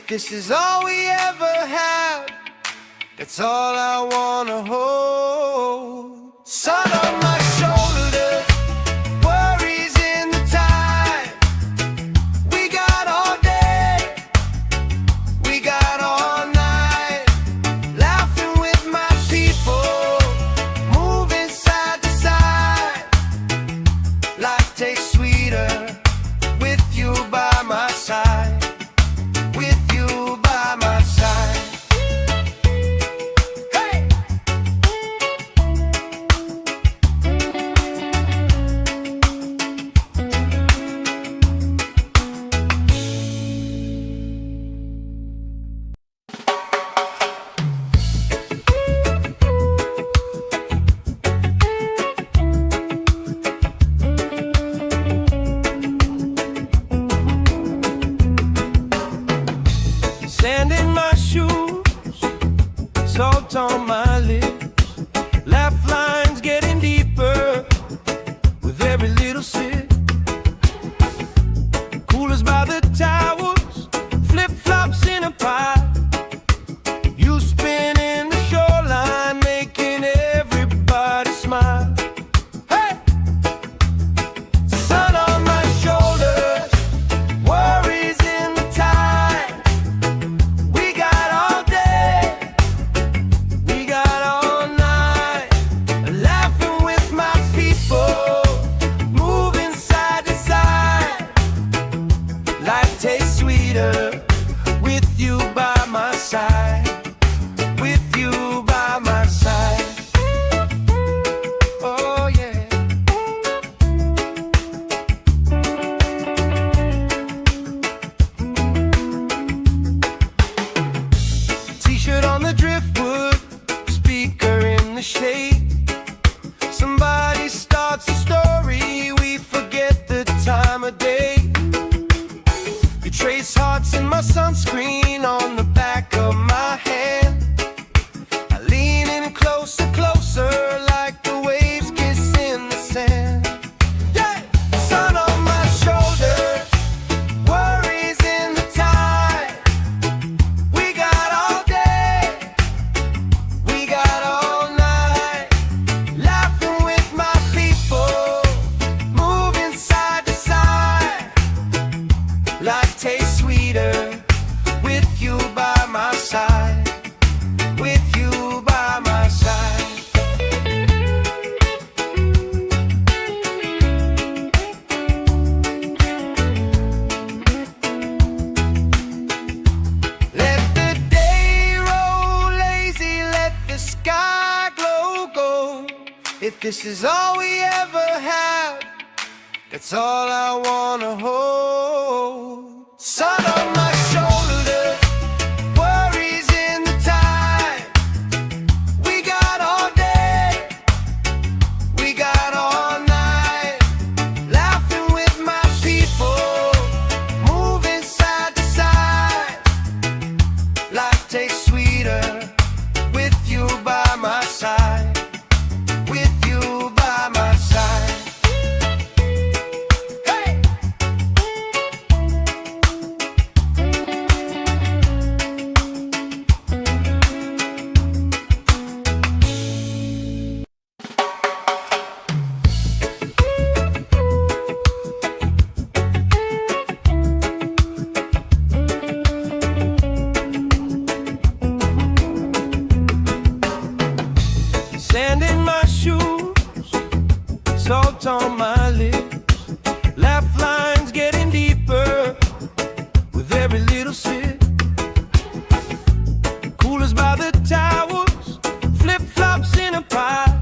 If this is all we ever have, that's all I wanna hold. Sun on my shoulders, worries in the tide. We got all day, we got all night, laughing with my people, moving side to side. Life tastes sweeter with you by my side. With you by my side. Hey! Sand in my shoes, salt on my lips, laugh lines getting deeper with every little sip. Coolers by the towers, flip-flops in a pile. You spin in the shoreline, making everybody smile. Hey! Sun on my shoulders, worries in the tide. We got all day, we got all night, laughing with my people, moving side to side. Life tastes sweeter with you by my side. With you by my side. Oh yeah. T-shirt on the driftwood, speaker in the shade. Somebody starts a story, we forget the time of day. You trace hearts in my sunscreen on the back of my hand. I lean in closer, closer, like the waves kiss in the sand. Yeah! Sun on my shoulders, worries in the tide. We got all day, we got all night, laughing with my people, moving side to side. Life tastes sweeter with you by my side. With you by my side. Let the day roll lazy, let the sky glow gold. If this is all we ever have, that's all I wanna hold. Sun on my shoulders, worries in the tide. We got all day, we got all night, laughing with my people, moving side to side. Life tastes sweeter with you by my side. With you by my side. Hey! Sand in my shoes, salt on my lips, laugh lines getting deeper with every little sip. Coolers by the towers, flip-flops in a pile.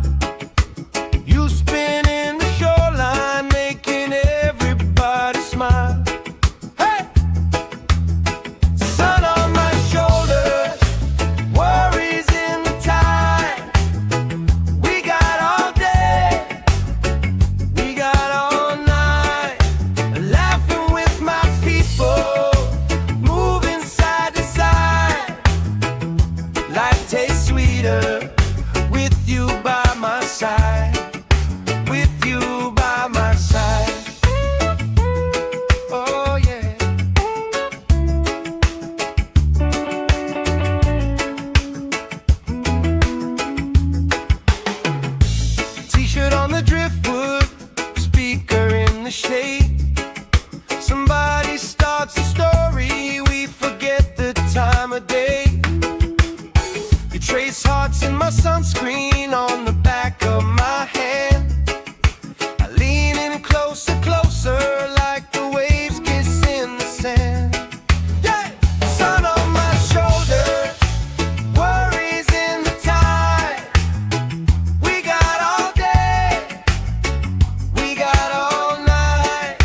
You spin in the shoreline, making everybody smile. Hey! Sun on my shoulders, worries in the tide. We got all day, we got shade. Somebody starts a story, we forget the time of day. You trace hearts in my sunscreen on the back of my hand. I lean in closer, closer, like the waves kiss in the sand. Yeah! Sun on my shoulders, worries in the tide. We got all day, we got all night,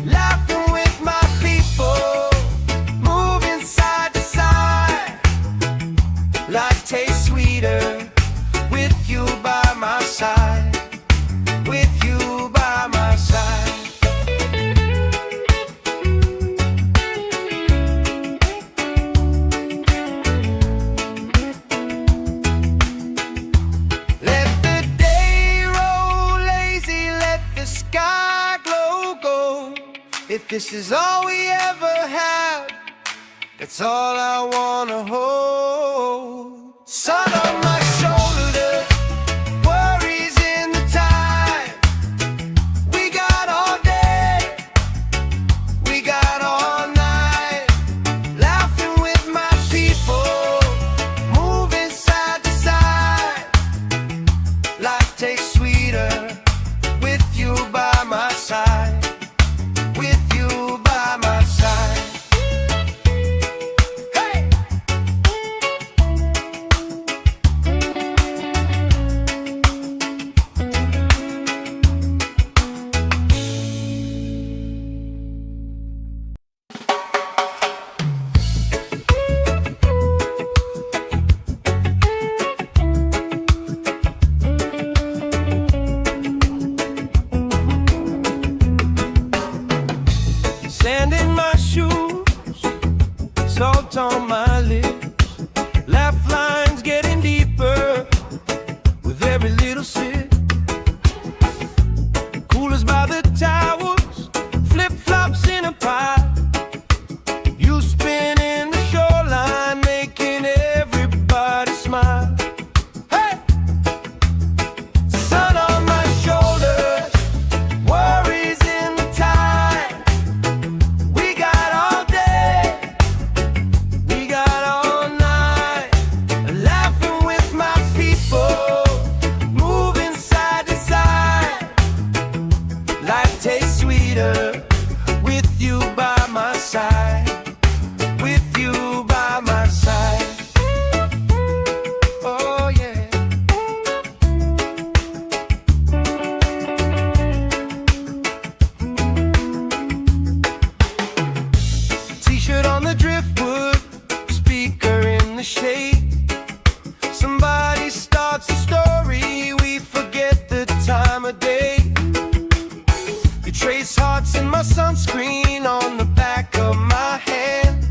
laughing with my people, moving side to side. Life tastes sweeter with you by my side, with you by my side. Let the day roll lazy, let the sky glow gold. If this is all we ever have, that's all I wanna hold. Sun on my shoulders, worries in the tide. We got all day, we got all night, laughing with my people, moving side to side. Life tastes sweeter with you by my side, with you by my side. Hey! Sand in my shoes, salt on my lips, laugh lines getting deeper with every little sip. Coolers by the towers, flip-flops in a pile. You spin in the shoreline, making everybody smile. Hey! Sun on my shoulders, worries in the tide. We got all day, we got all night, laughing with my people, moving side to side. Life tastes sweeter with you by my side, with you by my side. Oh yeah. T-shirt on the driftwood, speaker in the shade. Somebody starts a story, we forget the time of day. You trace hearts in my sunscreen on the back of my hand.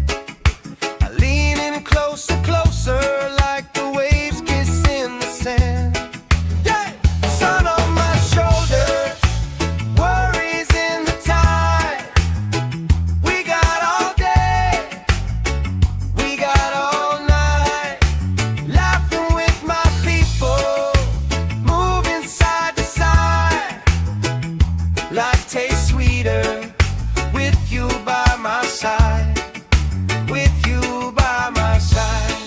I lean in closer, closer, like the waves kiss in the sand. Yeah! Sun on my shoulders, worries in the tide. We got all day, we got all night, laughing with my people, moving side to side. Life tastes sweeter with you by my side, with you by my side.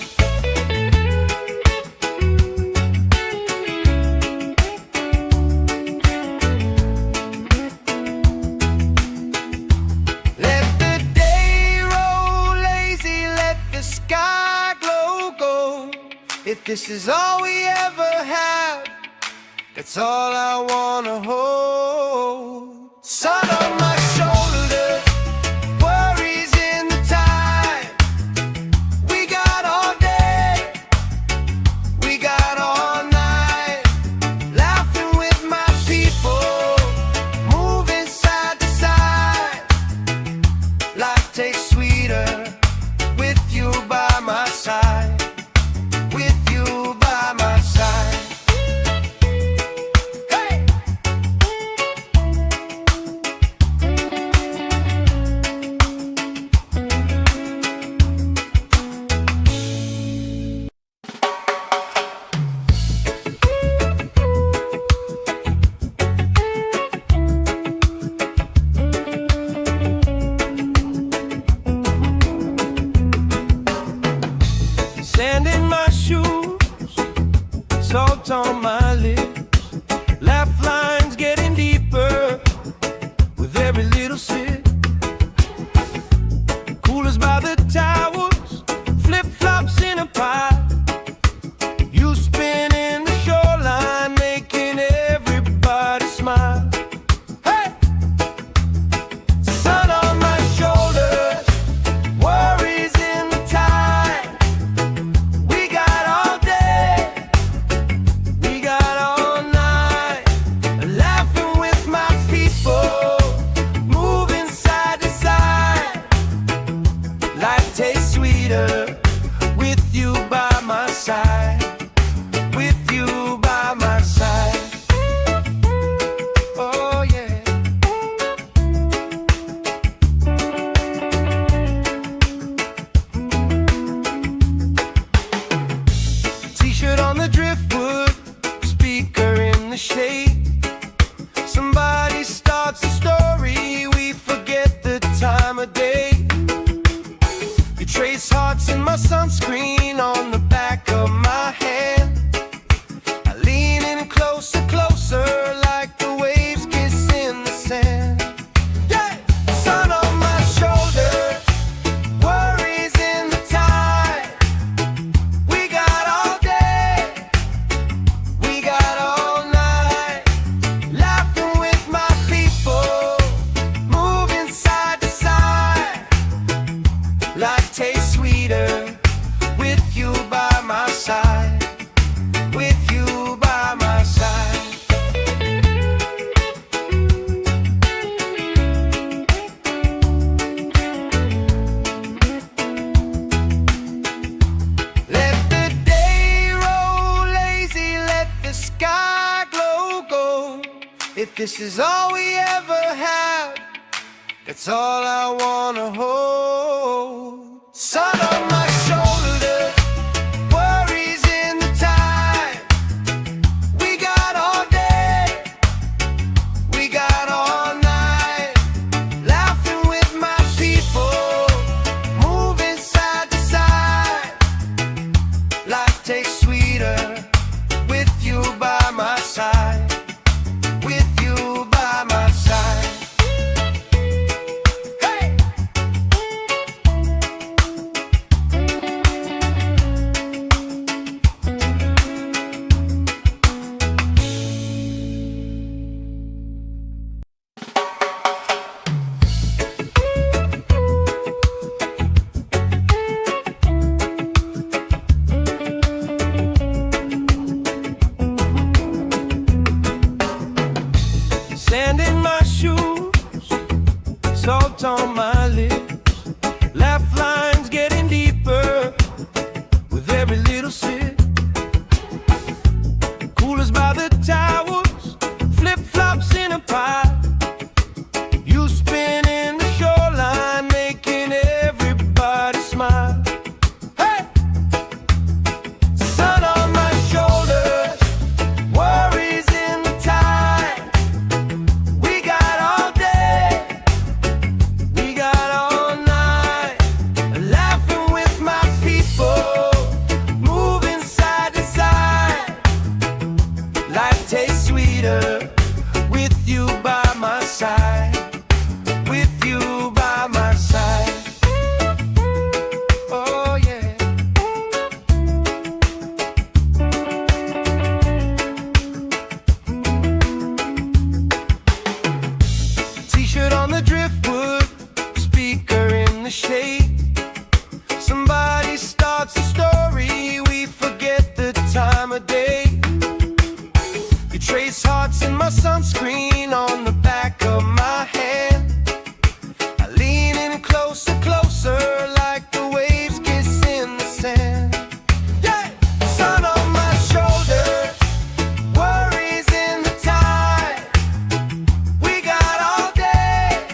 Let the day roll lazy, let the sky glow gold. If this is all we ever have, that's all I wanna hold. Sun on my shoulders, worries in the tide. We got all day, we got all night, laughing with my people, moving side to side. Life tastes sweeter with you by my side, with you by my side. Hey! Somebody starts a story, we forget the time of day. You trace hearts in my sunscreen on the back of my hand. I lean in closer, closer, like the waves kiss in the sand. Yeah! Sun on my shoulder, worries in the tide. We got all day, we got all night, laughing with my people, moving side to side. Life tastes sweeter with you by my side, with you by my side. Let the day roll lazy, let the sky glow gold. If this is all we ever have, that's all I wanna hold. Sun on my shoulder, worries in the tide. We got all day, we got all night, laughing with my people, moving side to side. Life tastes sweeter with you by my side, with you by my side. Sand in my shoes, salt on my lips, laugh lines getting deeper with every little sip. Coolers by the towers, flip-flops in a pile. You spin in the shoreline, making everybody smile. Hey! Sun on my shoulders, worries in the tide. We got all day, we got all night, laughing with my people, moving side to side. Life tastes sweeter with you by my side, with you by my side. Oh yeah. T-shirt on the driftwood, speaker in the shade. Somebody starts a story, we forget the time of day. You trace hearts in my sunscreen on the back of my hand. I lean in closer, closer, like the waves kiss in the sand. Yeah! Sun on my shoulder, worries in the tide. We got all day,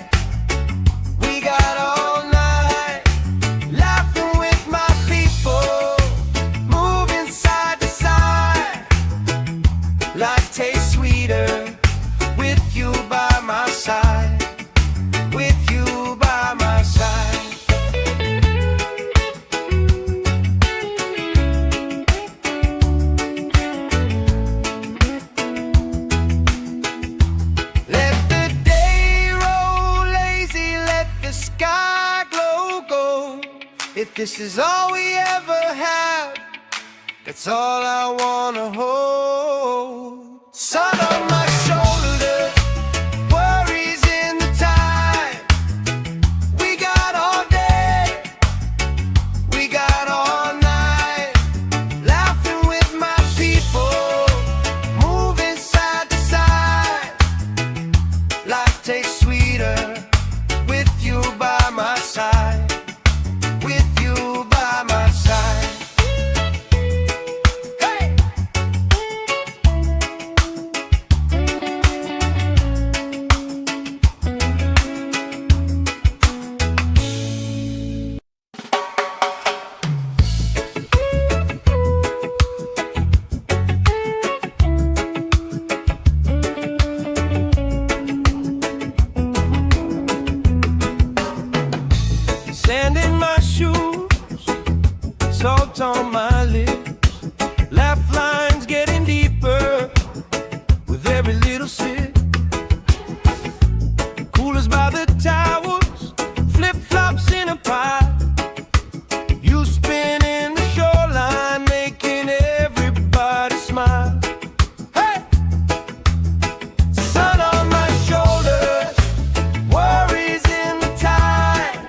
we got all night, laughing with my people, moving side to side. Life tastes sweeter with you by my side, with you by my side. Let the day roll lazy, let the sky glow gold. If this is all we ever have, that's all I wanna hold. Sun on my shoulders, worries in the tide. We got all day, we got all night, laughing with my people, moving side to side. Life tastes sweeter with you by my side, with you by my side. Hey! with every little sip. Coolers by the towers, flip-flops in a pie. You spin in the shoreline, making everybody smile. Hey! Sun on my shoulders, worries in the tide.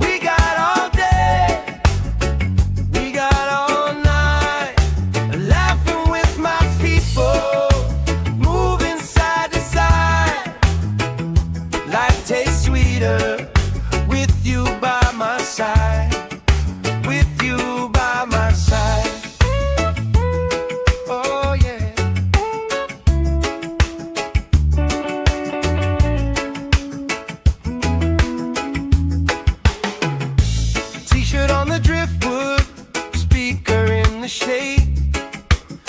We got all day, we got all night, laughing with my people, moving side to side. Life tastes sweeter with you by my side. With you by my side. Oh yeah. T-shirt on the driftwood, speaker in the shade.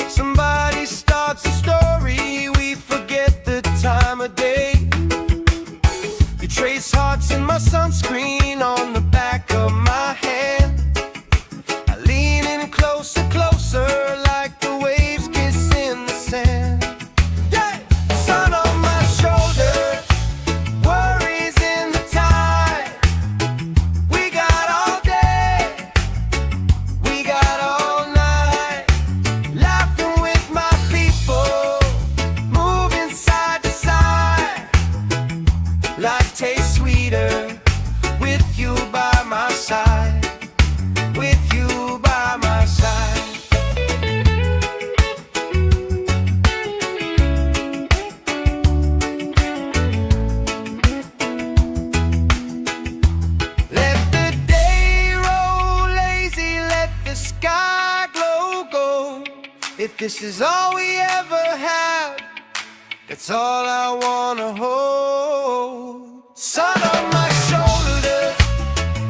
Somebody starts a story, we forget the time of day. You trace hearts in my sunscreen on the back of my hand. I lean in closer, closer, like the waves kiss in the sand. Yeah! Sun on my shoulders, worries in the tide. We got all day, we got all night, laughing with my people, moving side to side. Life tastes sweeter with you by my side. With you by my side. Let the day roll lazy, let the sky glow gold. If this is all we ever have, that's all I wanna hold. Sun on my shoulders,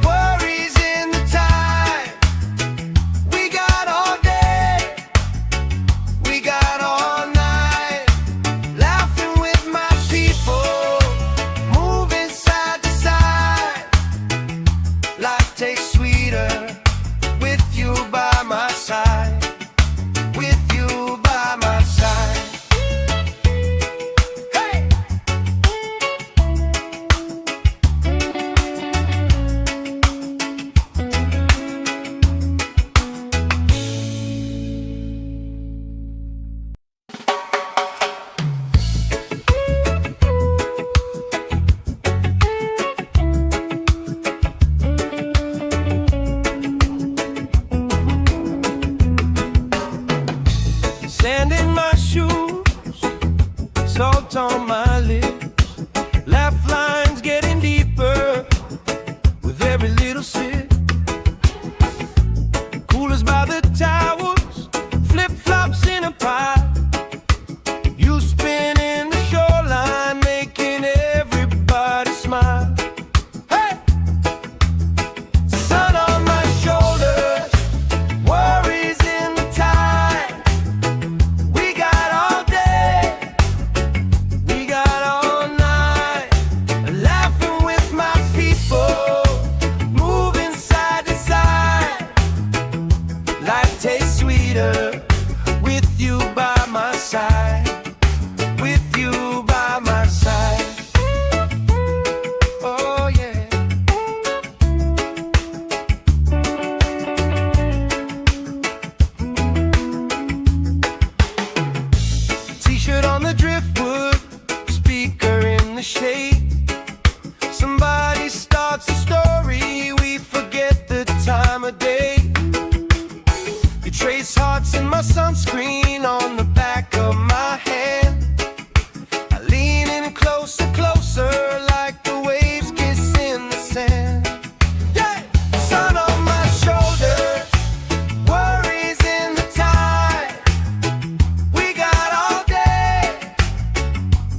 worries in the tide. We got all day, we got all night, laughing with my people, moving side to side. Life tastes sweeter with you by my side. With you by my side. Hey! Sand in my shoes, salt on my lips, laugh lines getting deeper with every little sip. Coolers by the towers, flip-flops in a pie. You spin in the shoreline, making everybody smile. Hey! Sun on my shoulders, worries in the tide. We got all day, we got all night, laughing with my people, moving side to side. Life tastes sweeter with you by my side. With you by my side. Oh yeah. T-shirt on the driftwood, speaker in the shade. Somebody starts a story, we forget the time of day. You trace hearts in my sunscreen on the back of my hand. I lean in closer, closer, like the waves kiss in the sand. Yeah! Sun on my shoulders, worries in the tide. We got all day,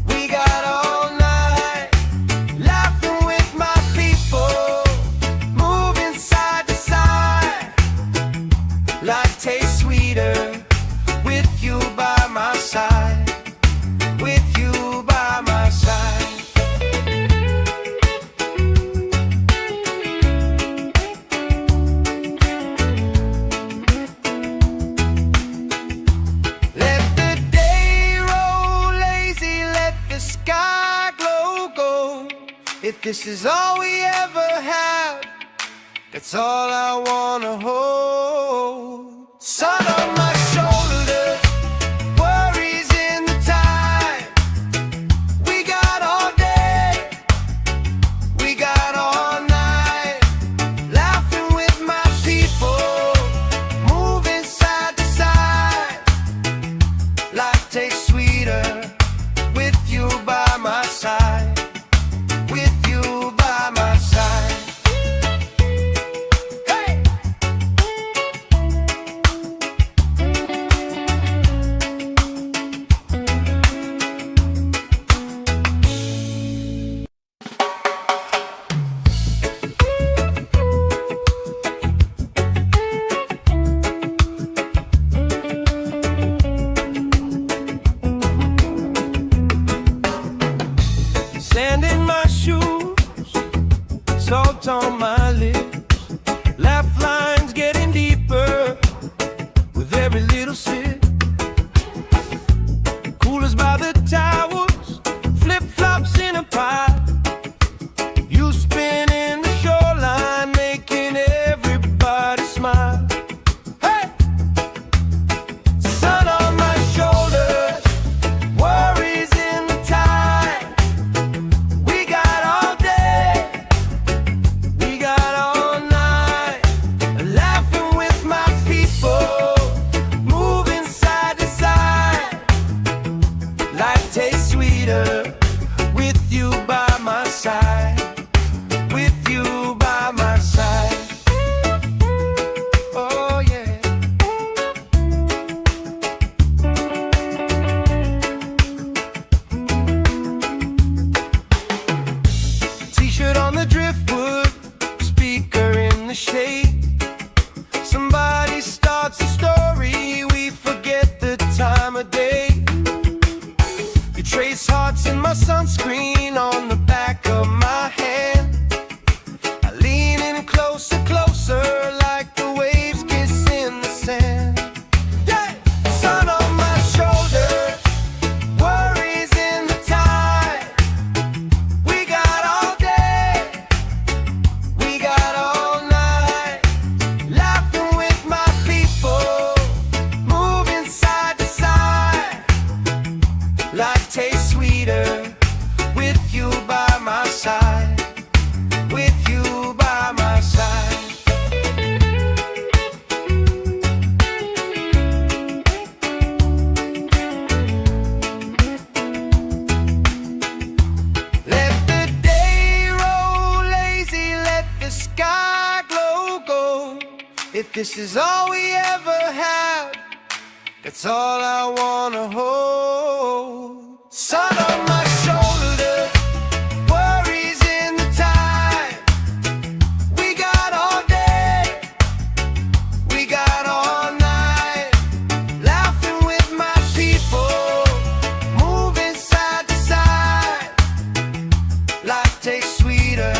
we got all night, If this is all we ever had, that's all I wanna hold. Sun on my shoulders, worries in the time. We got all day, we got all night, laughing with my people, moving side to side. Life tastes sweeter with you by my side. With you by my side. Hey! Sand in my shoes, salt on my lips, laugh lines getting deeper with every little sip. Coolers by the towers, flip-flops in a pile. You spinning the shoreline, making everybody smile. Hey! Sun on my shoulders, worries in the tide. We got all day, we got all night, laughing with my people, moving side to side. Life tastes sweeter with you by my side. With you by my side. Oh yeah. T-shirt on the driftwood, speaker in the shade. Somebody starts a story, we forget the time of day. You trace hearts in my sunscreen on the back of my hand. I lean in closer, closer, like the waves kiss in the sand. Yeah! Sun on my shoulders, worries in the tide. We got all day, we got all night, laughing with my people, moving side to side. Life tastes sweeter with you by my side. With you by my side. Let the day roll lazy, let the sky glow gold. If this is all we ever had, that's all I wanna hold. Sun on my shoulders, worries in the time. We got all day, we got all night, laughing with my people, moving side to side. Life tastes sweeter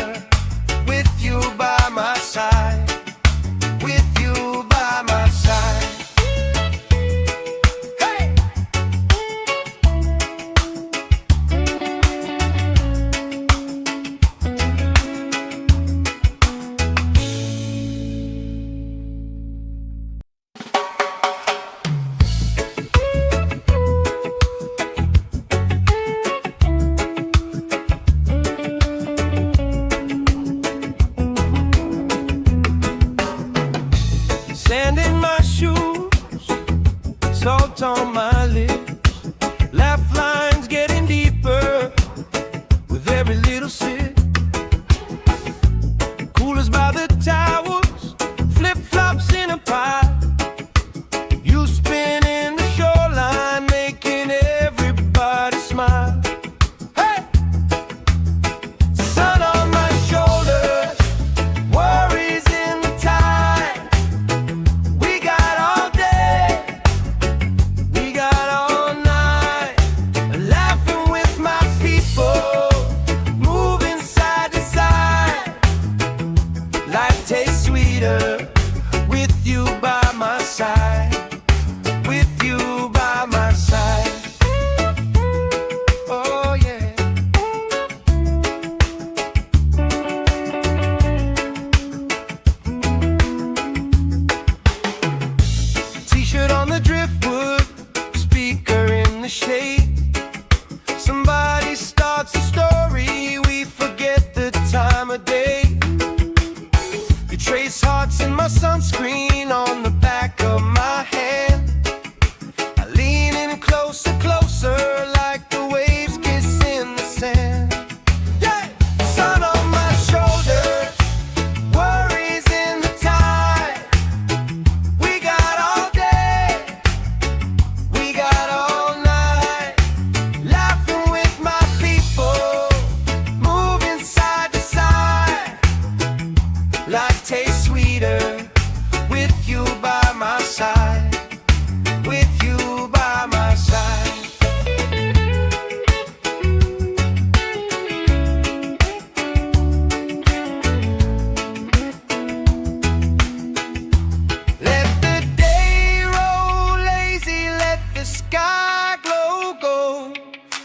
with you by my side. With you by my side. Hey!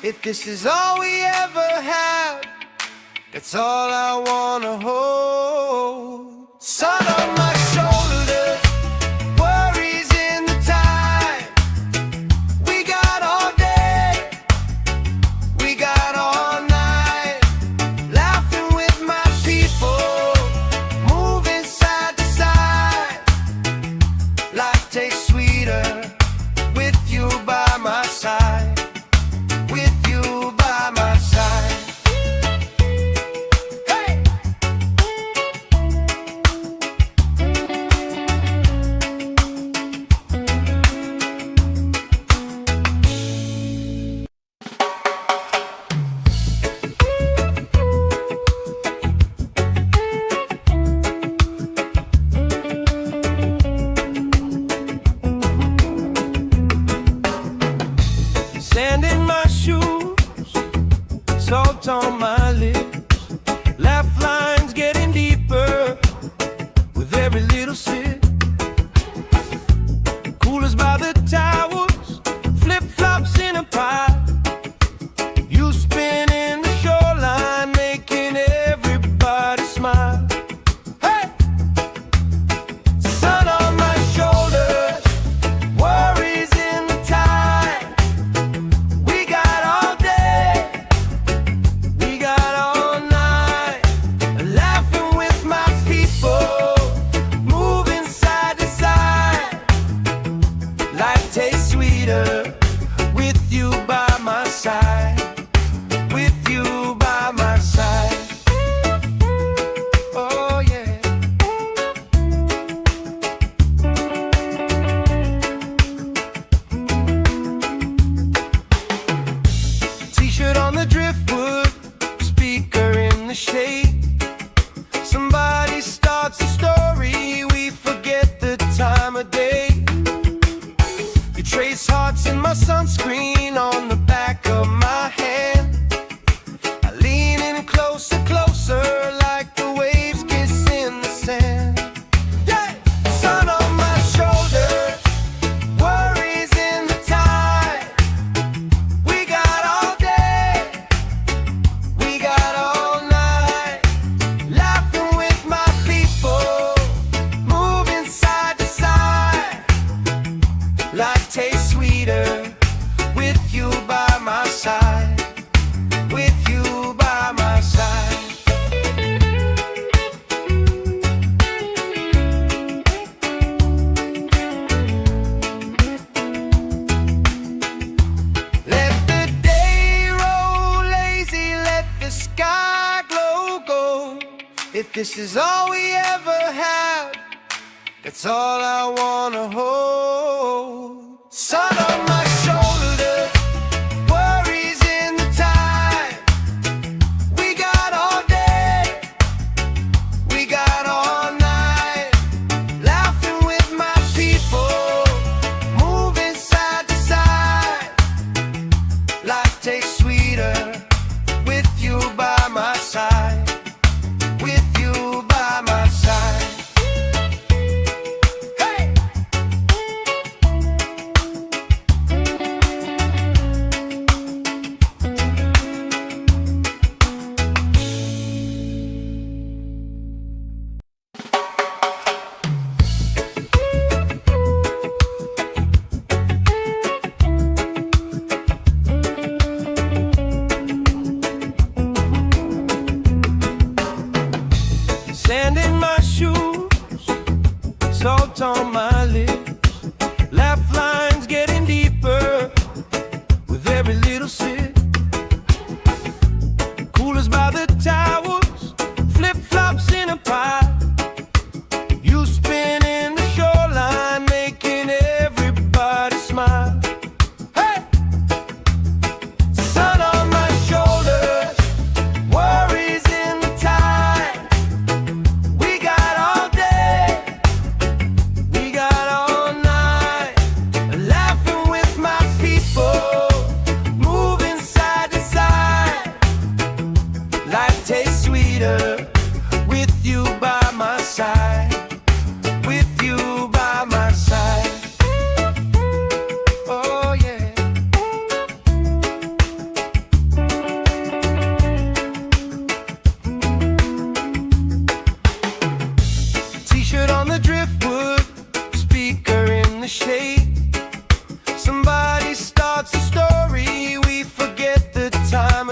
If this is all we ever have, that's all I wanna hold. Sun on my shoulders, worries in the tide. We got all day, we got all night, laughing with my people, moving side to side. Life tastes sweeter with you by my side, with you by my side. Hey! Sand in my shoes, salt on my lips, laugh lines getting deeper with every little sip. Coolers by the towers, flip-flops in a pile. You spinning the shoreline, making everybody smile. Hey! Sun on my shoulders, worries in the tide. We got all day, we got all night, laughing with my people, moving side to side. Life tastes sweeter with you by my side, with you by my side. Oh yeah. T-shirt on the driftwood, speaker in the shade. Somebody starts a story, we forget the time of day. You trace hearts in my sunscreen on the back of my hand. I lean in closer, closer, like the waves kiss in the sand. Yeah! Sun on my shoulders, worries in the tide. We got all day, we got all night, laughing with my people, moving side to side. Life tastes sweeter with you by my side, with you by my side. Let the day roll lazy, let the sky glow gold. If this is all we ever have, that's all I wanna hold. Sun on my shoulders, worries in the tide. We got all day, we got all night, laughing with my people, moving side to side. Life tastes sweeter with you by my side, with you by my side. Hey!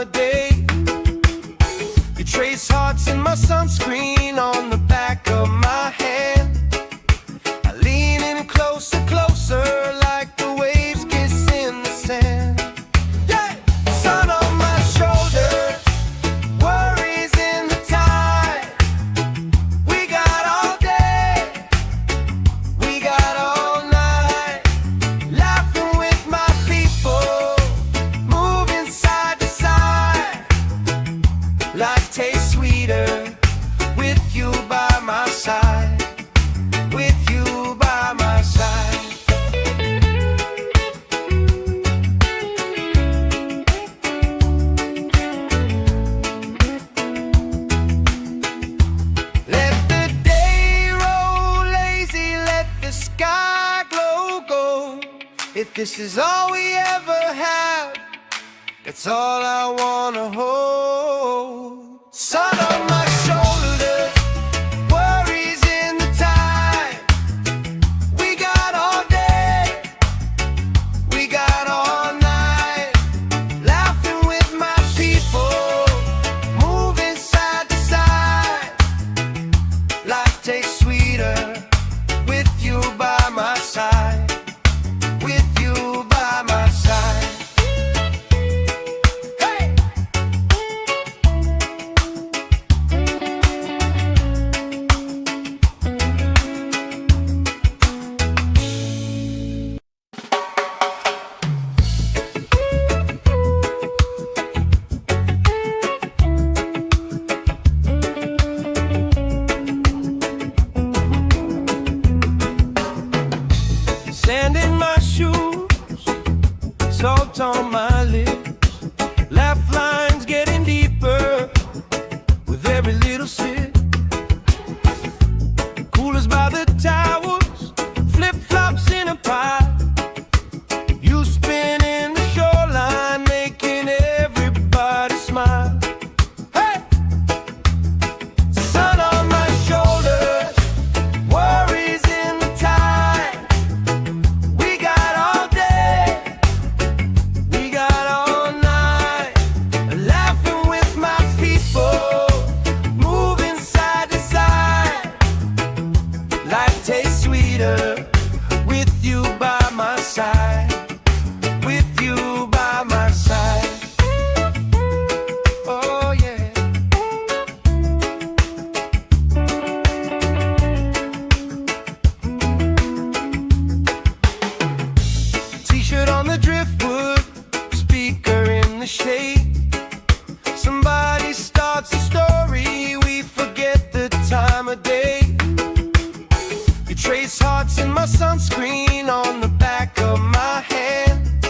of day. You trace hearts in my sunscreen on the back of my hand. I lean in closer, closer, like the waves kiss in the sand. Yeah! Sun on my shoulders, worries in the tide. We got all day, we got all night, laughing with my people, moving side to side. Life tastes sweeter with you by my side. With you by my side. Let the day roll lazy, let the sky glow gold. If this is all we ever have, that's all I wanna hold. Sun on my shoulders, worries in the tide. We got all day, we got all night, laughing with my people, moving side to side. Life tastes sweeter with you by my side. With you by my side. Hey! Sand in my shoes, salt on my lips, laugh lines getting deeper with every little sip. Coolers by the towers, flip-flops in a pile. You spin in the shoreline, making everybody smile. Hey! Sun on my shoulders, worries in the tide. We got all day, we got all night, laughing with my people, moving side to side. Life tastes sweeter with you by my side. With you by my side. Oh yeah. T-shirt on the driftwood, speaker in the shade. Somebody starts a story, we forget the time of day. You trace hearts in my sunscreen on the back of my hand.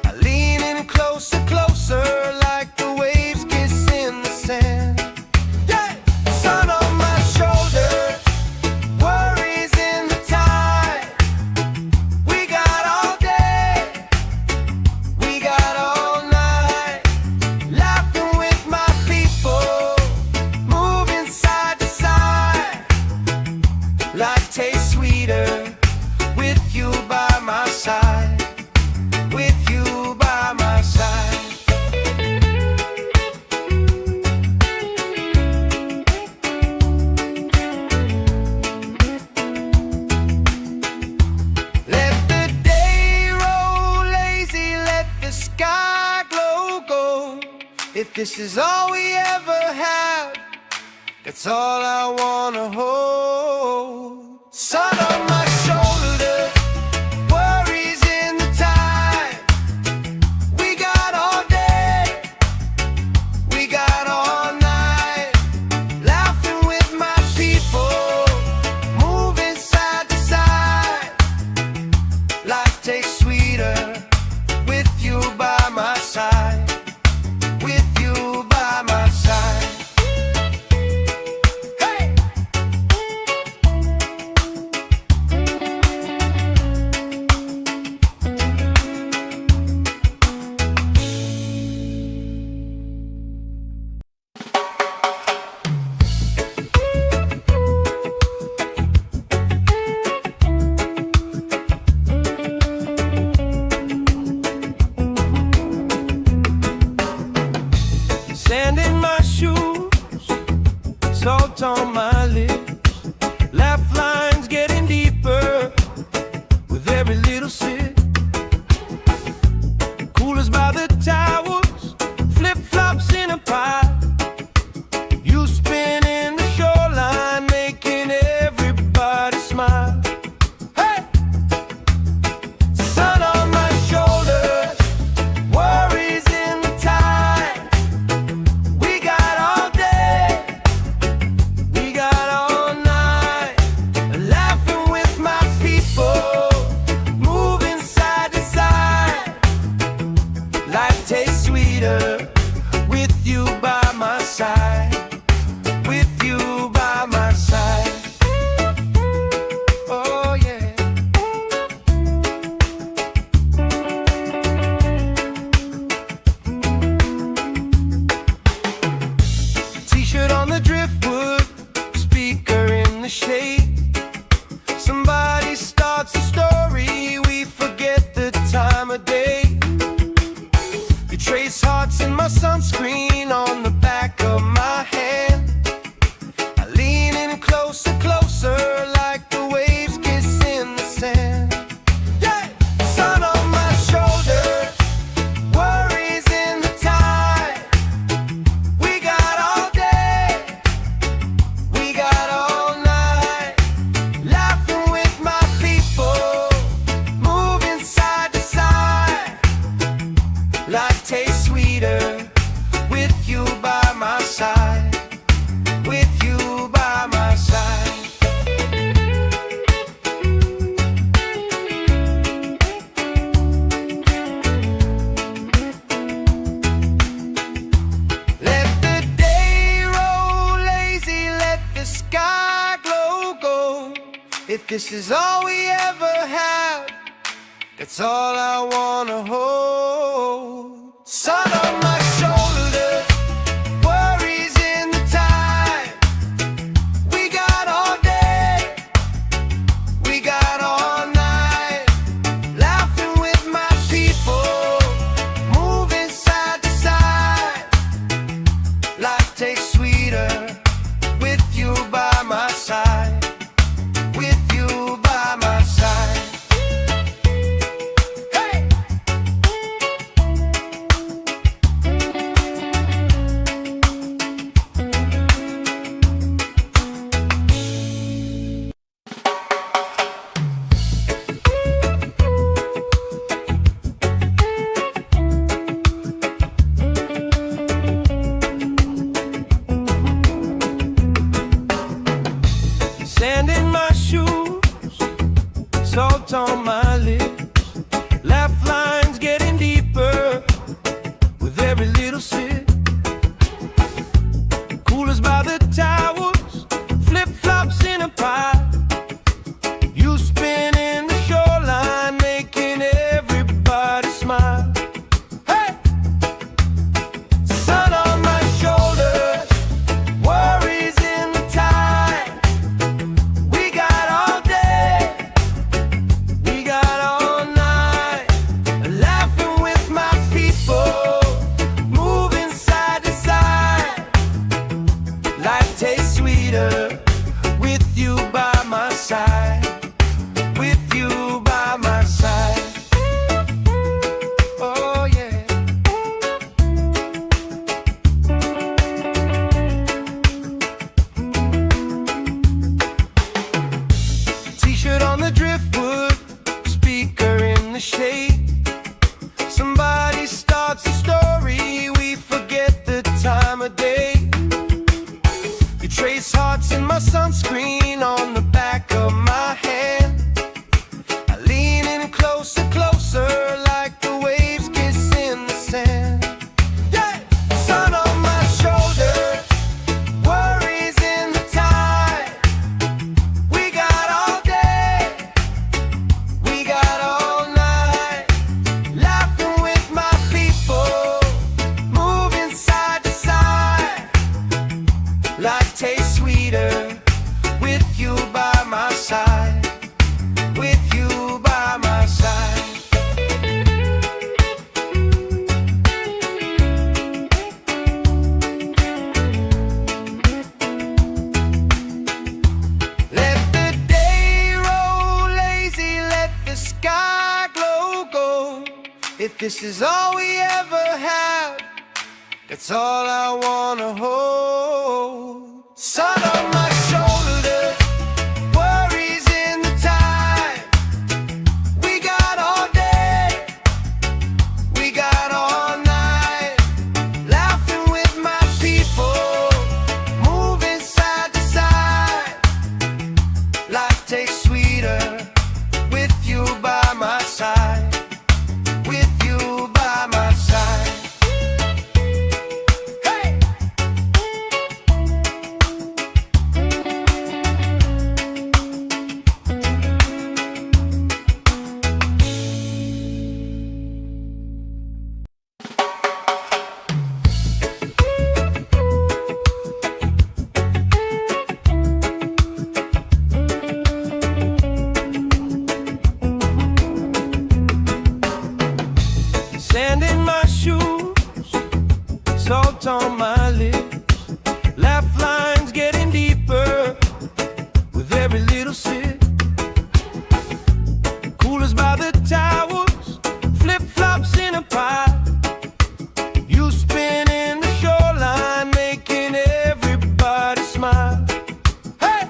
I lean in closer, closer, like the waves kiss in the sand. Yeah! Sun on my shoulders, worries in the tide. We got all day, we got all night, laughing with my people, moving side to side. Life tastes sweeter with you by my side. With you by my side. Let the day roll lazy, let the sky glow gold. If this is all we ever have, that's all I wanna hold. Sun on my shoulders, worries in the tide. We got all day, we got all night, laughing with my people, moving side to side. Life tastes sweeter with you by my side. With you by my side. Hey! Sand in my shoes, salt on my lips, laugh lines getting deeper with every little sip. Coolers by the towers, flip-flops in a pile. You spinning the shoreline, making everybody smile. Hey! Sun on my shoulders, worries in the tide. We got all day, we got all night, laughing with my people, moving side to side. Life tastes sweeter with you by my side, with you by my side. Oh yeah. T-shirt on the driftwood, speaker in the shade. Somebody starts a story, we forget the time of day. You trace hearts in my sunscreen on the back of my hand. I lean in closer, closer, like the waves kiss in the sand. Yeah! Sun on my shoulders, worries in the tide. We got all day, we got all night, laughing with my people, moving side to side. Life tastes sweeter with you by my side, with you by my side. Let the day roll lazy, let the sky glow gold. If this is all we ever have, that's all I wanna hold. Sun on my shoulders, worries in the tide. We got all day, we got all night, laughing with my people, moving side to side. Life tastes sweeter with you by my side, with you by my side. Hey! this is all we ever have, that's all I wanna hold. Sun on my shoulders, worries in the tide. We got all day, we got all night, laughing with my people, moving side to side. Life tastes sweeter with you by my side. With you by my side. Hey! Sand in my shoes, salt on my lips, laugh lines getting deeper with every little sip. Coolers by the towels, flip-flops in a pile. You spin in the shoreline, making everybody smile. Hey!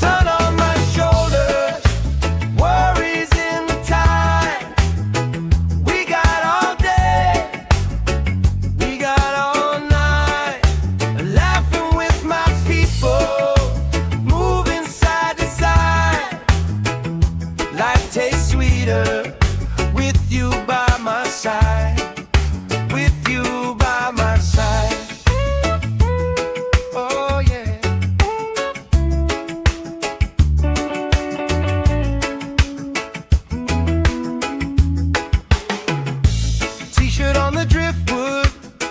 Sun on my shoulders, worries in the tide. We got all day, we got all night, laughing with my people, moving side to side. Life tastes sweeter with you by my side. With you by my side. Oh yeah. T-shirt on the driftwood,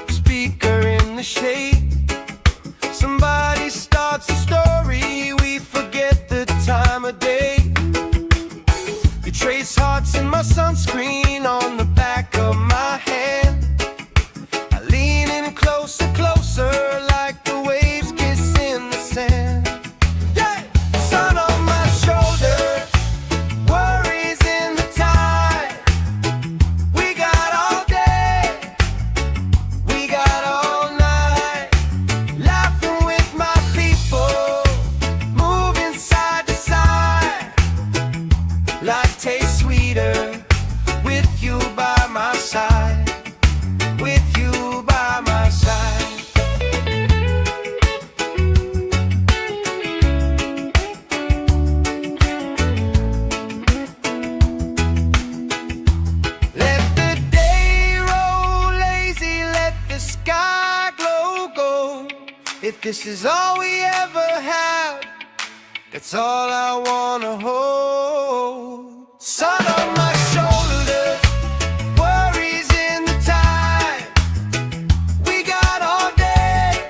speaker in the shade. Somebody starts a story, we forget the time of day. You trace hearts in my sunscreen on the back of my hand. I lean in closer, closer, like the waves kiss in the sand. Yeah! Sun on my shoulders, worries in the tide. We got all day, we got all night, laughing with my people, moving side to side. Life tastes sweeter with you by my side. With you by my side. Let the day roll lazy, let the sky glow gold. If this is all we ever have, that's all I wanna hold. Sun on my shoulders, worries in the tide. We got all day,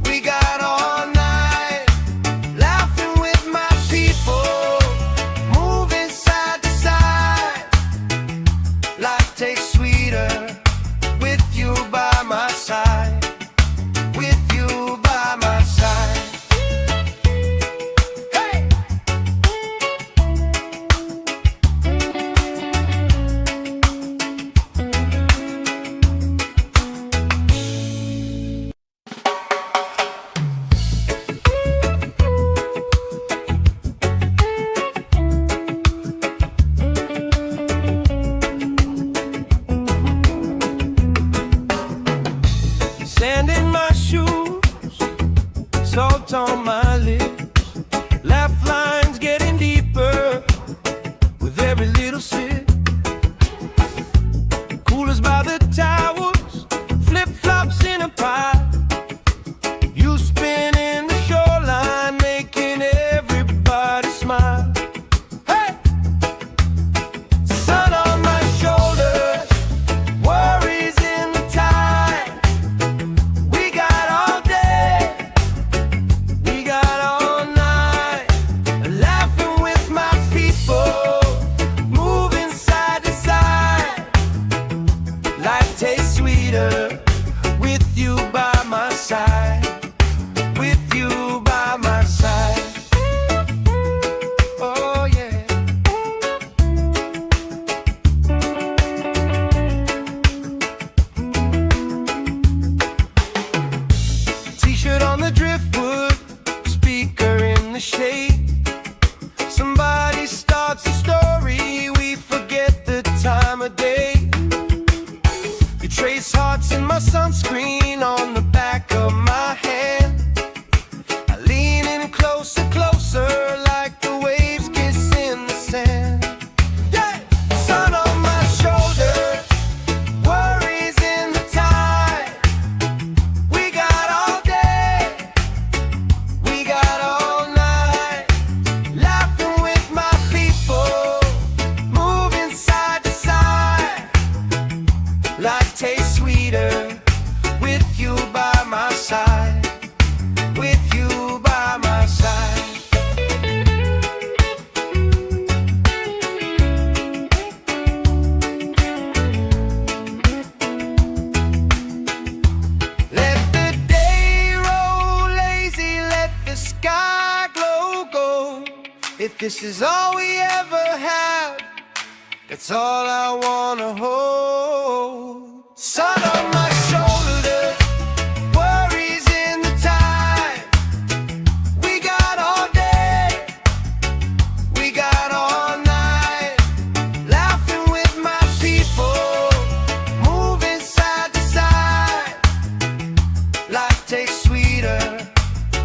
we got all night, laughing with my people, moving side to side. Life tastes sweeter with you by my side. With you by my side. Hey! Sand in my shoes, salt on my lips, laugh lines getting deeper with every little sip. Coolers by the towels, flip-flops in a pile. You spin in the shoreline, making everybody smile. Hey! Sun on my shoulders, worries in the tide. We got all day, we got all night, laughing with my people, moving side to side. Life tastes sweeter with you by my side. With you by my side. Oh yeah. tastes sweeter with you by my side. With you by my side. Let the day roll lazy, let the sky glow gold. If this is all we ever have, that's all I wanna hold. Sun on my shoulders, worries in the tide. We got all day, we got all night. Laughing with my people, moving side to side. Life tastes sweeter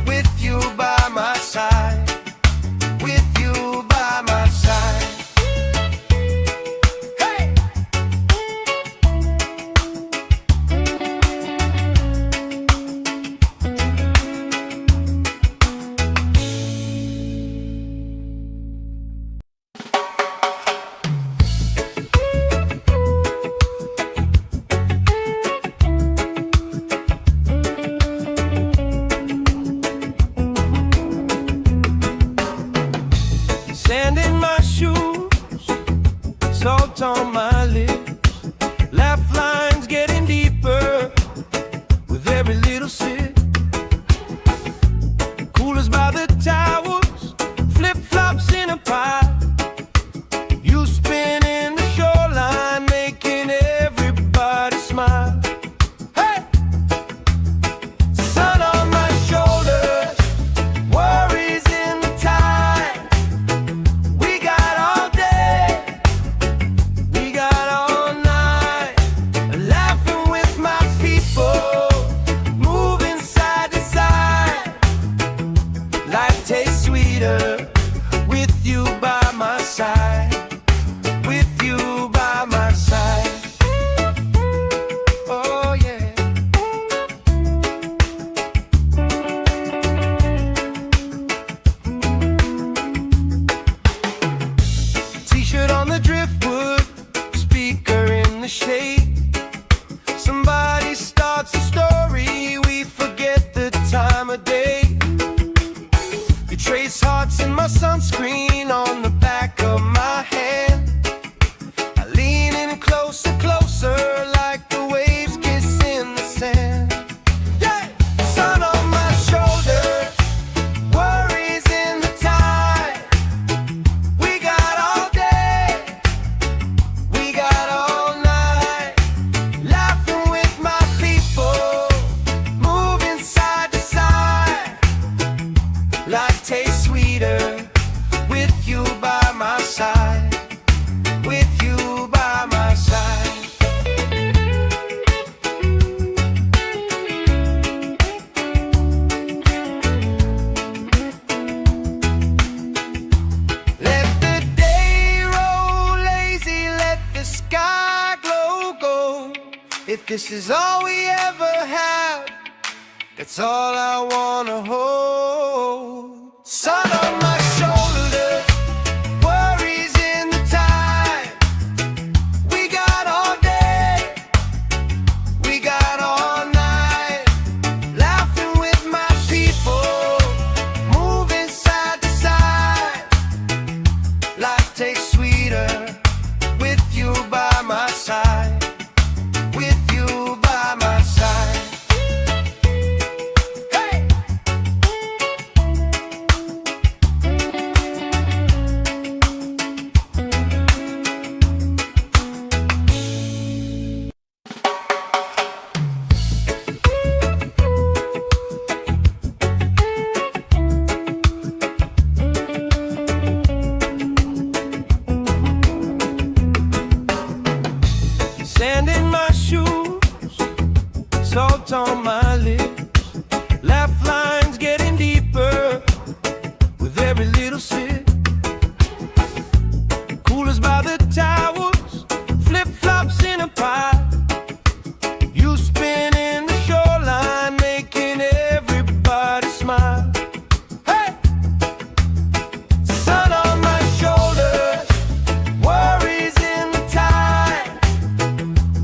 with you by my side. With you by my side. Sand in my shoes, salt on my lips. Laugh lines getting deeper with every little sip. Coolers by the towers, flip-flops in a pie. You spin in the shoreline, making everybody smile. Hey! Sun on my shoulders, worries in the tide. We got all day, we got all night. Laughing with my people, moving side to side. Life tastes sweeter with you by my side. With you by my side. Oh yeah. T-shirt on the driftwood, speaker in the shade. Somebody starts a story, we forget the time of day. You trace hearts in my sunscreen on the back of my hand. I lean in closer, closer, like the waves kiss in the sand. Yeah! Sun on my shoulders, worries in the tide. We got all day, we got all night. Laughing with my people, moving side to side. Life tastes sweeter with you by my side. With you by my side. Let the day roll lazy, let the sky glow gold. If this is all we ever have, that's all I wanna hold. Sun on my shoulders, worries in the tide. We got all day, we got all night. Laughing with my people, moving side to side. Life tastes sweeter with you by my side. With you by my side. Hey! Sand in my shoes, salt on my lips. Laugh lines getting deeper with every little sip. Coolers by the towers, flip-flops in a pie. You spin in the shoreline, making everybody smile. Hey! Sun on my shoulders, worries in the tide.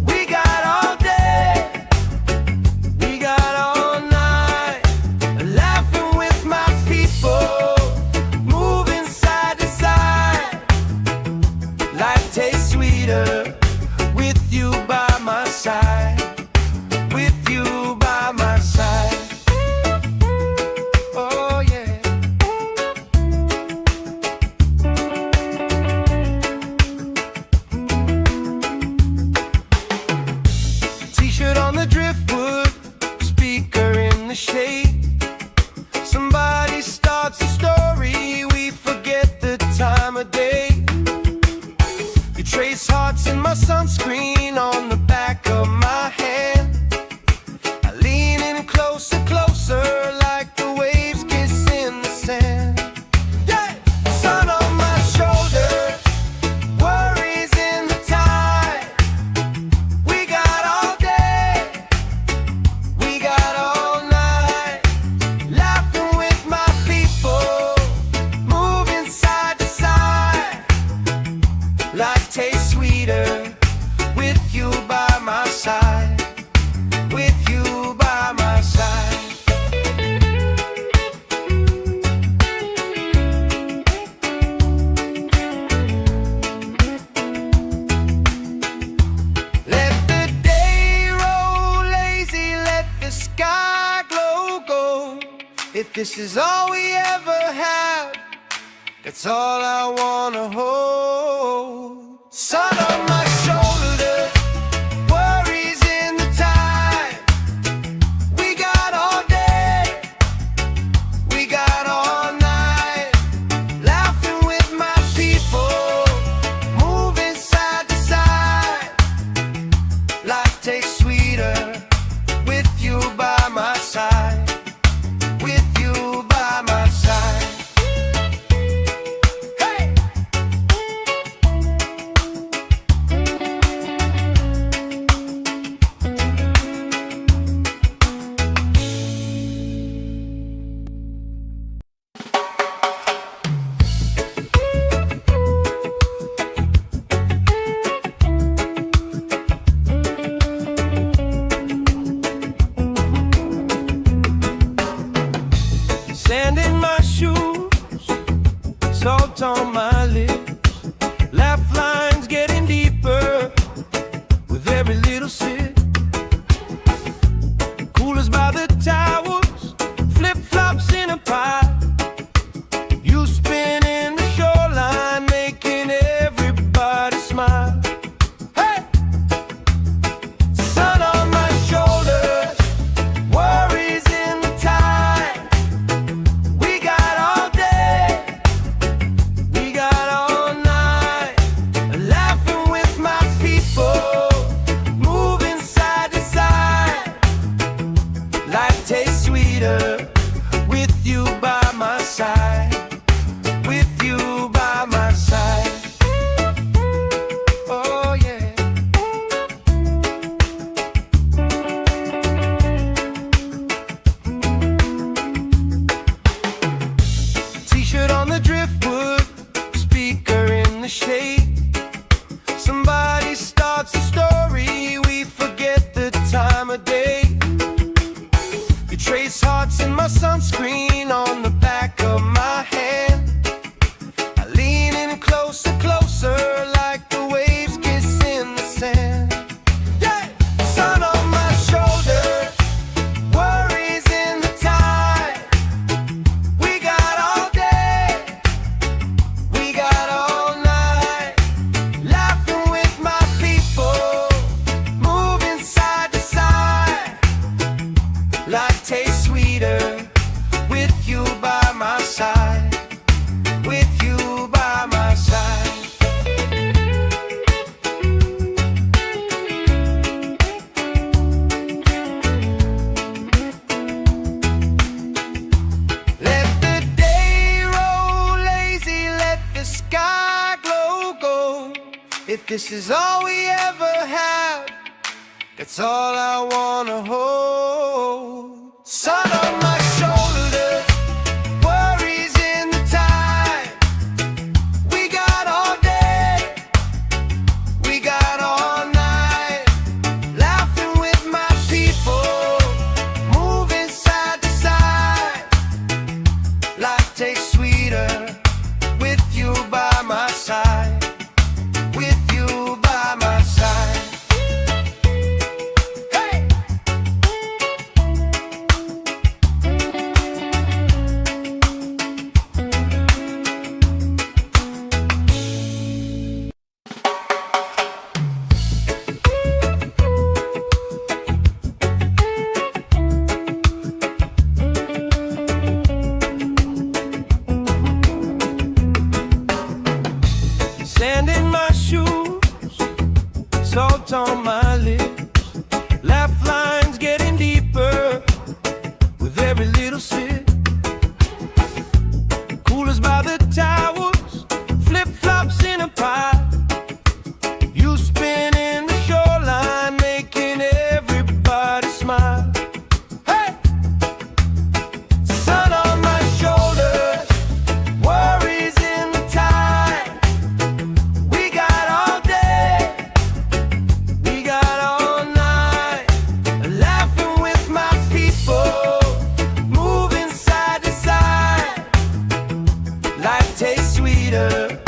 We got all day, the shade. Somebody starts a story, we forget the time of day. You trace hearts in my sunscreen on the back of my hand. I lean in closer, closer, like the waves kiss in the sand. Yeah! Sun on my shoulders, worries in the tide. We got all day, we got all night, laughing with my people, moving side to side. Life tastes sweeter with you by my side, with you by my side. Let the day roll lazy, let the sky glow gold. If this is all we ever have, that's all I wanna hold. Sun on my shoulders, worries in the tide. We got all day, we got all night, laughing with my people, moving side to side. Life tastes sweeter with you by my side, with you by my side. Sand in my shoes, salt on my lips, laugh lines getting deeper with every little sip. Coolers by the towers, flip-flops in a pie. You spinning the shoreline, making everybody smile. Hey! Sun on my shoulders, worries in the tide. We got all day, we got all night, laughing with my people, moving side to side. Life tastes sweeter with you by my side, with you by my side. Oh yeah. T-shirt on the driftwood, speaker in the shade. Somebody starts a story, we forget the time of day. You trace hearts in my sunscreen on the back of my hand. I lean in closer, closer, like the waves kiss in the sand. Yeah! Sun on my shoulders, worries in the tide. We got all day, we got all night, laughing with my people, moving side to side. Life tastes sweeter with you by my side, with you by my side. Let the day roll lazy, let the sky glow gold. If this is all we ever have, that's all I wanna hold. Sun on my shoulders, worries in the tide. We got all day, we got all night, laughing with my people, moving side to side. Life tastes sweeter with you by my side, with you by my side. Hey! everybody smile. Hey! Sun on my shoulders, worries in the tide. We got all day, we got all night, laughing with my people, moving side to side. Life tastes sweeter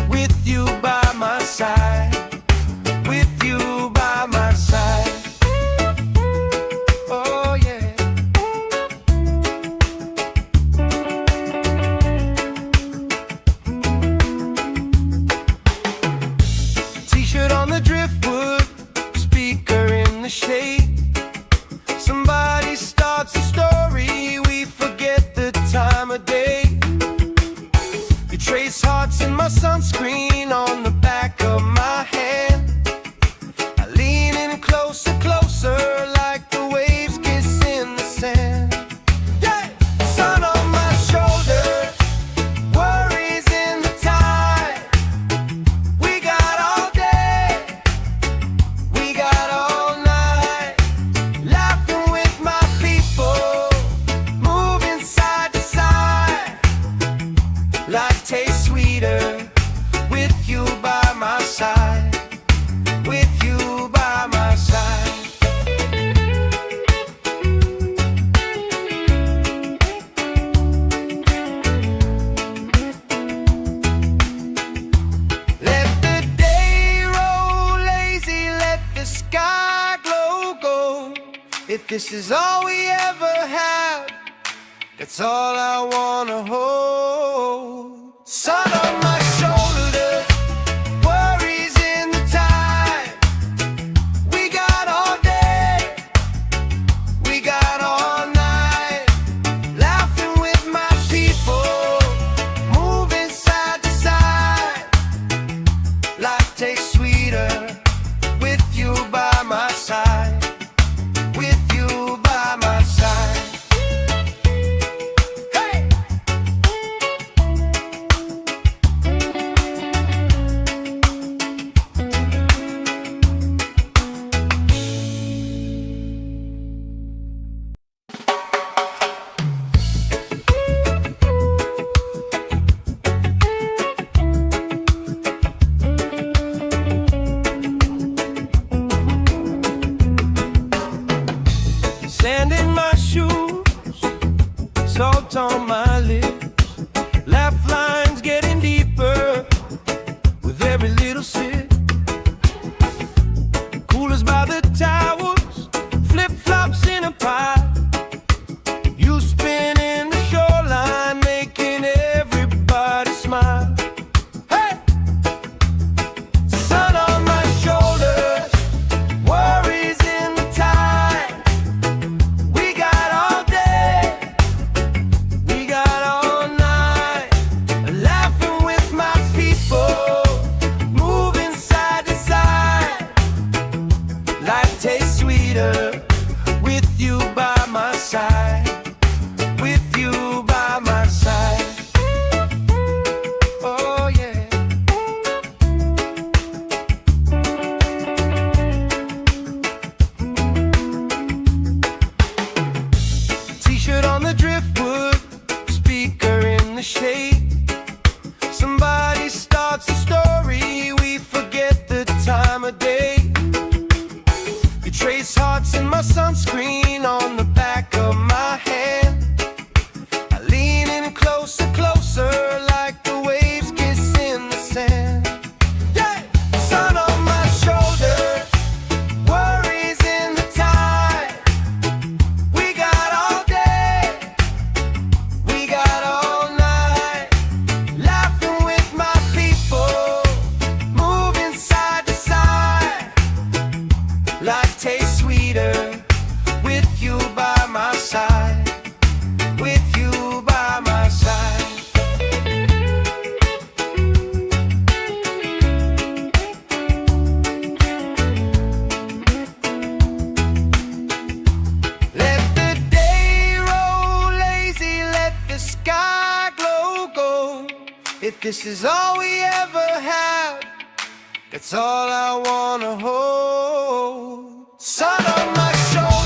with you by my side. With you by my side. Oh yeah. T-shirt on the driftwood, speaker in the shade. Somebody starts a story, we forget the time of day. You trace hearts in my sunscreen on the back of my hand. I lean in closer, closer, like the waves kiss in the sand. Yeah! Sun on my shoulders, worries in the tide. We got all day, we got all night, laughing with my people, moving side to side. Life tastes sweeter with you by my side. With you by my side. Let the day roll lazy, let the sky glow gold. If this is all we ever have, that's all I wanna hold. Sun on my shoulders, worries in the tide. We got all day, we got all night, laughing with my people, moving side to side. Life tastes sweeter with you by my side. With you by my side. Hey! Sand in my shoes, salt on my lips, laugh lines getting deeper with every little sip. Coolers by the towers, flip-flops in a pile. You spin in the shoreline, making everybody smile. Hey! Sun on my shoulders, worries in the tide. We got all day, we got all night, laughing with my people, moving side to side. Life tastes sweeter with you by my side. With you by my side. Oh yeah. T-shirt on the driftwood, speaker in the shade. Somebody starts a story, we forget the time of day. You trace hearts in my sunscreen on the back of my hand. I lean in closer, closer, like the waves kiss in the sand. Yeah! Sun on my shoulders, worries in the tide. We got all day, we got all night, laughing with my people, moving side to side. Life tastes sweeter with you by my side. With you by my side. Let the day roll lazy, let the sky glow gold. If this is all we ever have, that's all I wanna hold. Sun on my shoulders.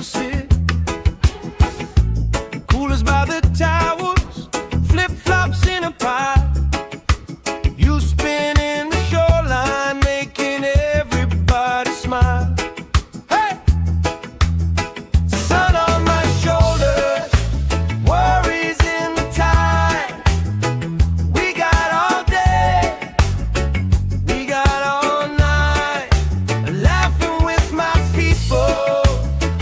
sit. Coolers by the towers, flip-flops in a pie. You spin in the shoreline, making everybody smile. Hey! Sun on my shoulders, worries in the tide. We got all day, we got all night, laughing with my people,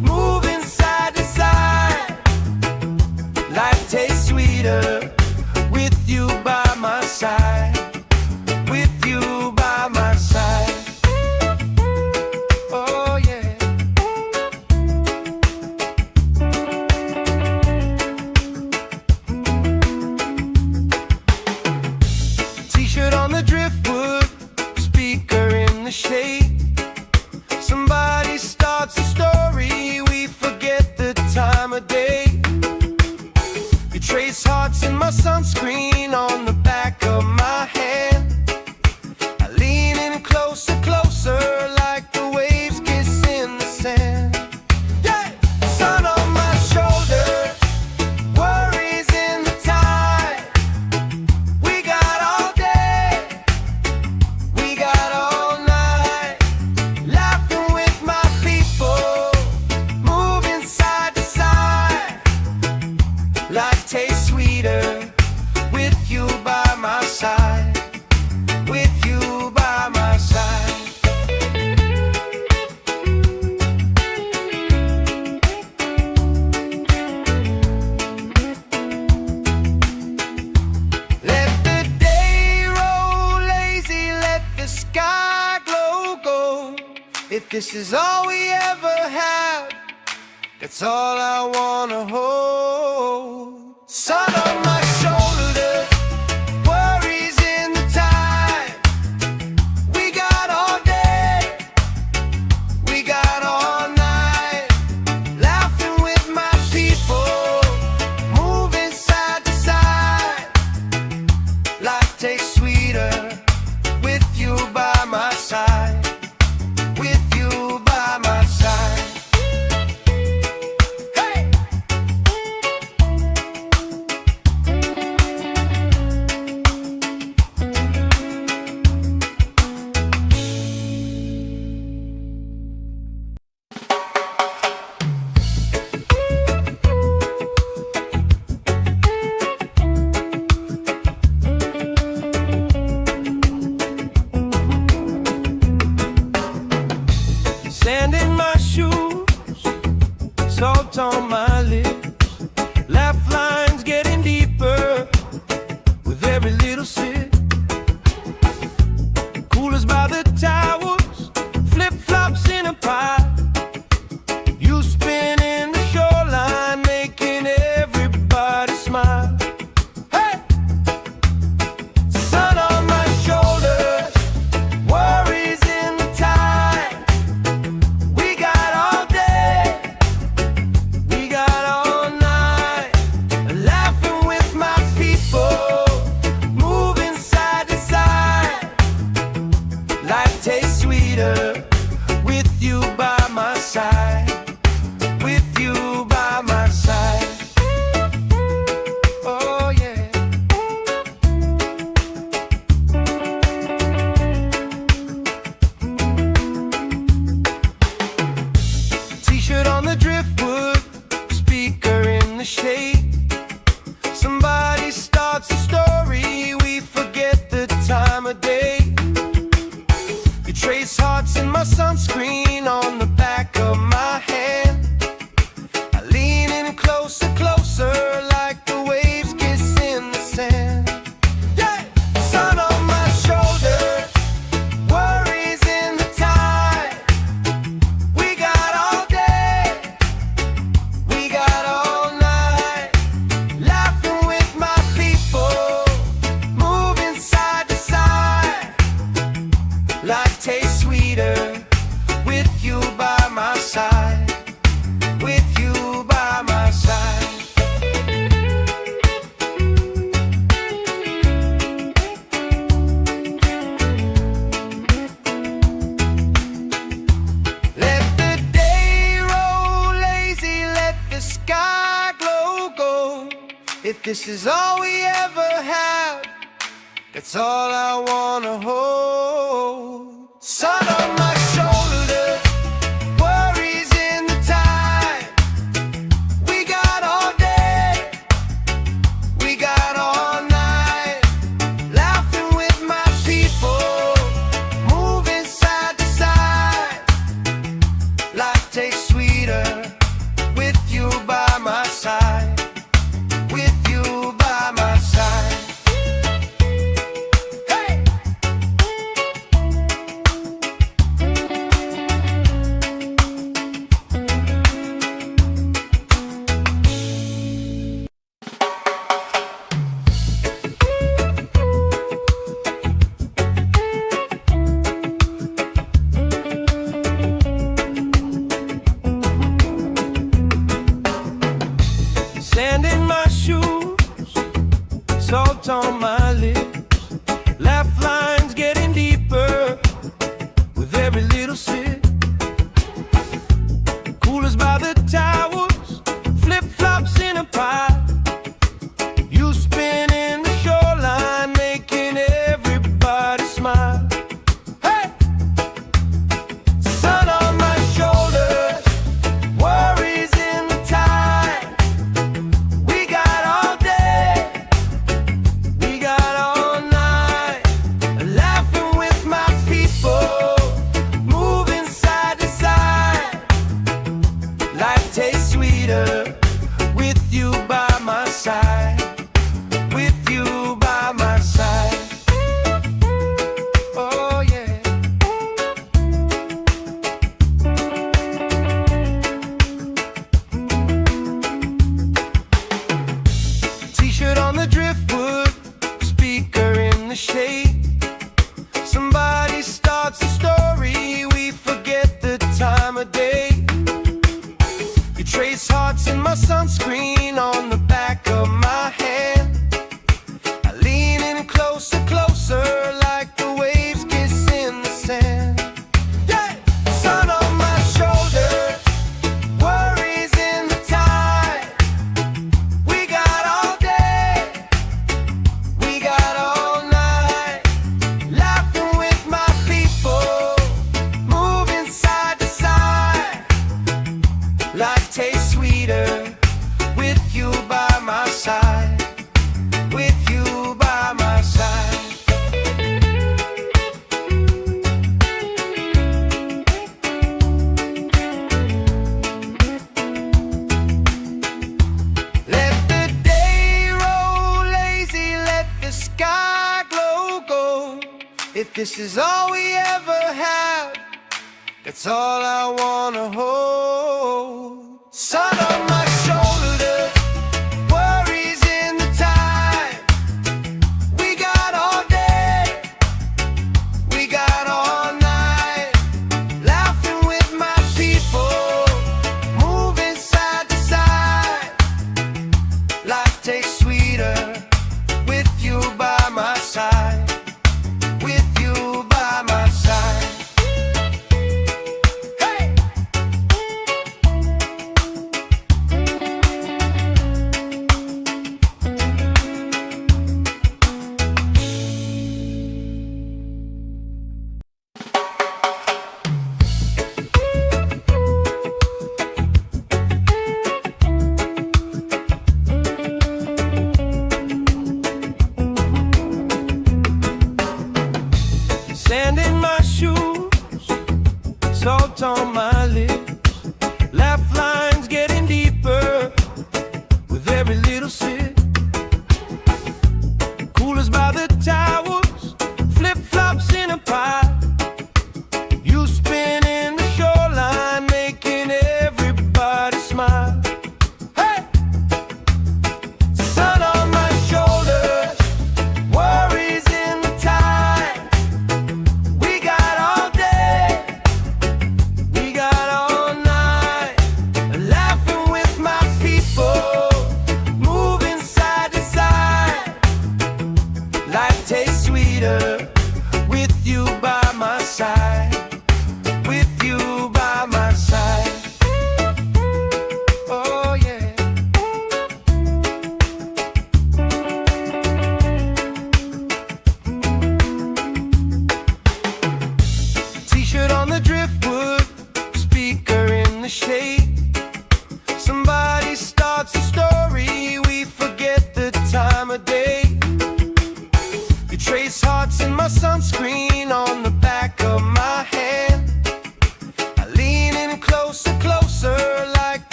moving side to side. Life tastes sweeter with you by my side, with you by my side. Oh yeah. T-shirt on the driftwood, speaker in the shade. Somebody starts a story, we forget the time of day. You trace hearts in my sunscreen on the back of my hand. I lean in closer, closer, like the waves kiss in the sand. Yeah! Sun on my shoulders, worries in the tide. We got all day, we got all night, laughing with my people, moving side to side. Life tastes sweeter with you by my side, with you by my side. Let the day roll lazy, let the sky glow gold. If this is all we ever have, that's all I wanna hold. Sun on my shoulders, worries in the tide. We got all day, we got all night, laughing with my people, moving side to side. Life tastes sweeter with you by my side, with you by my side. Hey! Sand in my shoes, salt on my lips, laugh lines getting deeper with every little sip. Coolers by the towers, flip-flops in a pie. You spin in the shoreline, making everybody smile. Hey! Sun on my shoulders, worries in the tide. We got all day, we got all night, laughing with my people, moving side to side. Life tastes sweeter with you by my side, with you by my side. Oh yeah. T-shirt on the driftwood, speaker in the shade. Somebody starts a story, we forget the time of day. You trace hearts in my sunscreen on the back of my hand. I lean in closer, closer, like the waves kiss in the sand. Yeah! Sun on my shoulders, worries in the tide. We got all day, we got all night, If this is all we ever have, that's all I wanna hold. Sun on my shoulders, worries in the tide. We got all day, we got all night, laughing with my people, moving side to side. Life tastes sweeter with you by my side. With you by my side. Hey! Sand in my shoes, salt on my lips, laugh lines getting deeper with every little sip. Coolers by the towers, flip-flops in a pile. You spinning the shoreline, making everybody smile. Hey! Sun on my shoulders, worries in the tide. We got all day, we got all night, laughing with my people, moving side to side. Life tastes sweeter with you by my side. With you by my side. Oh yeah. T-shirt on the driftwood, speaker in the shade. Somebody starts a story, we forget the time of day. You trace hearts in my sunscreen on the back of my hand. I lean in closer, closer, like the waves kiss in the sand. Yeah! Sun on my shoulders, worries in the tide. We got all day, we got all night, laughing with my people, moving side to side. Life tastes sweeter with you by my side. With you by my side. Let the day roll lazy, let the sky glow gold. If this is all we ever have, that's all I wanna hold. Sun on my shoulders, worries in the tide. We got all day, we got all night, laughing with my people, moving side to side. Life tastes sweeter with you by my side. With you by my side. Hey!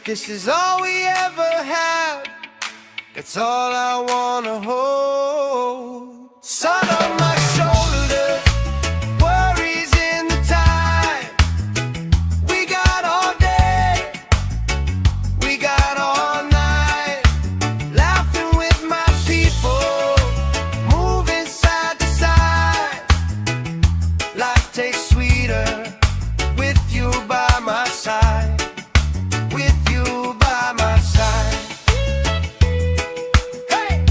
this is all we ever had, that's all I wanna hold. Sun on my shoulders, worries in the tide. We got all day, we got all night, laughing with my people, moving side to side. Life tastes sweeter with you by my side, with you by my side. Hey!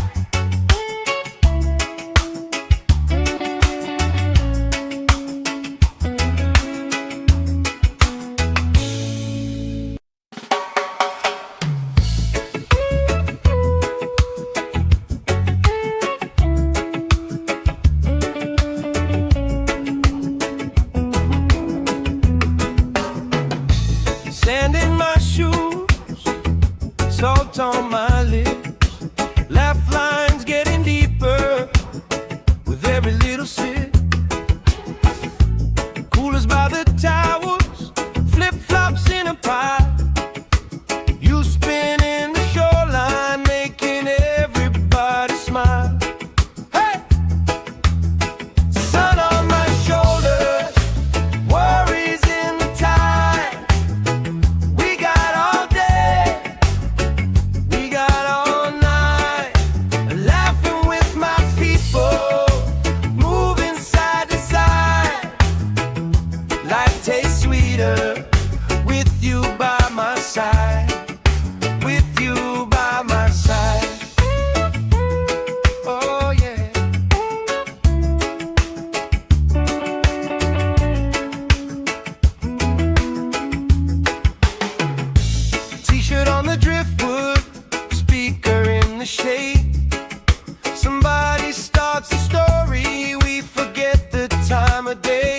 Sand in my shoes, salt on my lips, laugh lines getting deeper with every little sip. Coolers by the towers, flip-flops in a pile. You spin in the shoreline, making everybody smile. Hey! Sun on my shoulders, worries in the tide. We got all day, we got all night, laughing with my people, moving side to side. Life tastes sweeter with you by my side, with you by my side. Oh yeah. T-shirt on the driftwood, speaker in the shade. Somebody starts a story, we forget the time of day.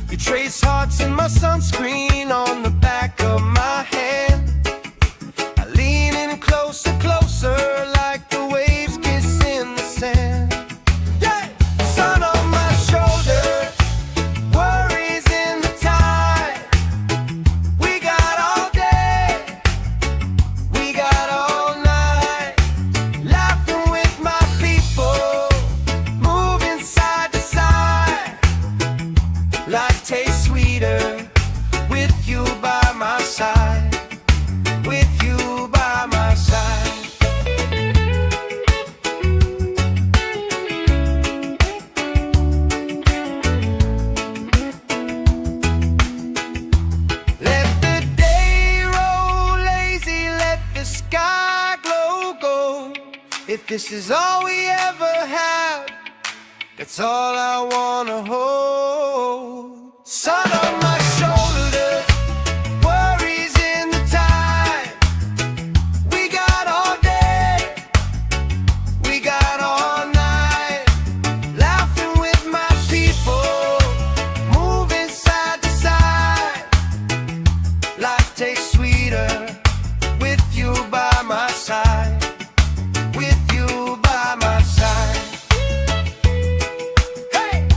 You trace hearts in my sunscreen on the back of my hand. I lean in closer, closer, like the waves kiss in the sand. Yeah! Sun on my shoulders, worries in the tide. We got all day, we got all night, laughing with my people, moving side to side. Life tastes sweeter with you by my side, with you by my side. Let the day roll lazy, let the sky glow gold. If this is all we ever have, that's all I wanna hold. Sun on my shoulders, worries in the tide. We got all day, we got all night, laughing with my people, moving side to side. Life tastes sweeter with you by my side, with you by my side. Hey!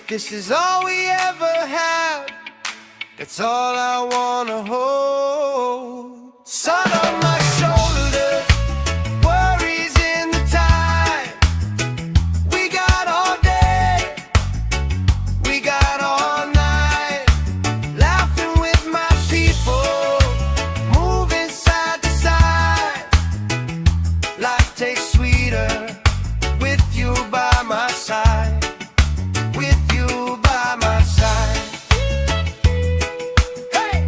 this is all we ever have, that's all I wanna hold. Sun on my shoulder, worries in the time. We got all day, we got all night, laughing with my people, moving side to side. Life tastes sweeter with you by my side. With you by my side. Hey!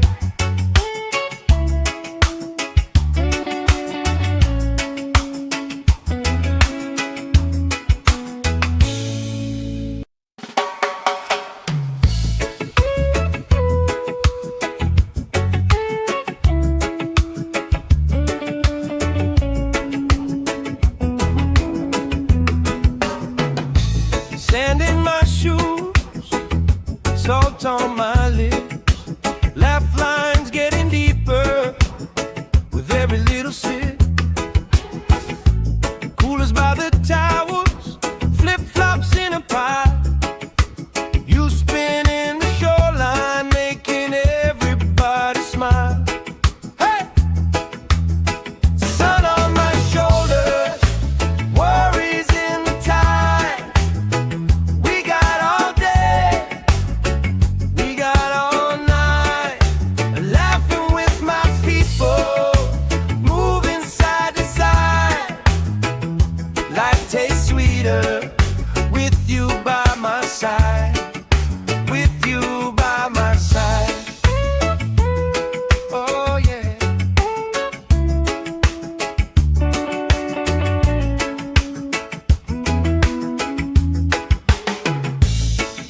Sand in my shoes, salt on my lips, laugh lines getting deeper with every little sip. Coolers by the towers, flip-flops in a pile. You spinning the shoreline, making everybody smile. Hey! Sun on my shoulders, worries in the tide. We got all day, we got all night, laughing with my people, moving side to side. Life tastes sweeter with you by my side. With you by my side. Oh yeah.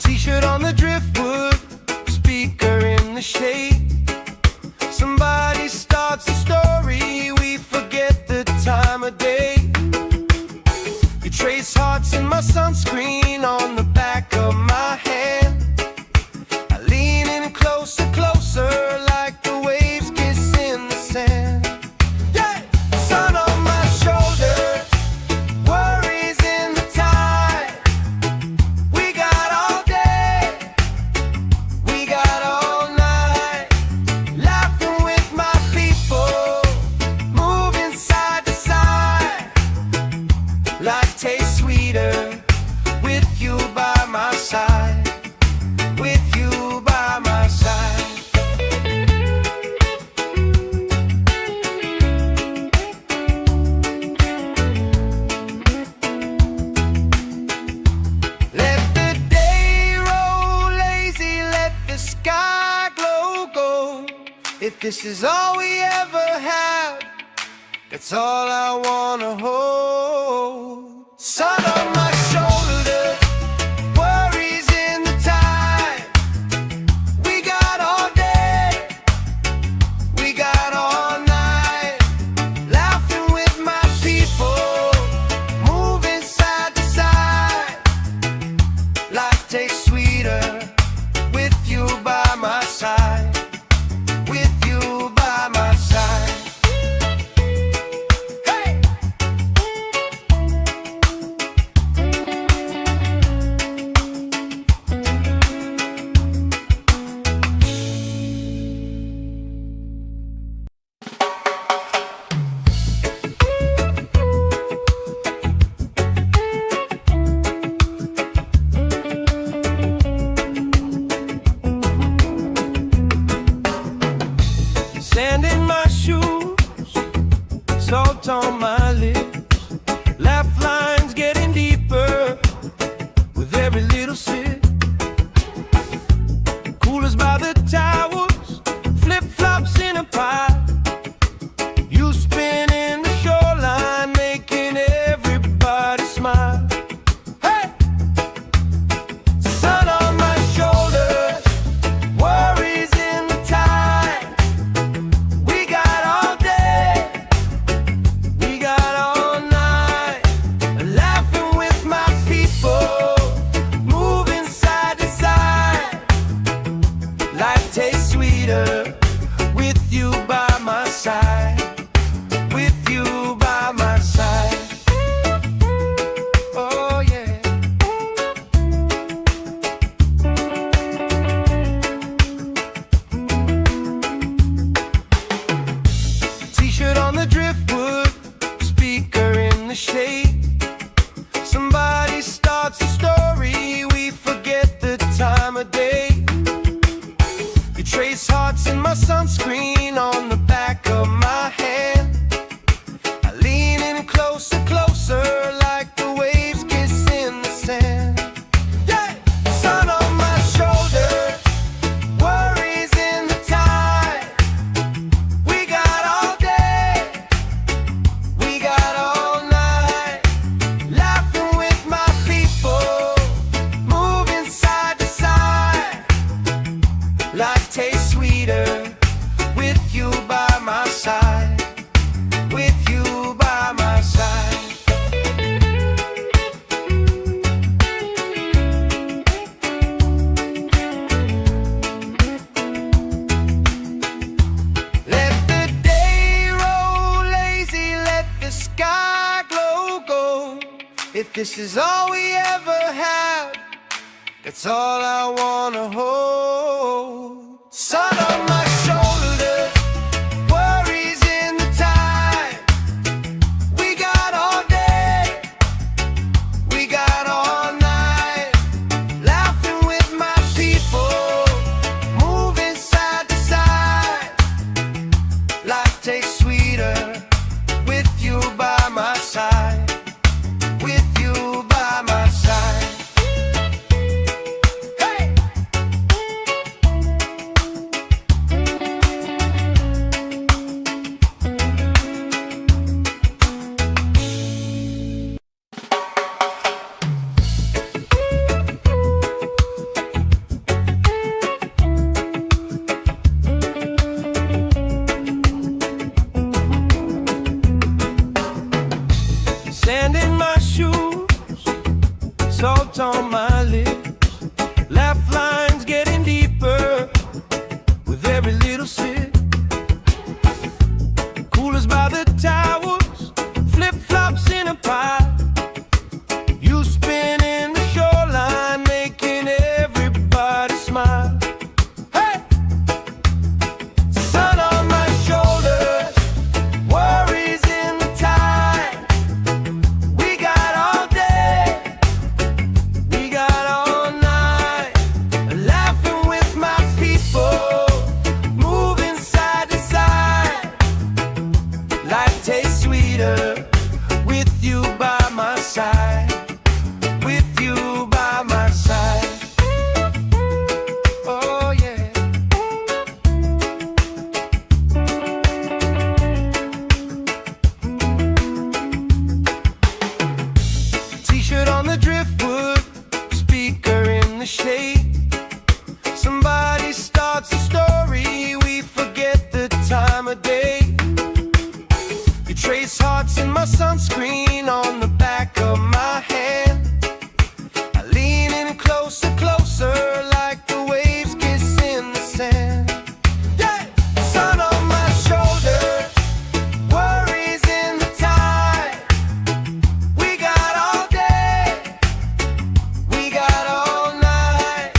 T-shirt on the driftwood, speaker in the shade. Somebody starts a story, we forget the time of day. You trace hearts in my sunscreen on the back of my hand. I lean in closer, closer, like the waves kiss in the sand. Yeah! Sun on my shoulders, worries in the tide. We got all day, we got all night, laughing with my people, moving side to side. Life tastes sweeter with you by my side. With you by my side. Let the day roll lazy, let the sky glow gold. If this is all we ever have, that's all I wanna hold. Sun on my shoulder, worries in the time. We got all day, we got all night, laughing with my people, moving side to side. Life tastes sweeter with you by my side. With you by my side. Hey! Sand in my shoes, salt on my lips, laugh lines getting deeper with every little sip. Coolers by the towers, flip-flops in a pile. You spinning the shoreline, making everybody smile. Hey! Sun on my shoulders, worries in the tide. We got all day, we got hearts in my sunscreen on the back of my hand. I lean in closer, closer, like the waves kissing the sand. Yeah! Sun on my shoulders, worries in the tide. We got all day, we got all night, laughing with my people, moving side to side. Life tastes sweeter with you by my side, with you by my side. Let the day roll lazy, let the sky glow gold. If this is all we ever have, that's all I wanna hold. Sun on my shoulders, worries in the tide. We got all day, we got all night, laughing with my people, moving side to side. Life tastes sweeter with you by my side, with you by my side. Sand in my shoes, salt on my lips, laugh lines getting deeper with every little sip. Coolers by the towels, flip-flops in a pile. You spin in the shoreline, making everybody smile. Hey! Sun on my shoulders, worries in the tide. We got all day, we got all night, laughing with my people, moving side to side. Life tastes sweeter with you by my side, with you by my side. Oh yeah. T-shirt on the driftwood, speaker in the shade. Somebody starts a story, we forget the time of day. You trace hearts in my sunscreen on the back of my hand. I lean in closer, closer, like the waves kissing the sand. Yeah! Sun on my shoulders, worries in the tide. We got all day, we got all night,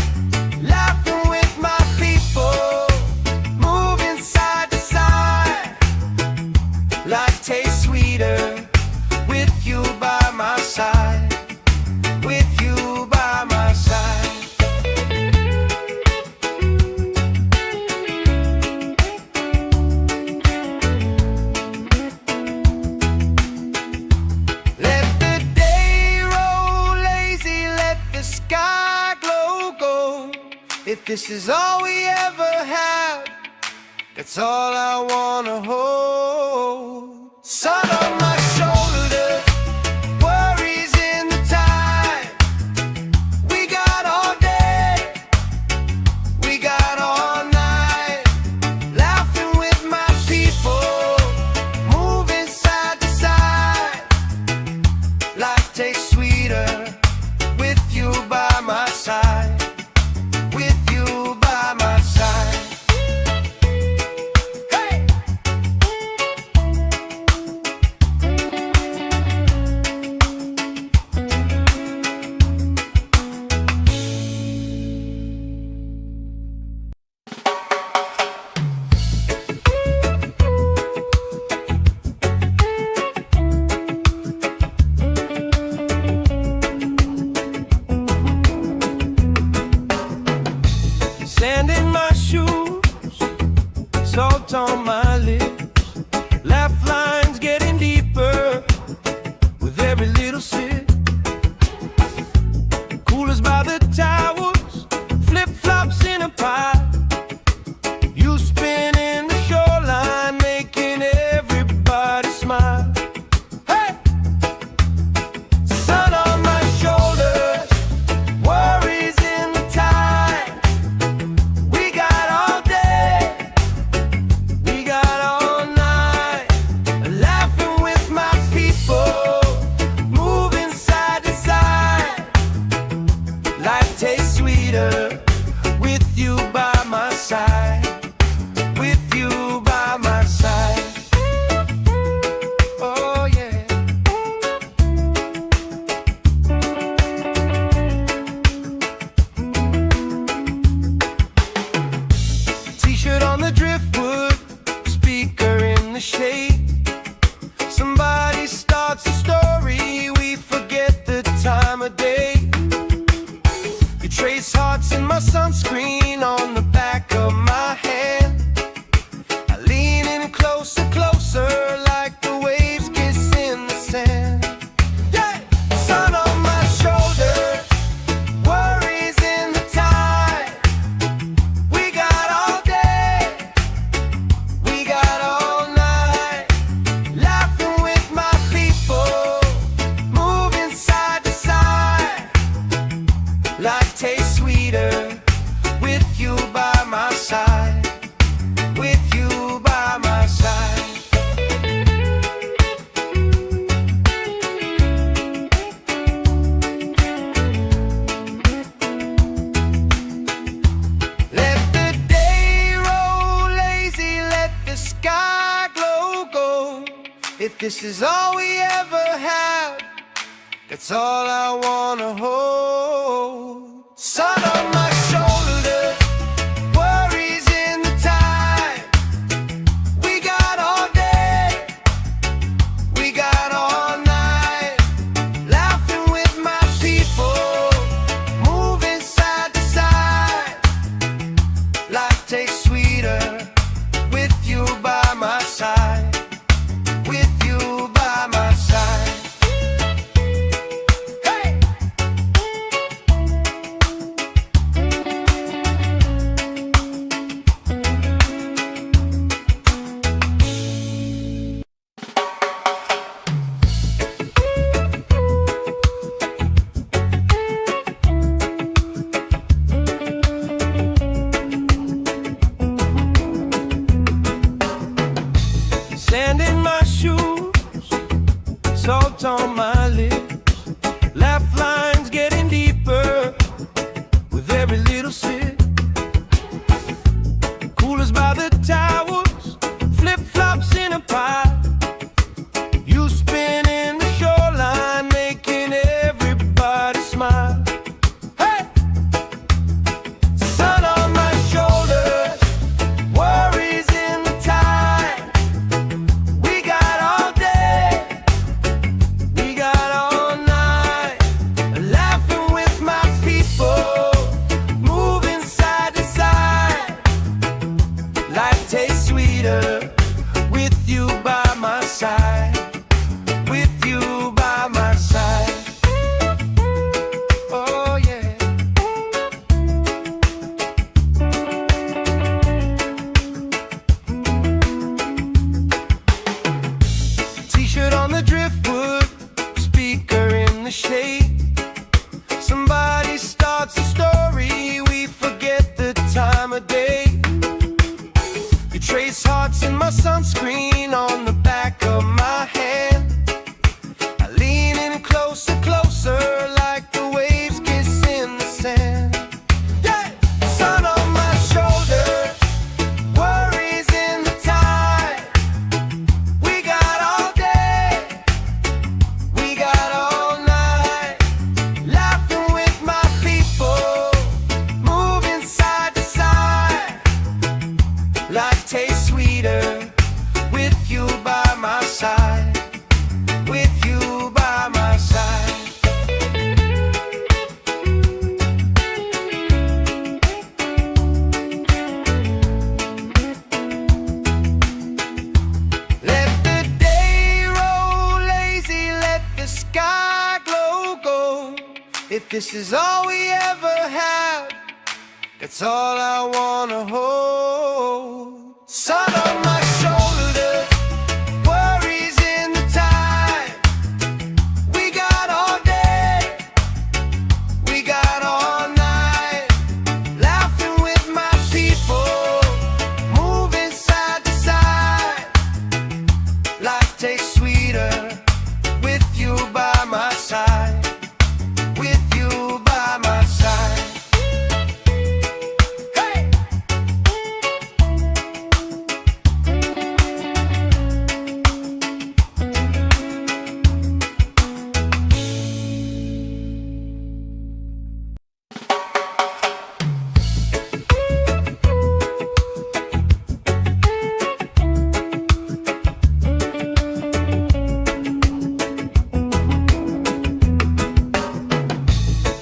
laughing with my people, moving side to side. Life tastes sweeter with you by my side, with you by my side. Let the day roll lazy, let the sky glow gold. If this is all we ever have, that's all I wanna hold. Sun on my shoulders, worries in the tide. We got all day, we got all night, laughing with my people, moving side to side. Life tastes sweeter with you by my side, with you by my side. Hey! salt on my lips, laugh lines getting deeper with every little sip. Coolers by the towers, flip-flops in a pie. You spin in the shoreline, making everybody smile. Hey! Sun on my shoulders, worries in the tide. We got all day, we got all night, laughing with my people, moving side to side. Life tastes sweeter with you by my side, with you by my side. Oh yeah. T-shirt on the driftwood, speaker in the shade. Somebody starts a story, we forget the time of day. You trace hearts in my sunscreen on the back of my hand. I lean in closer, closer, like the waves kiss in the sand. Yeah! Sun on my shoulders, worries in the tide. We got all day, we got all night, laughing with my people, moving side to side. Life tastes sweeter with you by my side, with you by my side. Let the day roll lazy, let the sky glow gold. If this is all we ever have, that's all I wanna hold. Sun on my shoulders, worries in the tide. We got all day, we got all night, laughing with my people, moving side to side. Life tastes sweeter with you by my side, with you by my side. Hey! Sand in my shoes, salt on my lips, laugh lines getting deeper with every little sip. Coolers by the towers, flip-flops in a pie. You spin in the shoreline, making everybody smile. Hey! Sun on my shoulders, worries in the tide. We got all day, we got all night, laughing with my people, moving side to side. Life tastes sweeter with you by my side, with you by my side. Oh yeah. T-shirt on the driftwood, speaker in the shade. Somebody starts a story, we forget the time of day. You trace hearts in my sunscreen on the back of my hand. I lean in closer, closer, like the waves kiss in the sand. Yeah! Sun on my shoulders, worries in the tide. We got all day, we got all night, laughing with my people, moving side to side. Life tastes sweeter with you by my side, with you by my side. this is all we ever have, that's all I wanna hold. Sun on my shoulders, worries in the tide. We got all day, we got all night, laughing with my people, moving side to side. Life tastes sweeter with you by my side. With you by my side. Hey!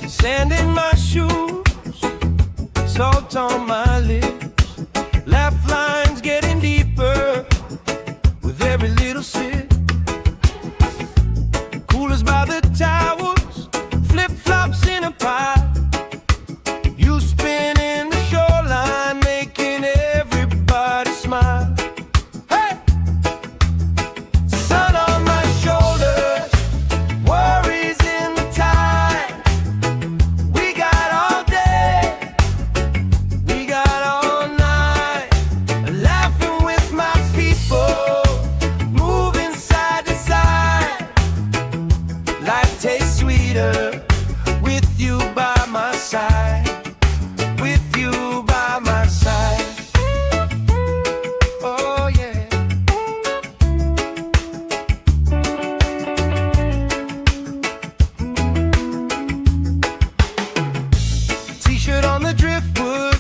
Sand in my shoes, salt on my lips, laugh lines getting deeper with every little sip. Coolers by the towels, flip-flops in a pile. You spinning the shoreline, making everybody smile. Hey! Sun on my shoulders, worries in the tide. We got all day, we got all night, laughing with my people, moving side to side. Life tastes sweeter with you by my side. With you by my side. Oh yeah. T-shirt on the driftwood,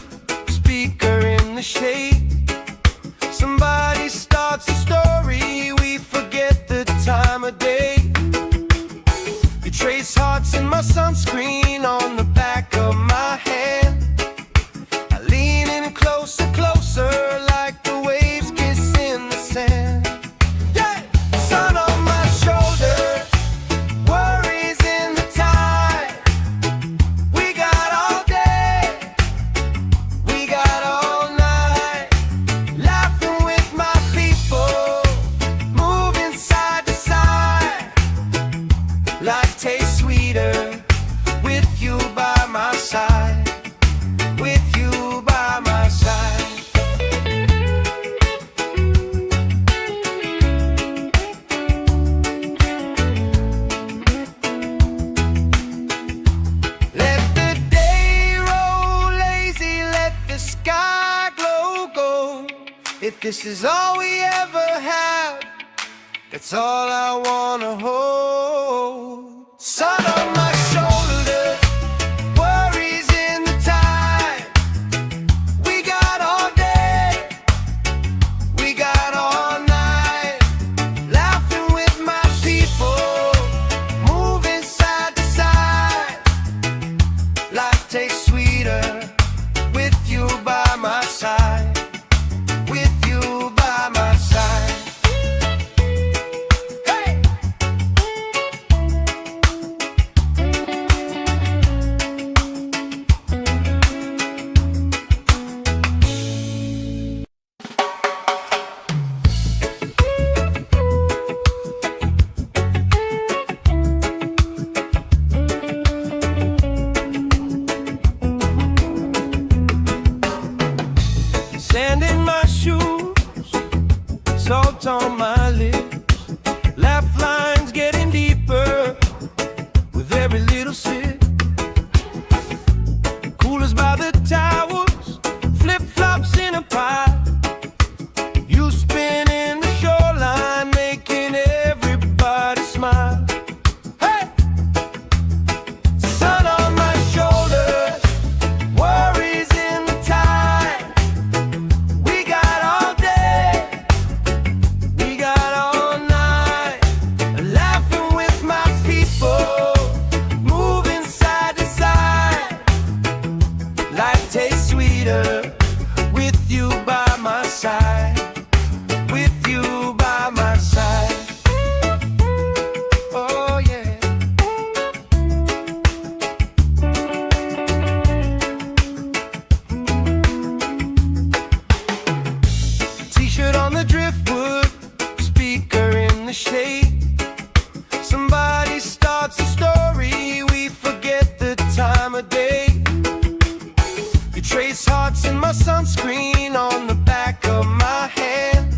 speaker in the shade. Somebody starts a story, we forget the time of day. You trace hearts in my sunscreen on the back of my hand. I lean in closer, closer, like the waves kiss in the sand. Yeah! Sun on my shoulders, worries in the tide. We got all day, we got all night, laughing with my people, moving side to side. Life tastes sweeter with you by my side. With you by my side. Let the day roll lazy, let the sky glow gold. If this is all we ever have, that's all I wanna hold. Sun on my shoulders, worries in the tide. We got all day, we got all night, laughing with my people, moving side to side. Life tastes sweeter with you by my side. With you by my side. Hey! Sand in my shoes, salt on my lips, laugh lines getting deeper with every little sip. Coolers by the towels, flip-flops in a pile. You spinning the shoreline, making everybody smile. Hey! Sun on my shoulders, worries in the tide. We got all day, we got all the shade. Somebody starts a story, we forget the time of day. You trace hearts in my sunscreen on the back of my hand.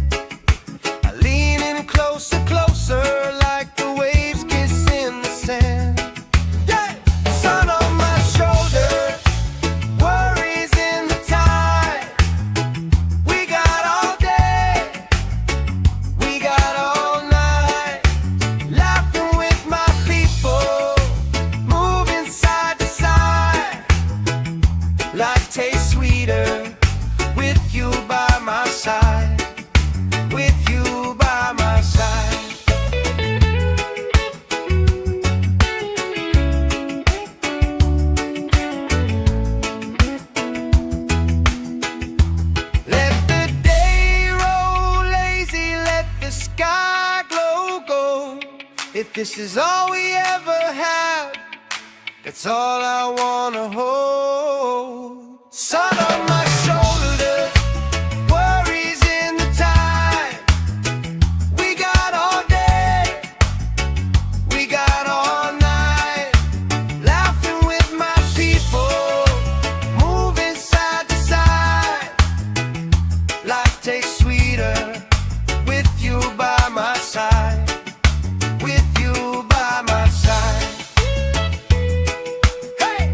I lean in closer, closer, like the waves kiss in the sand. Yeah! Sun on my shoulder, worries in the tide. We got all day, we got all night, laughing with my people, moving side to side. Life tastes sweeter with you by my side, with you by my side. Let the day roll lazy, let the sky glow gold. If this is all we ever have, that's all I wanna hold. Sun on my shoulders, worries in the tide. We got all day, we got all night, laughing with my people, moving side to side. Life tastes sweeter with you by my side, with you by my side. Hey!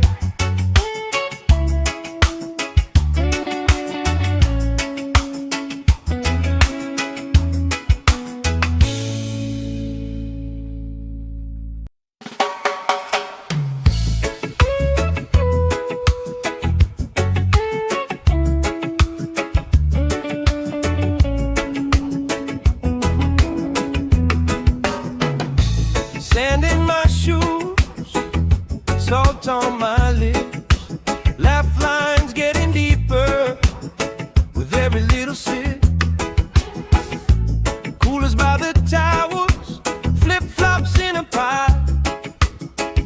Sand in my shoes, salt on my lips, laugh lines getting deeper with every little sip. Coolers by the towers, flip-flops in a pile.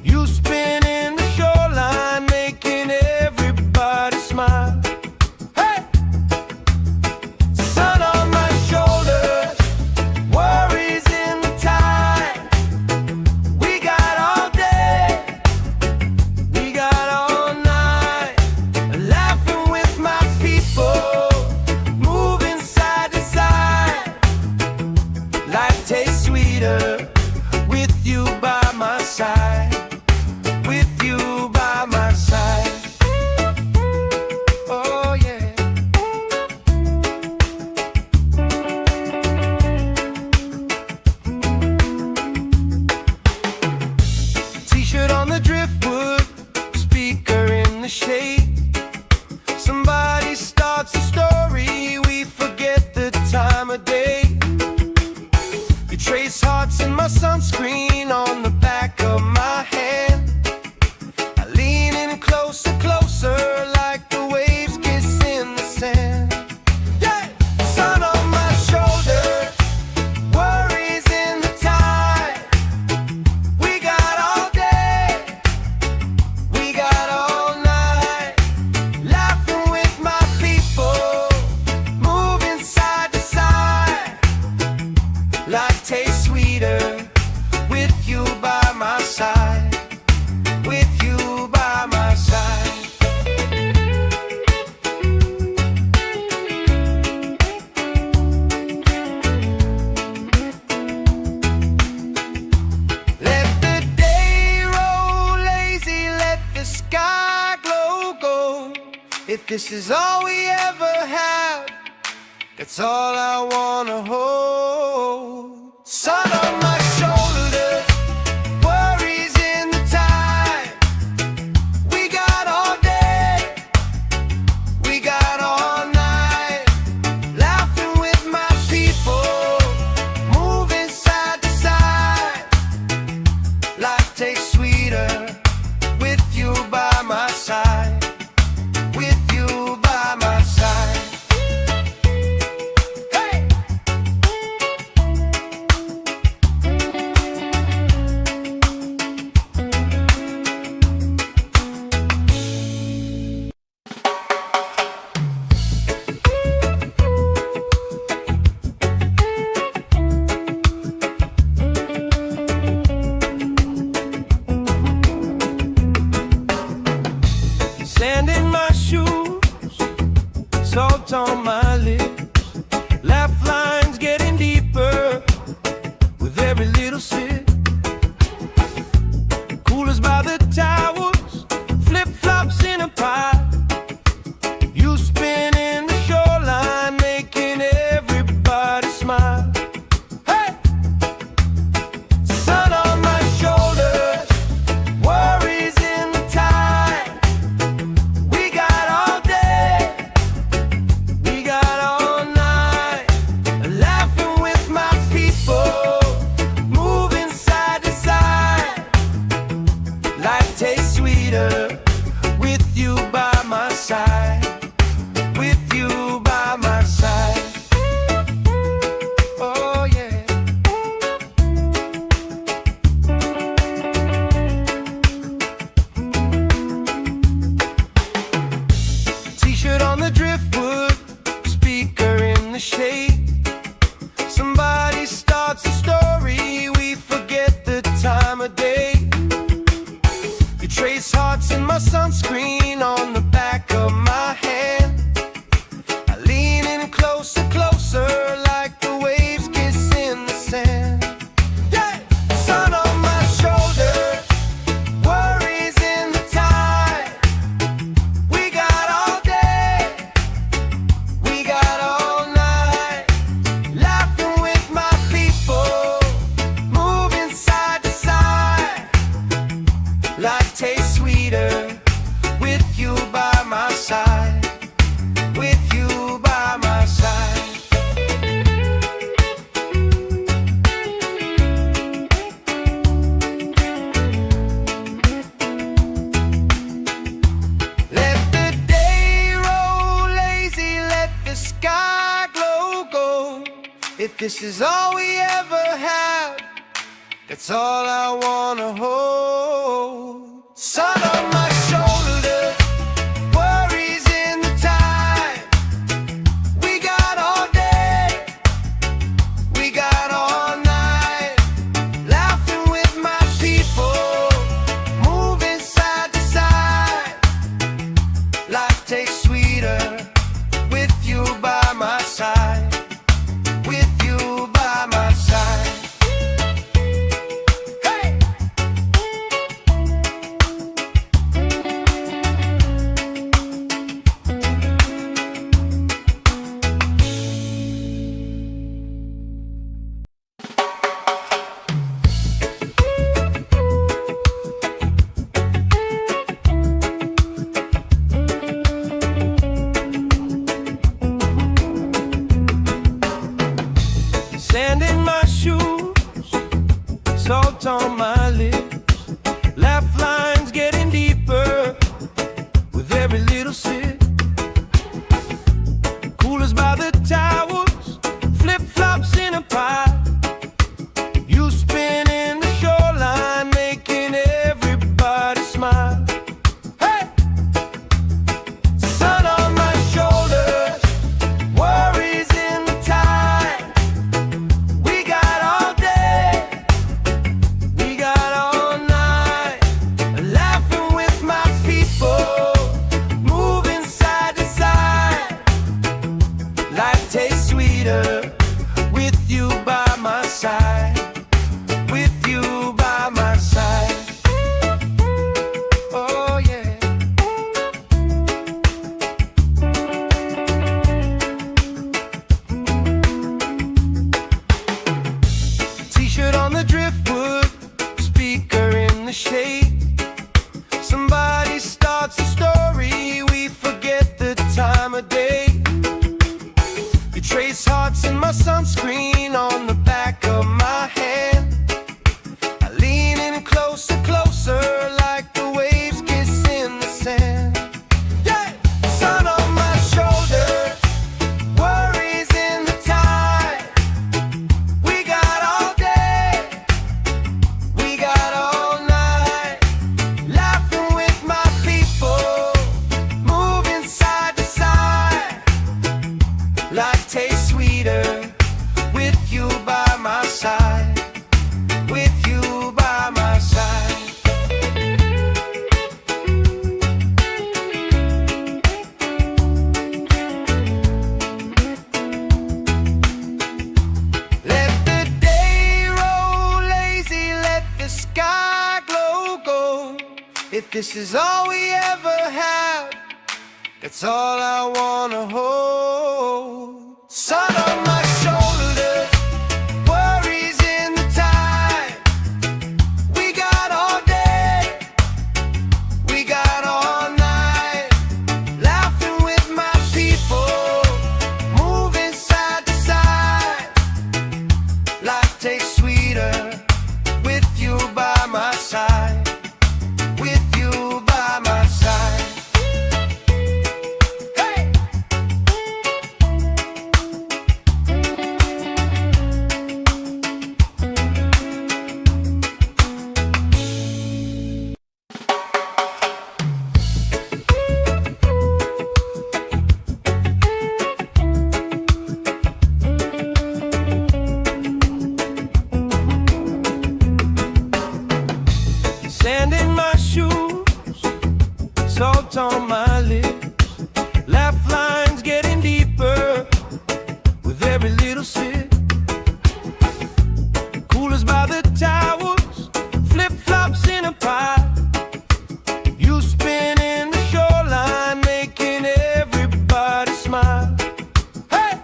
You spin in the shoreline, making everybody smile. Hey! Sun on my shoulders, worries in the tide. We got all day, we got all night, laughing with my people, moving side to side. Life tastes sweeter with you by my side, with you by my side. Oh yeah. T-shirt on the driftwood, speaker in the shade. Somebody starts a story, we forget the time of day. You trace hearts in my sunscreen on the back of my hand. I lean in closer, closer, like the waves kiss in the sand. Yeah! Sun on my shoulders, worries in the tide. We got all day, we got all night, laughing with my people, moving side to side. Life tastes sweeter with you by my side, with you by my side. Let the day roll lazy, let the sky glow gold. If this is all we ever have, that's all I wanna hold. Sun on my shoulders, worries in the tide. We got all day, we got all night, laughing with my people, moving side to side. Life tastes sweeter with you by my side, with you by my side. Hey! Somebody starts a story, we forget the time of day. You trace hearts in my sunscreen on the back of my hand. I lean in closer, closer, like the waves kiss in the sand. Yeah! Sun on my shoulder, worries in the tide. We got all day, we got all night, laughing with my people, moving side to side. Life tastes sweeter with you by my side. With you by my side. Let the day roll lazy, let the sky glow gold. If this is all we ever have, that's all I wanna hold. Sun on my shoulder, worries in the tide. We got all day, we got all night, laughing with my people, moving side to side. Life tastes sweeter with you by my side. With you by my side. Hey! Sand in my shoes, salt on my lips, laugh lines getting deeper with every little sip. Coolers by the towers, flip-flops in a pile. You spin in the shoreline, making everybody smile. Hey! Sun on my shoulders, worries in the tide. We got all day, we got all night, laughing with my people, moving side to side. Life tastes sweeter with you by my side. With you by my side. Oh yeah. T-shirt on the driftwood, speaker in the shade. Somebody starts a story, we forget the time of day. You trace hearts in my sunscreen on the back of my hand. I lean in closer, closer, like the waves kiss in the sand. Yeah! Sun on my shoulder, worries in the tide. We got all day, we got all night, laughing with my people, moving side to side. Life tastes sweeter with you by my side. With you by my side. Let the day roll lazy, let the sky glow gold. If this is all we ever have, that's all I wanna hold. Sun on my shoulder, worries in the tide. We got all day, we got all night, laughing with my people, moving side to side. Life tastes sweeter with you by my side. With you by my side. Hey! every little sip. Coolers by the towers, flip-flops in a pie. You spin in the shoreline, making everybody smile. Hey!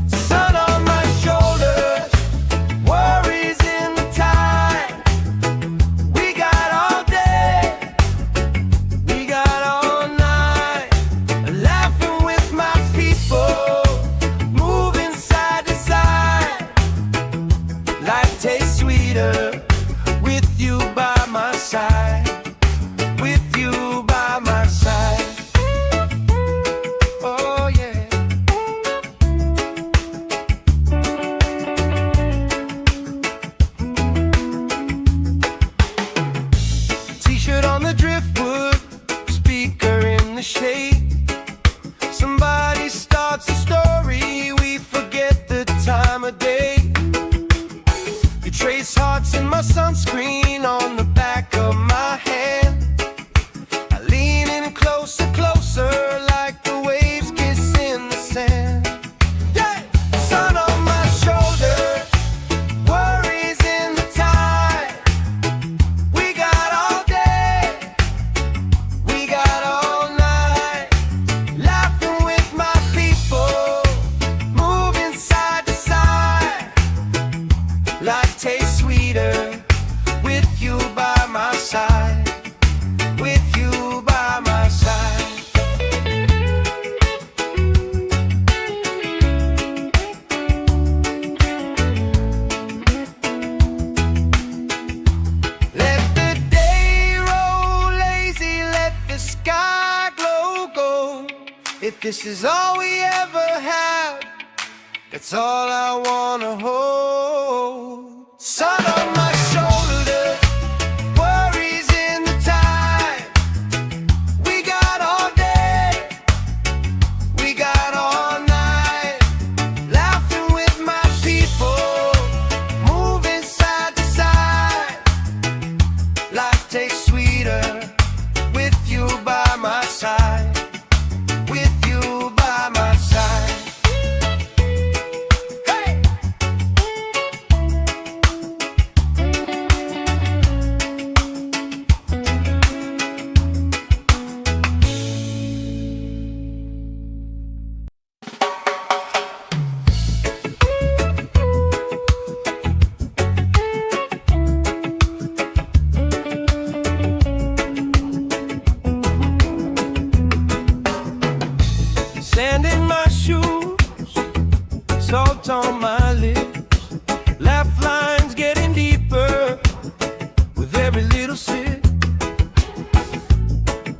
Sun on my shoulders, worries in the tide. We got all day, we got all night, laughing with my people, moving side to side. Life tastes sweeter with you by my side, with you by my side. Oh yeah. T-shirt on the driftwood, speaker in the shade. Somebody starts a story, we forget the time of day. You trace hearts in my sunscreen on the back of my hand. I lean in closer, closer, like the waves kiss in the sand. Yeah! Sun on my shoulders, worries in the tide. We got all day, we got all night, laughing with my people, moving side to side. Life tastes sweeter with you by my side, with you by my side. Let the day roll lazy, let the sky glow gold. If this is all we ever have, that's all I wanna hold. Sun on my shoulders, worries in the tide. We got all day, we got all night, laughing with my people, moving side to side. Life tastes sweeter with you by my side, with you by my side. Hey! Sand in my shoes, salt on my lips, laugh lines getting deeper with every little sip.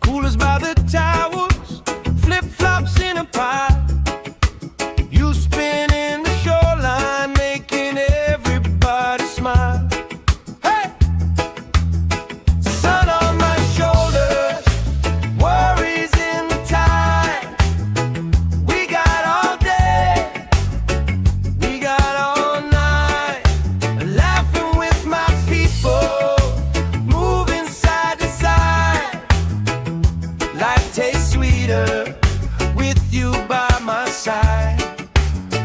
Coolers by the towers, flip-flops in a pie. You spin in the shoreline, making everybody smile. Hey! Sun on my shoulders, worries in the tide. We got all day, we got all night, laughing with my people, moving side to side. Life tastes sweeter with you by my side,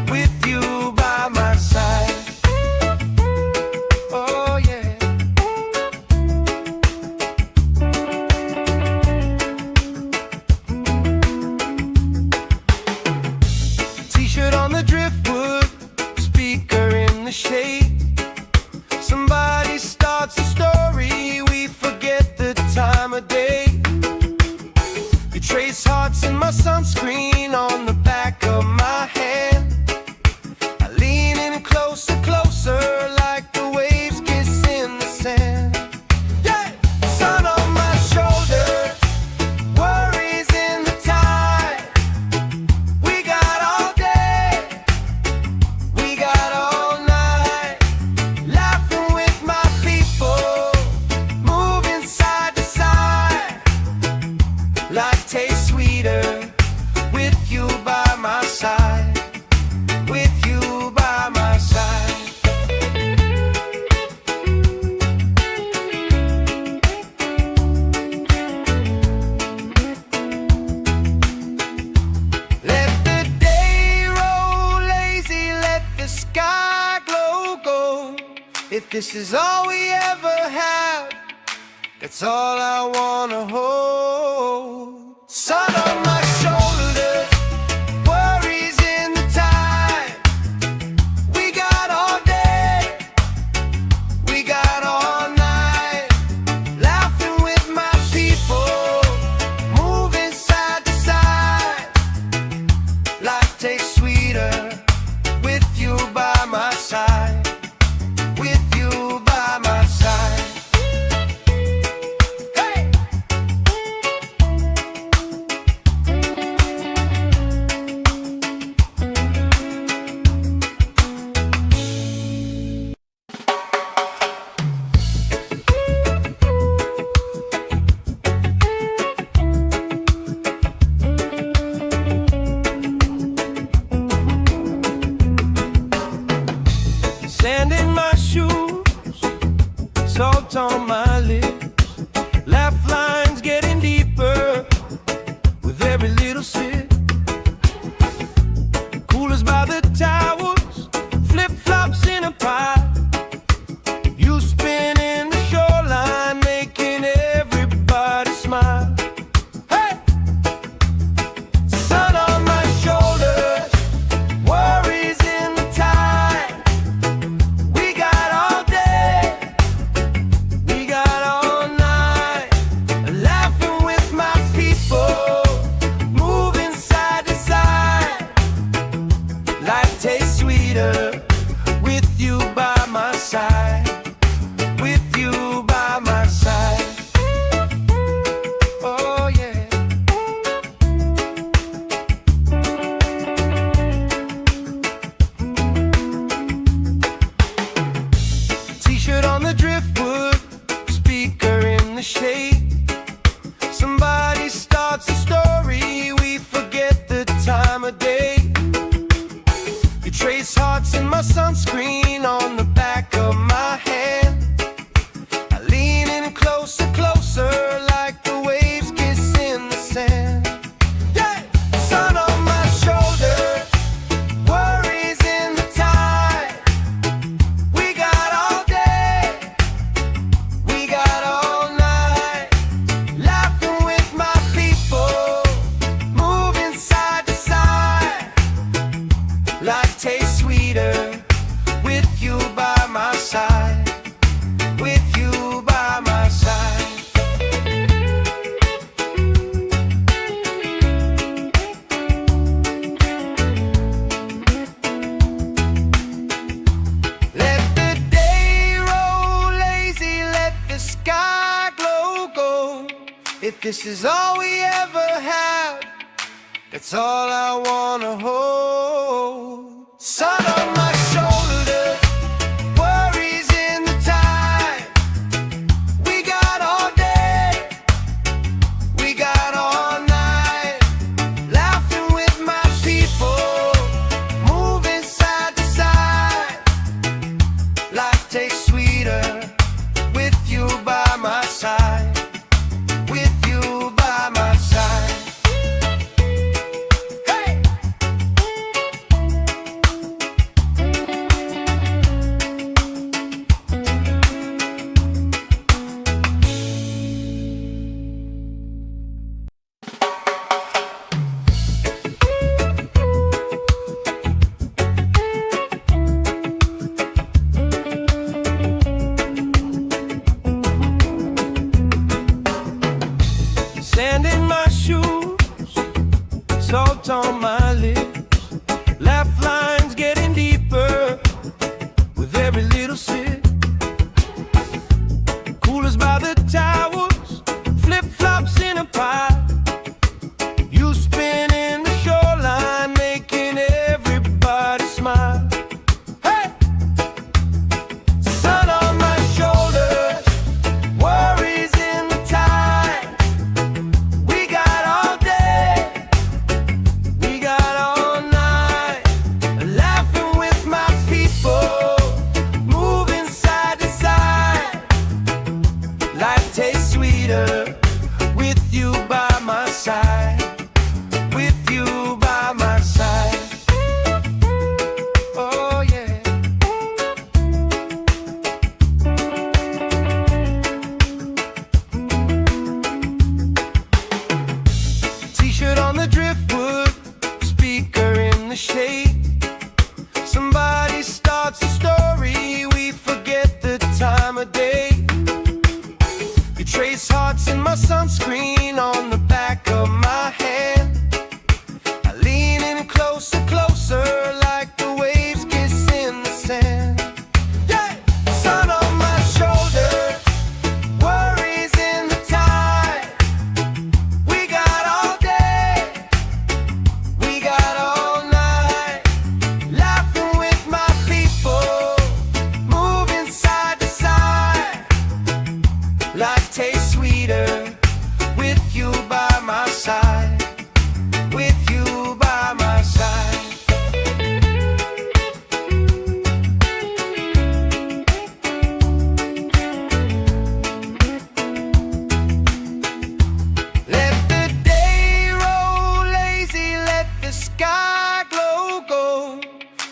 with you by my side. Oh yeah. T-shirt on the driftwood, speaker in the shade. Somebody starts a story, we forget the time of day. You trace hearts in my sunscreen on the back of my hand. I lean in closer, closer, like the waves kiss in the sand. Yeah! Sun on my shoulders, worries in the tide. We got all day, we got all night, If this is all we ever have, that's all I wanna hold. Sun on my shoulders, worries in the tide. We got all day, we got all night, laughing with my people, moving side to side. Life tastes sweeter with you by my side. With you by my side. Hey! Sand in my shoes, salt on my lips, laugh lines getting deeper with every little sip. Coolers by the towels, flip-flops in a pile. You spin in the shoreline, making everybody smile. Hey! Sun on my shoulders, worries in the tide. We got all day, we got all night, laughing with my people, moving side to side. Life tastes sweeter with you by my side. With you by my side. Oh yeah. T-shirt on the driftwood, speaker in the shade. Somebody starts a story, we forget the time of day. You trace hearts in my sunscreen on the back of my hand. I lean in closer, closer, like the waves kiss in the sand. Yeah! Sun on my shoulders, worries in the tide. We got all day, we got all night, laughing with my people, moving side to side. Life tastes sweeter with you by my side. With you by my side. Let the day roll lazy, let the sky glow gold. If this is all we ever have, that's all I wanna hold. Sun on my shoulders, worries in the tide. We got all day, we got all night, laughing with my people, moving side to side. Life tastes sweeter with you by my side. With you by my side. Hey!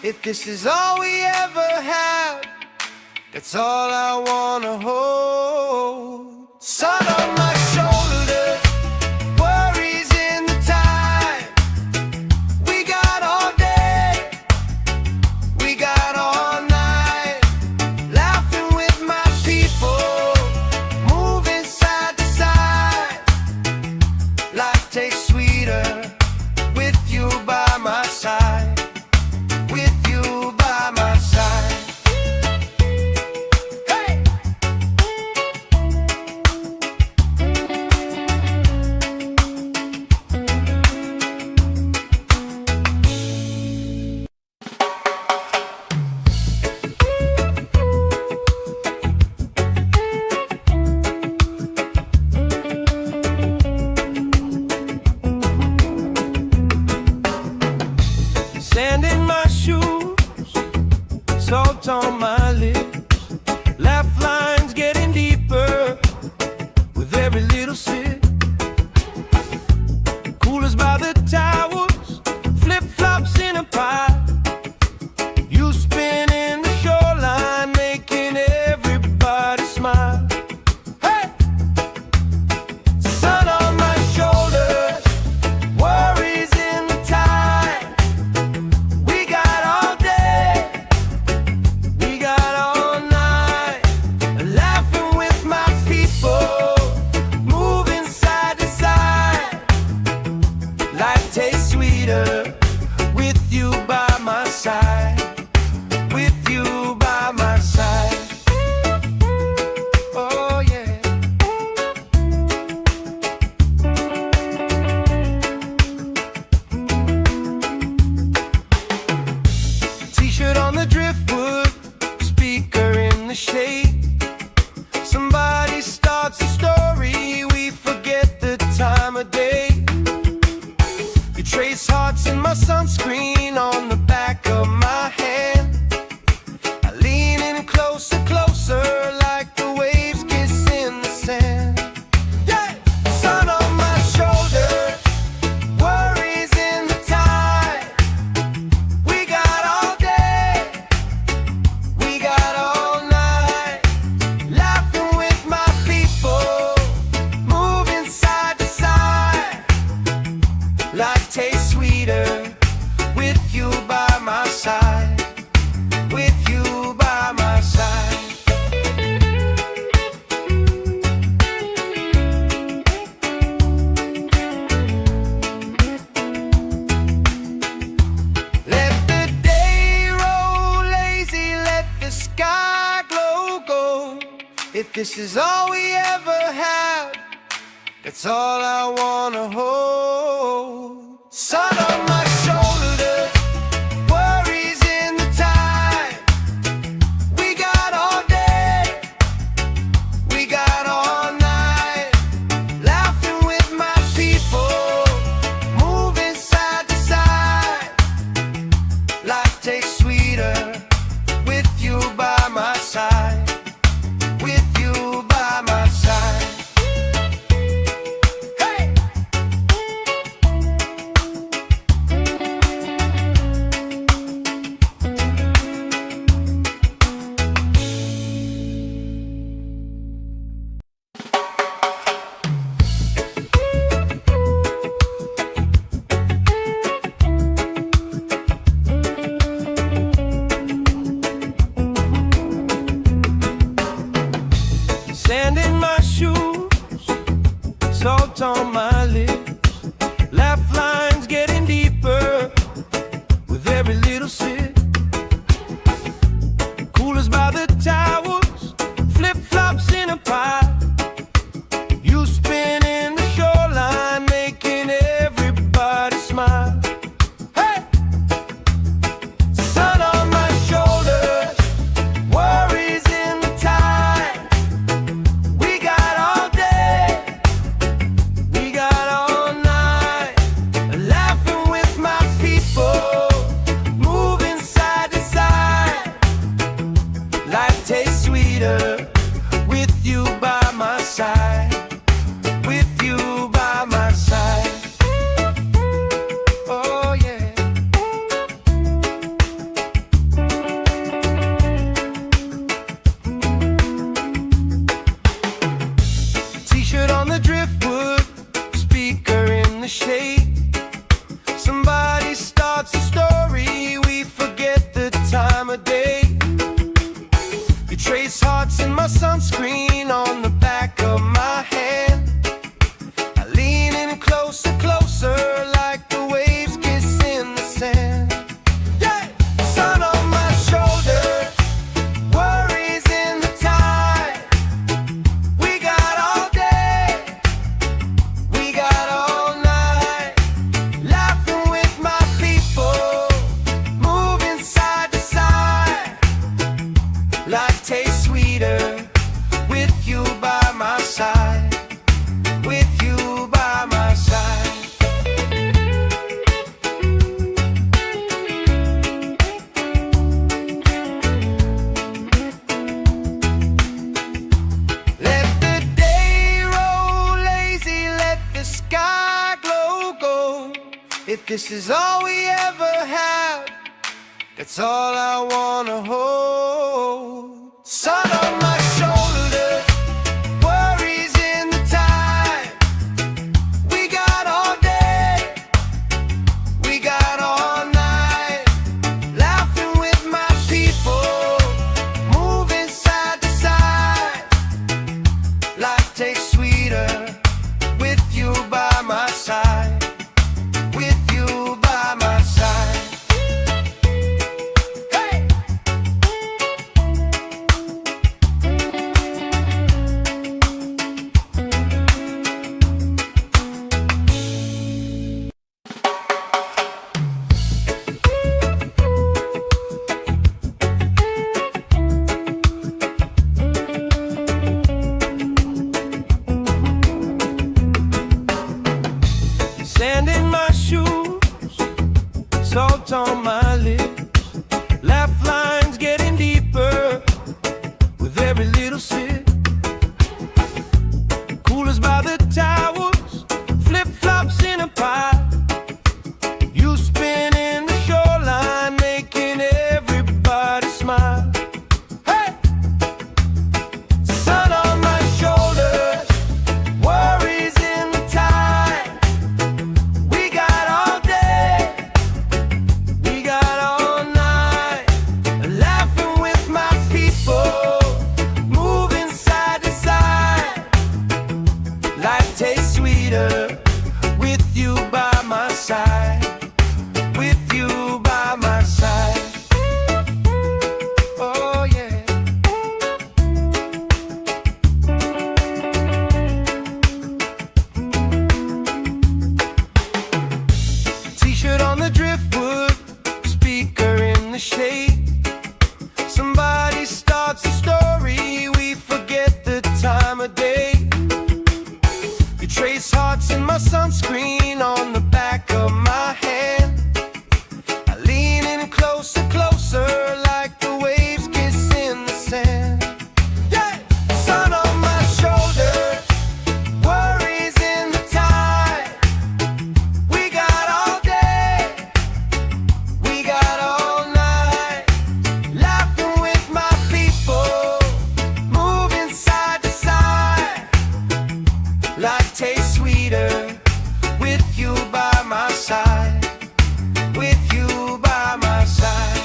If this is all we ever have, that's all I wanna hold. Sun on my shoulder, worries in the tide. We got all day, we got all night, laughing with my people, moving side to side. Life tastes sweeter with you by my side. With you by my side. Hey! Sand in my shoes, salt on my lips, laugh lines getting deeper with every little sip. Coolers by the towers, flip-flops in a pile. You spinning the shoreline, making everybody smile. Hey! Sun on my shoulders, worries in the tide. We got all day, we got all night, laughing with my people, moving side to side. Life tastes sweeter with you by my side. With you by my side. Oh yeah. T-shirt on the driftwood, speaker in the shade. Somebody starts a story, we forget the time of day. You trace hearts in my sunscreen on the back of my hand. I lean in closer, closer, like the waves kiss in the sand. Yeah! Sun on my shoulders, worries in the tide. We got all day, we got all night, laughing with my people, moving side to side. Life tastes sweeter with you by my side. With you by my side. Let the day roll lazy, let the sky glow gold. If this is all we ever have, that's all I wanna hold. Sun on my shoulders, worries in the tide. We got all day, we got all night, laughing with my people, moving side to side. Life tastes sweeter with you by my side. With you by my side. Hey! of day. You trace hearts in my sunscreen on the back of my hand. I lean in closer, closer, like the waves kiss in the sand. Yeah! Sun on my shoulder, worries in the tide. We got all day, we got all night, laughing with my people, moving side to side. Life tastes sweeter with you by my side, with you by my side. Let the day roll lazy, let the sky glow gold. If this is all we ever have, that's all I wanna hold. Sun on my shoulders, worries in the tide. We got all day, we got all night, laughing with my people, moving side to side. Life tastes sweeter with you by my side, with you by my side. Hey! Sand in my shoes, salt on my lips, laugh lines getting deeper with every little sip. Coolers by the towers, flip-flops in a pile. You spinning the shoreline, making everybody smile. Hey! Sun on my shoulders, worries in the tide. We got all day, we got all night, laughing with my people, moving side to side. Life tastes sweeter with you by my side, with you by my side. Oh yeah. T-shirt on the driftwood, speaker in the shade. Somebody starts a story, we forget the time of day. You trace hearts in my sunscreen on the back of my hand. I lean in closer, closer, like the waves kiss in the sand. Yeah! Sun on my shoulders, worries in the tide. We got all day, we got all night, laughing with my people, moving side to side. Life tastes sweeter with you by my side, with you by my side.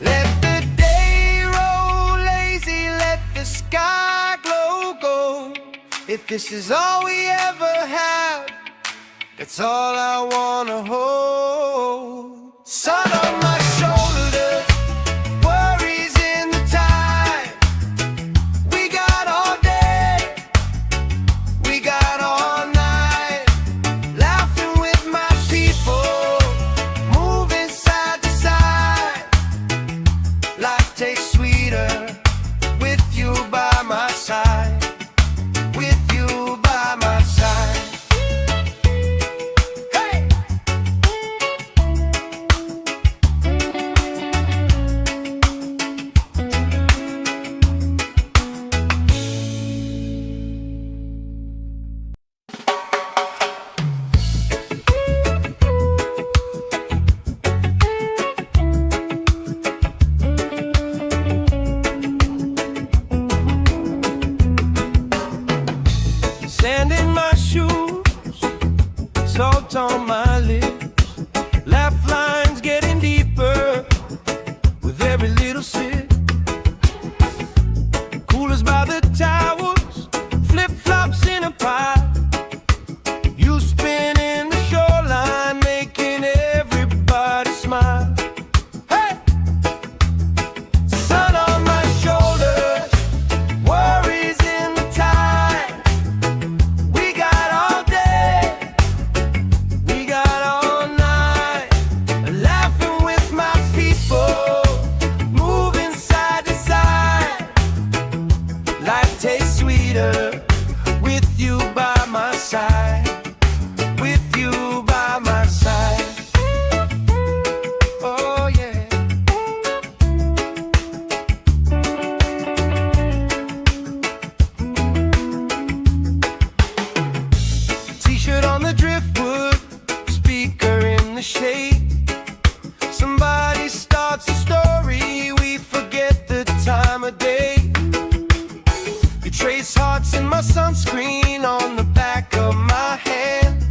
Let the day roll lazy, let the sky glow gold. If this is all we ever have, that's all I wanna hold. Sun on my shoulders, worries in the tide. We got all day, we got all night, laughing with my people, moving side to side. Life tastes sweeter with you by my side, with you by my side. Hey! salt on my lips, laugh lines getting deeper with every little sip. Coolers by the towers, flip-flops in a pie. You spin in the shoreline, making everybody smile. Hey! Sun on my shoulders, worries in the tide. We got all day, we got all night, laughing with my people, moving side to side. Life tastes sweeter with you by my side. With you by my side. Oh yeah. T-shirt on the driftwood, speaker in the shade. Somebody starts a story, we forget the time of day. You trace hearts in my sunscreen on the back of my hand.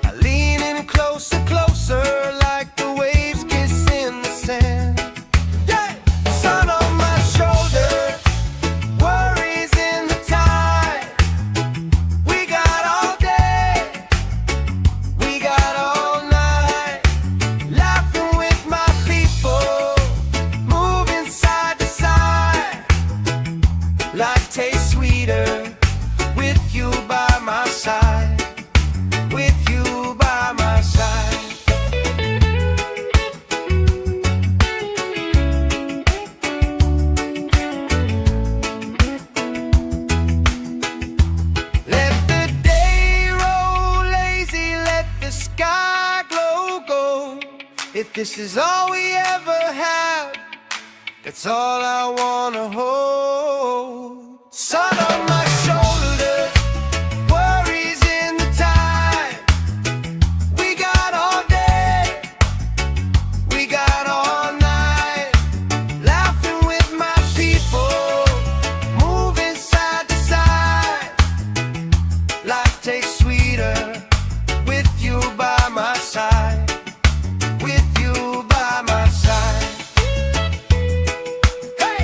I lean in closer, closer, like the waves kiss in the sand. Yeah! Sun on my shoulders, worries in the tide. We got all day, we got all night, laughing with my people, moving side to side. Life tastes sweeter with you by my side. With you by my side. Let the day roll lazy, let the sky glow gold. If this is all we ever have, that's all I wanna hold. Sun on my shoulders, worries in the tide. We got all day, we got all night, laughing with my people, moving side to side. Life tastes sweeter with you by my side. With you by my side. Hey!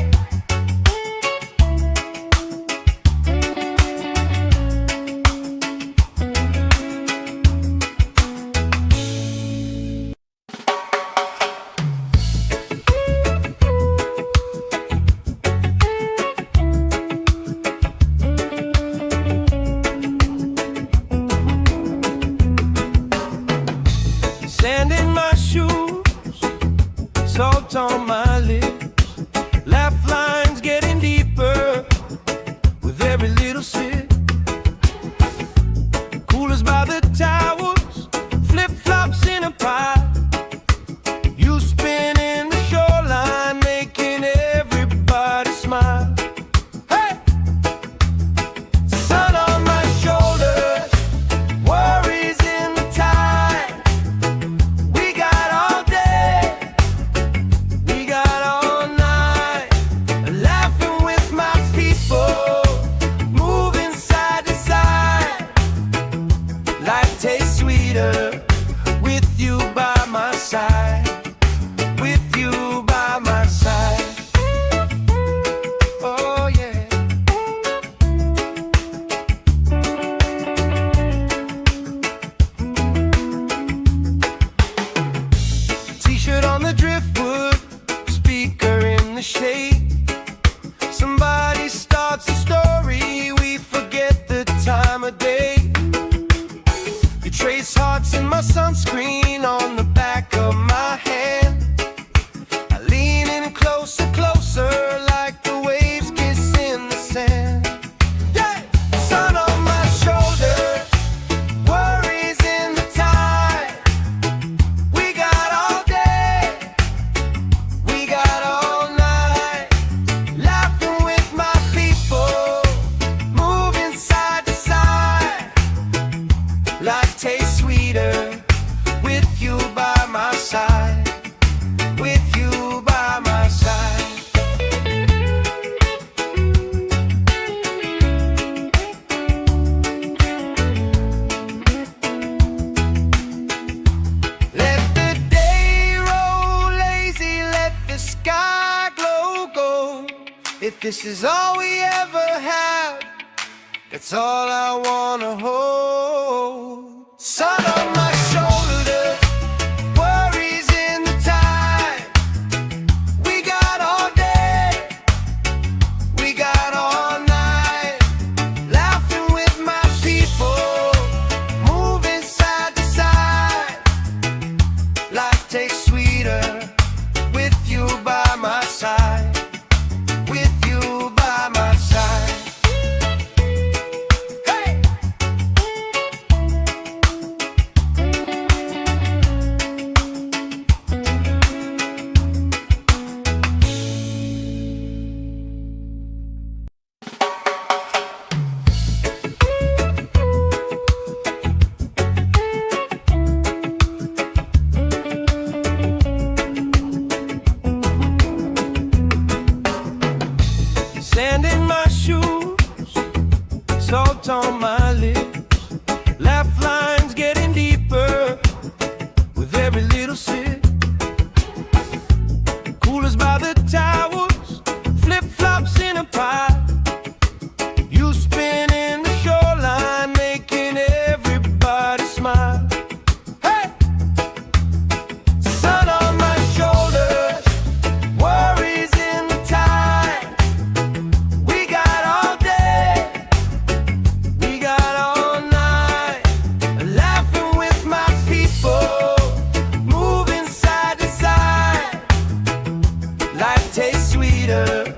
Sand in my shoes, salt on my lips, laugh lines getting deeper with every little sip. Coolers by the towers, flip-flops in a pie. You spin in the shoreline, making everybody smile. Hey! Sun on my shoulders, worries in the tide. We got all day, we got this is all we ever had, that's all I wanna hold. Sun on my shoulders, worries in the tide. We got all day, we got all night, laughing with my people, moving side to side. Life tastes sweeter with you by my side, with you by my side. Hey! Sand in my shoes, salt on my lips, laugh lines getting deeper with every little sip. Coolers by the towers, flip-flops in a pie. You spinning the shoreline, making everybody smile. Hey! Sun on my shoulders, worries in the tide. We got all day, we got all night, laughing with my people, moving side to side. Life tastes sweeter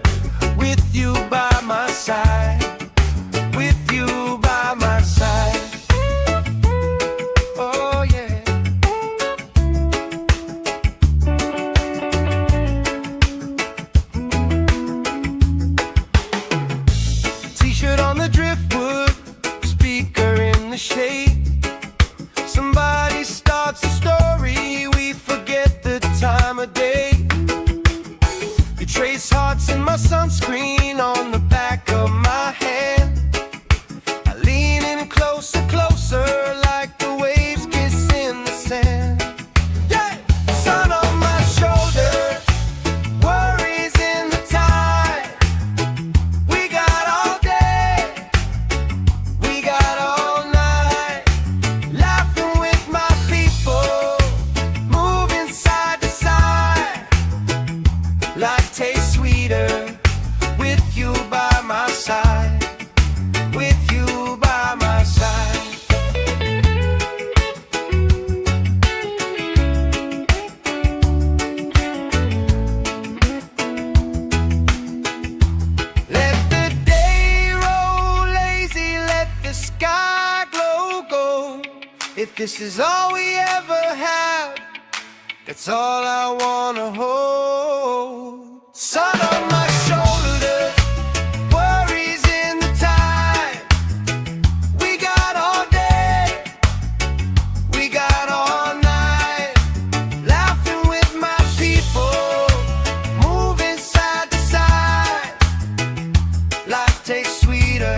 with you by my side, with you by my side. Oh yeah. T-shirt on the driftwood, speaker in the shade. Somebody starts a story, we forget the time of day. You trace hearts in my sunscreen on the back of my hand. I lean in closer, closer, like the waves kiss in the sand. Yeah! Sun on my shoulders, worries in the tide. We got all day, we got all night, laughing with my people, moving side to side. Life tastes sweeter with you by my side, with you by my side. Let the day roll lazy, let the sky glow gold. If this is all we ever had, that's all I wanna hold. Sun on my shoulders, worries in the tide. We got all day, we got all night, laughing with my people, moving side to side. Life tastes sweeter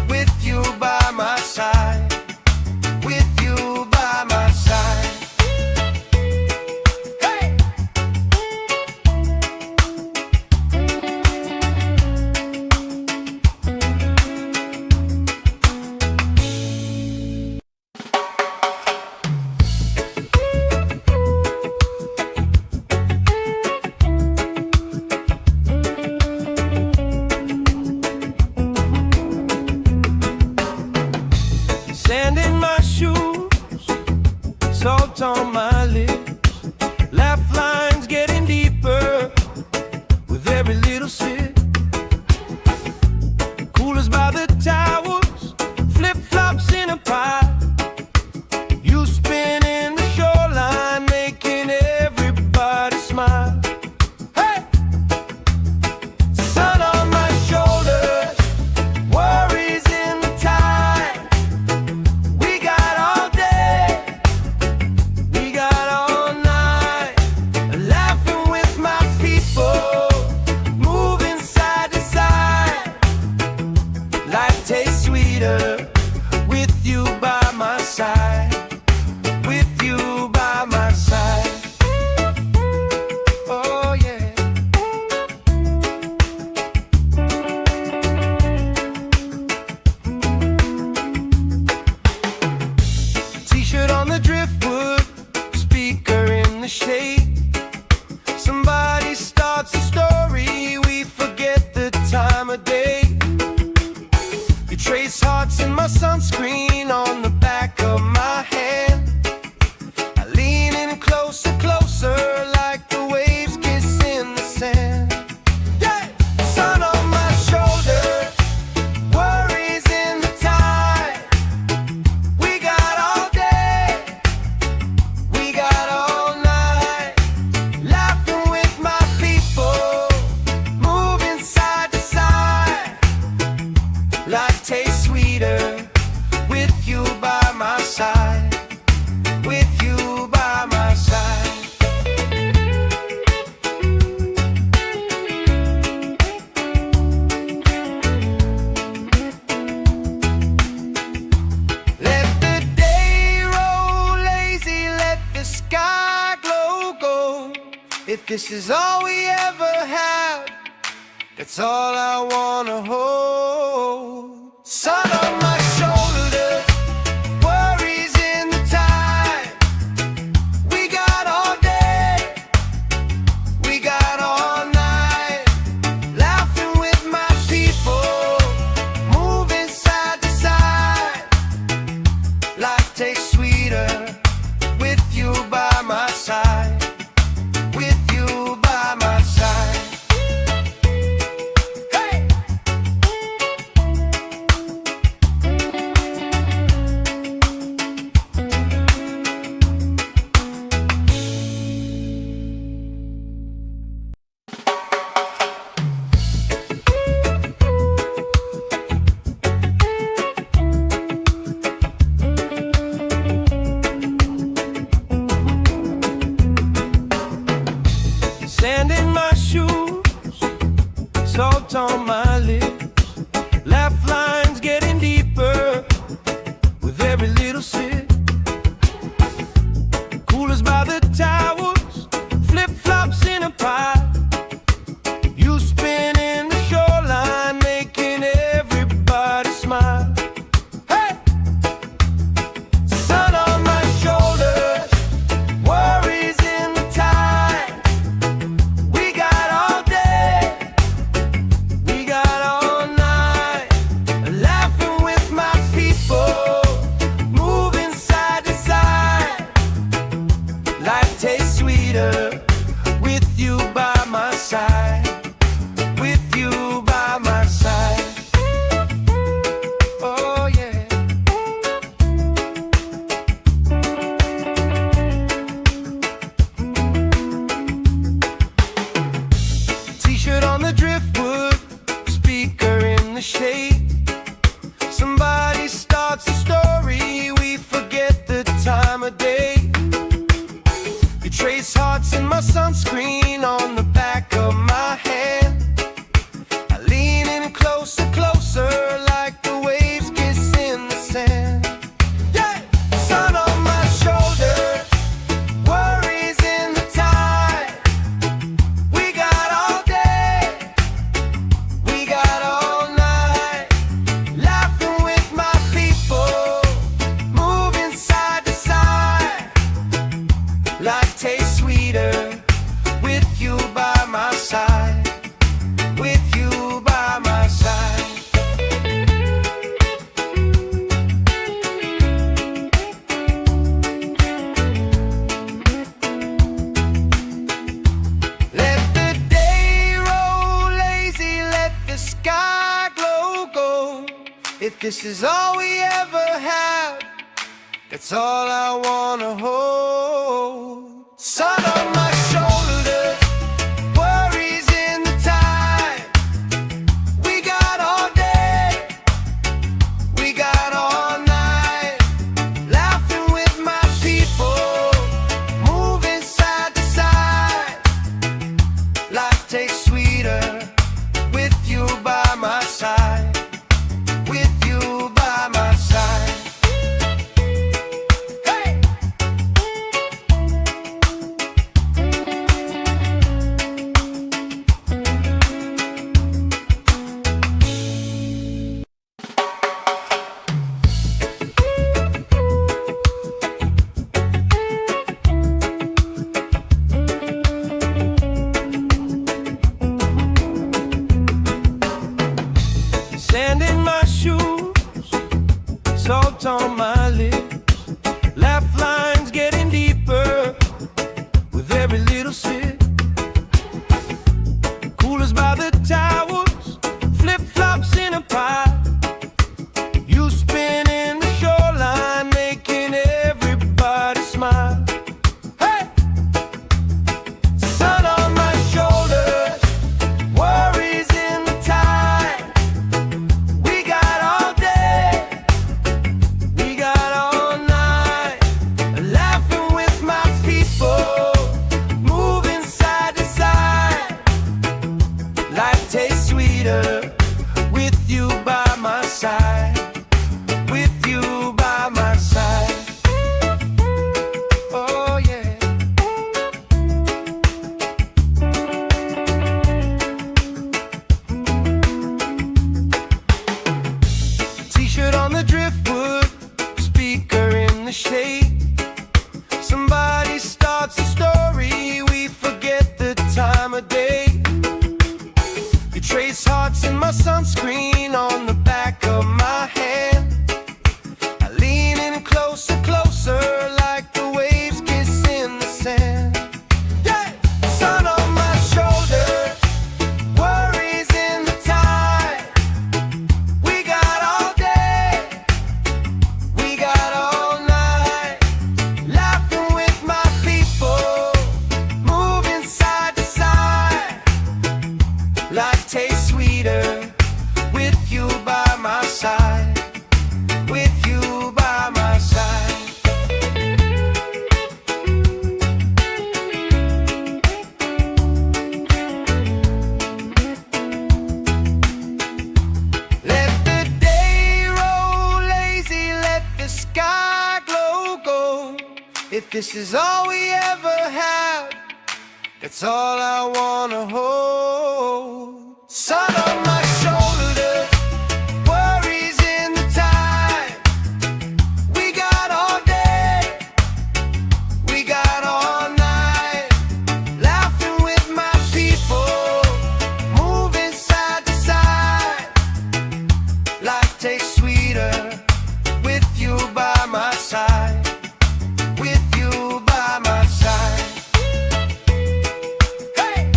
with you by my side, with you by my side. Hey! Sand in my shoes, salt on my lips, laugh lines getting deeper with every little sip. Coolers by the towers, flip-flops in a pie. You spinning the shoreline, making everybody smile. Hey! Sun on my shoulders, worries in the tide. We got all day, we got all night, laughing with my people, moving side to side. Life tastes sweeter with you by my side, with you by my side. Oh yeah. trace hearts in my sunscreen on the back of my hand. I lean in closer, closer, like the waves kiss in the sand. Yeah! Sun on my shoulder, worries in the tide. We got all day, we got all night, laughing with my people, moving side to side. Life tastes sweeter with you by my side, with you by my side. Let the day roll lazy, let the sky glow gold. If this is all we ever have, that's all I wanna hold. Sun on my shoulder, worries in the tide. We got all day, we got all night, laughing with my people, moving side to side. Life tastes sweeter with you by my side, with you by my side. Sand in my shoes, salt on my lips, laugh lines getting deeper with every little sip. Coolers by the towels, flip-flops in a pile. You spin in the shoreline, making everybody smile. Hey! Sun on my shoulders, worries in the tide. We got all day, we got all night, laughing with my people, moving side to side. Life tastes sweeter with you by my side, with you by my side. Oh yeah. T-shirt on the driftwood, speaker in the shade. Somebody starts a story, we forget the time of day. You trace hearts in my sunscreen on the back of my hand. I lean in closer, closer, like the waves kiss in the sand. Yeah! Sun on my shoulder, worries in the tide. We got all day, we got all night, laughing with my people, moving side to side. Life tastes sweeter with you by my side, with you by my side. Let the day roll lazy, let the sky glow gold. If this is all we ever have, that's all I wanna hold. Sun on my shoulder, worries in the tide. We got all day, we got all night, laughing with my people, moving side to side. Life tastes sweeter with you by my side, with you by my side. Hey! salt on my lips, laugh lines getting deeper with every little sip. Coolers by the towers, flip-flops in a pie. You spin in the shoreline, making everybody smile. Hey! Sun on my shoulders, worries in the tide. We got all day, we got all night, laughing with my people, moving side to side. Life tastes sweeter with you by my side. With you by my side. Oh yeah. T-shirt on the driftwood, speaker in the shade. Somebody starts a story, we forget the time of day. You trace hearts in my sunscreen on the back of my hand. I lean in closer, closer, like the waves kiss in the sand. Yeah! Sun on my shoulders, worries in the tide. We got all day, we got all night, laughing with my people, moving side to side. Life tastes sweeter with you by my side. With you by my side. Let the day roll lazy, let the sky glow gold. If this is all we ever have, that's all I wanna hold. Sun on my shoulders, worries in the tide. We got all day, we got all night, laughing with my people, moving side to side. Life tastes sweeter with you by my side. With you by my side. Hey!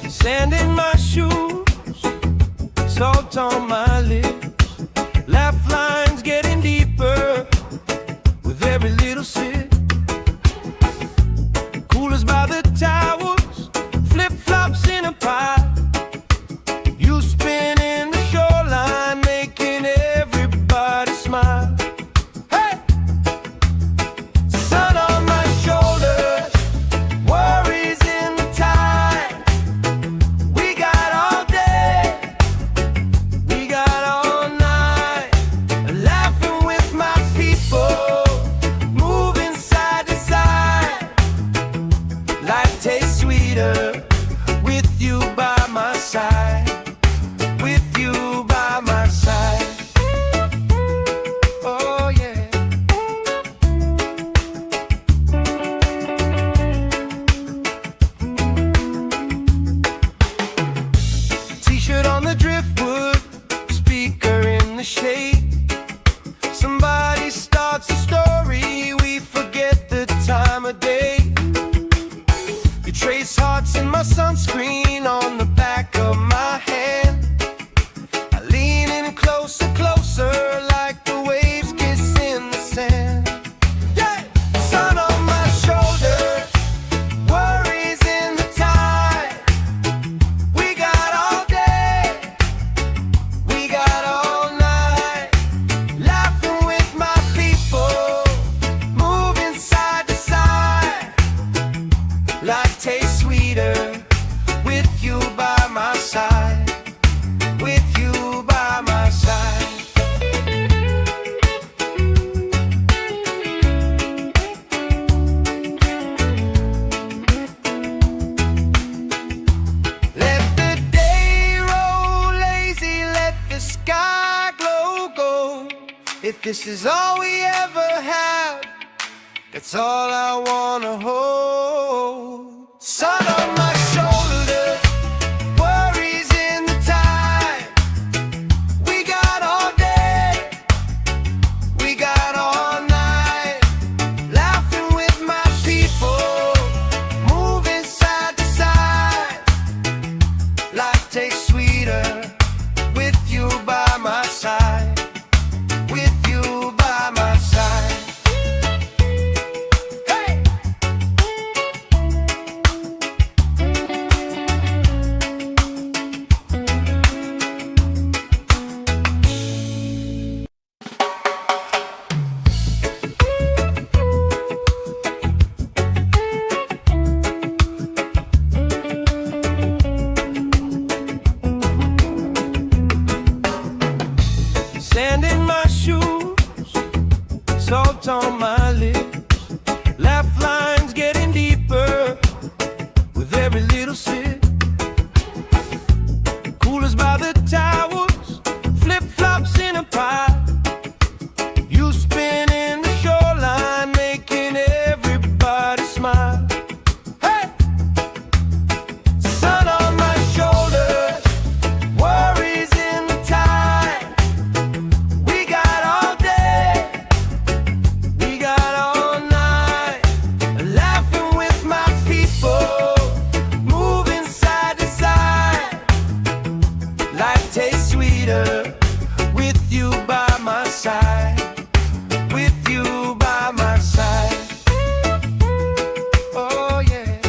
Sand in my shoes, salt on my lips, laugh lines getting deeper with every little sip. Coolers by the towers, flip-flops in a pie. You spin in the shoreline, making everybody smile. Hey! Sun on my shoulders, worries in the tide. We got all day, we got all night, laughing with my people, moving side to side. Life tastes sweeter with you by my side. With you by my side. Oh yeah. T-shirt on the driftwood, speaker in the shade. Somebody starts a story, we forget the time of day. You trace hearts in my sunscreen on the back of my hand. I lean in closer, closer, like the waves kiss in the sand. Yeah! Sun on my shoulders, worries in the tide. We got all day, we got all night, laughing with my people, moving side to side. this is all we ever had, that's all I wanna hold. Sun on my shoulders, worries in the tide. We got all day, we got all night, laughing with my people, moving side to side. Life tastes sweeter with you by my side. With you by my side. Hey! Sand in my shoes, salt on my lips, laugh lines getting deeper with every little sip. Coolers by the towers, flip-flops in a pile. You spinning the shoreline, making everybody smile. Hey! Sun on my shoulders, worries in the tide. We got all day, we got all night, laughing with my people, moving side to side. Life tastes sweeter with you by my side. With you by my side. Oh yeah.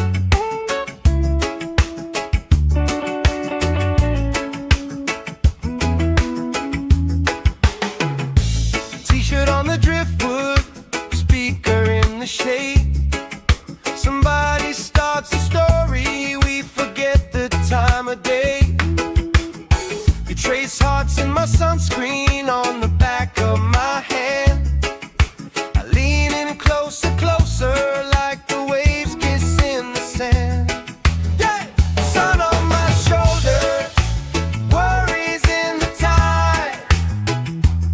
T-shirt on the driftwood, speaker in the shade. Somebody starts a story, we forget the time of day. You trace hearts in my sunscreen on the back of my hand. I lean in closer, closer, like the waves kiss in the sand. Yeah! Sun on my shoulders, worries in the tide.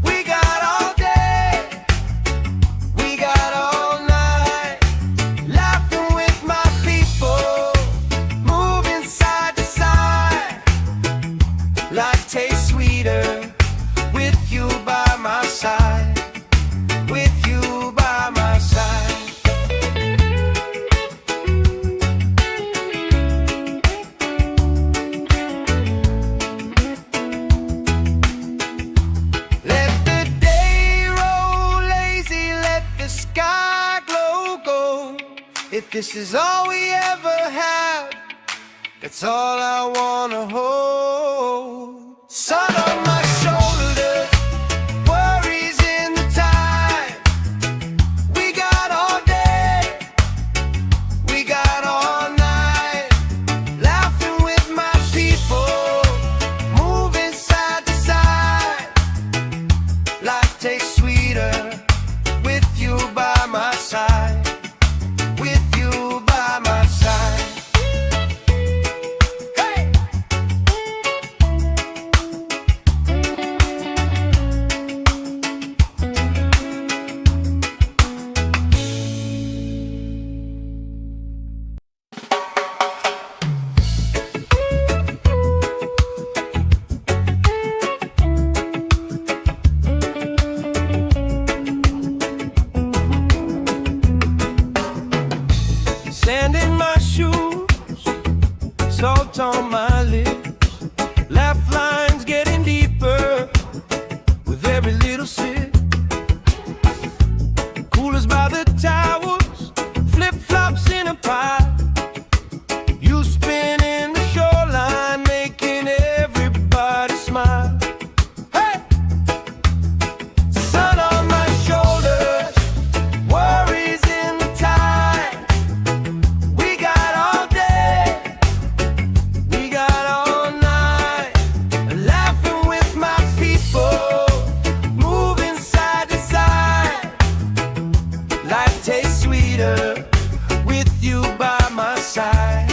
We got all day, we got all night, laughing with my people, moving side to side. Life tastes sweeter with you by my side. With you by my side. Let the day roll lazy, let the sky glow gold. If this is all we ever had, that's all I wanna hold. Sun on my shoulders, worries in the tide. We got all day, we got all night, laughing with my people, moving side to side. Life tastes sweeter with you by my side. With you by my side. Hey! Sand in my shoes, salt on my lips, laugh lines getting deeper with every little sip. Coolers by the towers, flip-flops in a pile. You spinning the shoreline, making everybody smile. Hey! Sun on my shoulders, worries in the tide. We got all day, we got all night, laughing with my people, moving side to side. Life tastes sweeter with you by my side.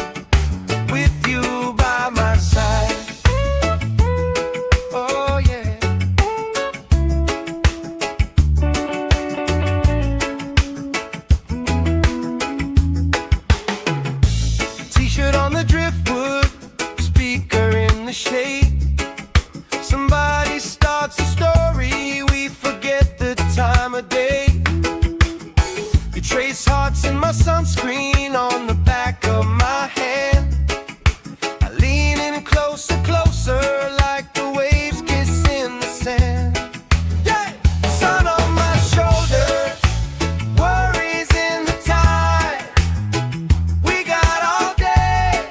With you by my side. Oh yeah. sunscreen on the back of my hand. I lean in closer, closer, like the waves kissing the sand. Yeah! Sun on my shoulders, worries in the tide. We got all day,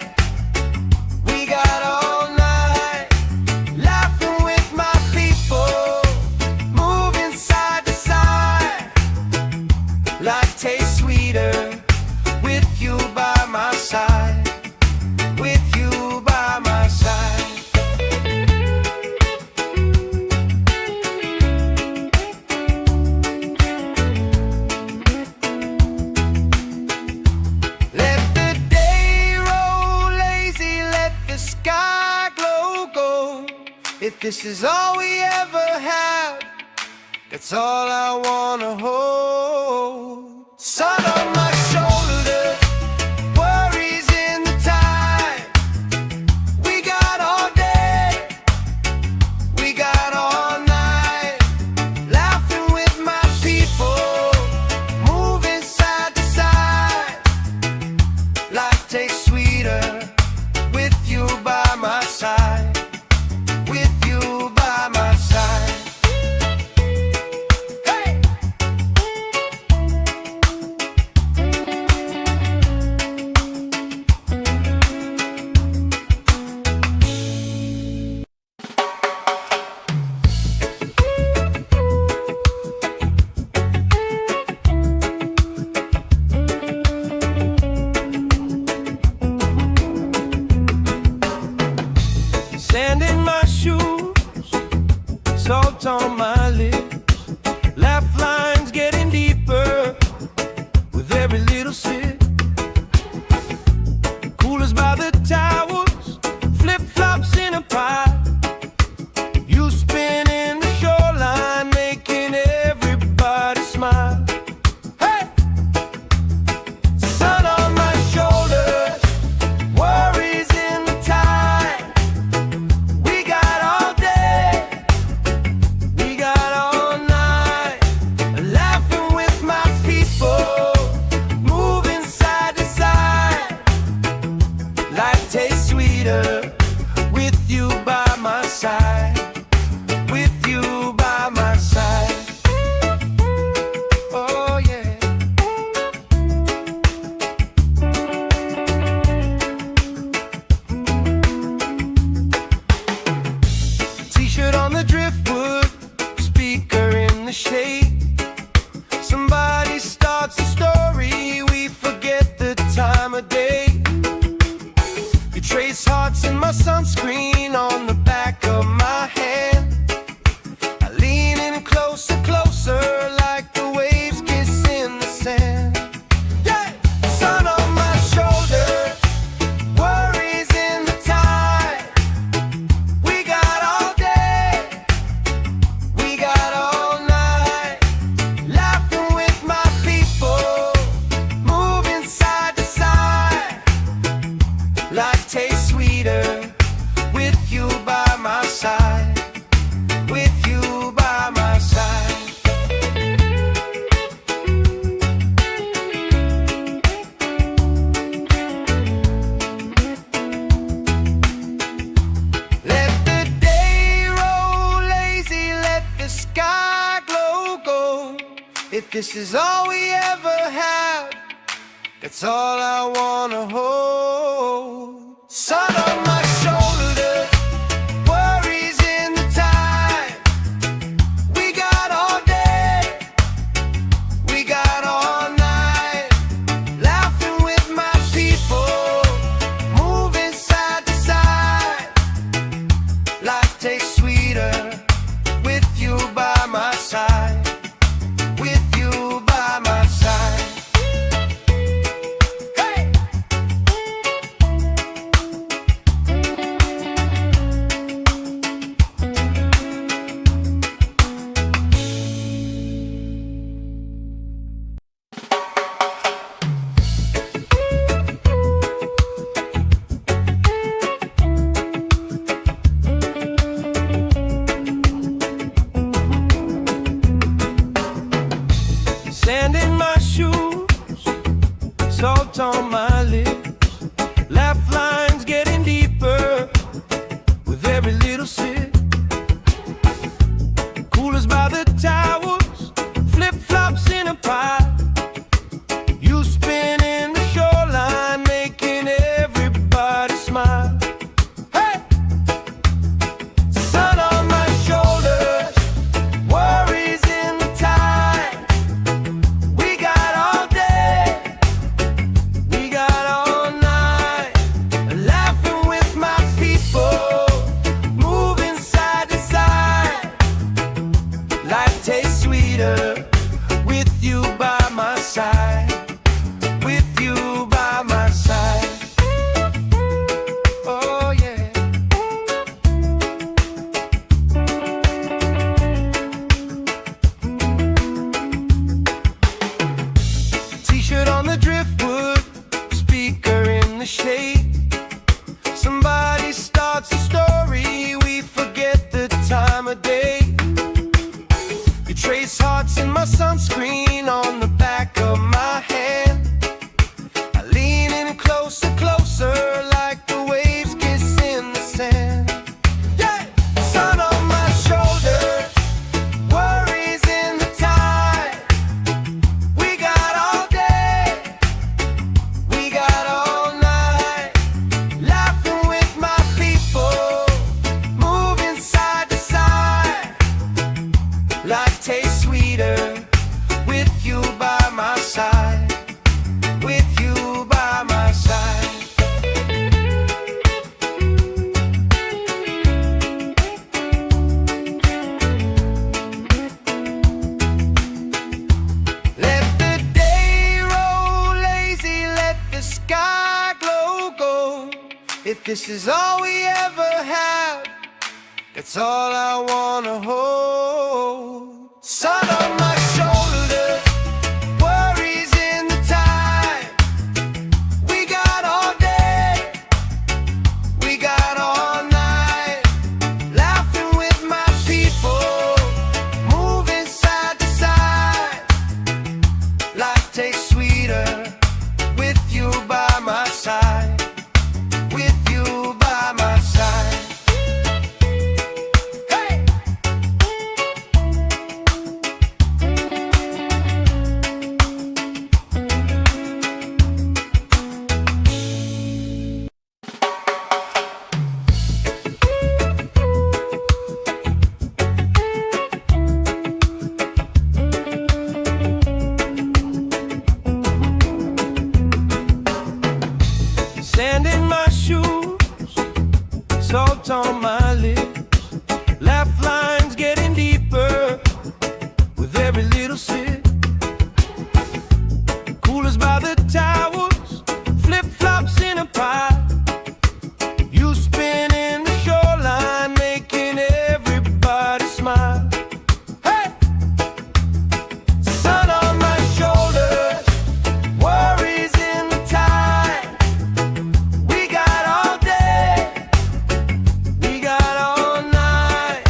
we got all night, laughing with my people, moving side to side. Life tastes sweeter with you by my side, with you by my side. Let the day roll lazy, let the sky glow gold. If this is all we ever have, that's all I wanna hold. Sun on my shoulders, worries in the tide. We got all day, we got all night, laughing with my people, moving side to side. Life tastes sweeter with you by my side, with you by my side. Sand in my shoes, salt on my lips, laugh lines getting deeper with every little sip. Coolers by the towels, flip-flops in a pile. You spin in the shoreline, making everybody smile. Hey! Sun on my shoulders, worries in the tide. We got all day, we got all night, laughing with my people, moving side to side. Life tastes sweeter with you by my side, with you by my side. Oh yeah. T-shirt on the driftwood, speaker in the shade. Somebody starts a story, we forget the time of day. You trace hearts in my sunscreen on the back of my hand. I lean in closer, closer, like the waves kissing the sand. Yeah! Sun on my shoulders, worries in the tide. We got all day, we got all night, laughing with my people, moving side to side. Life tastes sweeter with you by my side, with you by my side. Let the day roll lazy, let the sky glow gold. If this is all we ever have, that's all I wanna hold. Sun on my shoulders, worries in the tide. We got all day, we got all night, laughing with my people, moving side to side. Life tastes sweeter with you by my side, with you by my side. Hey! salt on my lips, laugh lines getting deeper with every little sip. Coolers by the towers, flip-flops in a pie. You spin in the shoreline, making everybody smile. Hey! Sun on my shoulders, worries in the tide. We got all day, we got all night, laughing with my people, moving side to side. Life tastes sweeter with you by my side, with you by my side. Oh yeah. T-shirt on the driftwood, speaker in the shade. Somebody starts a story, we forget the time of day. You trace hearts in my sunscreen on the back of my hand. I lean in closer, closer, like the waves kiss in the sand. Yeah! Sun on my shoulders, worries in the tide. We got all day, we got all night, laughing with my people, moving side to side. Life tastes sweeter with you by my side, with you by my side. Let the day roll lazy, let the sky glow gold. If this is all we ever have, that's all I wanna hold. Sun on my shoulders, worries in the tide. We got all day, we got all night, laughing with my people, moving side to side. Life tastes sweeter with you by my side, with you by my side. Hey! Sand in my shoes, salt on my lips, laugh lines getting deeper with every little sip. Coolers by the towers, flip-flops in a pie. You spin in the shoreline, making everybody smile. Hey! Sun on my shoulders, worries in the tide. We got all day, we got all night,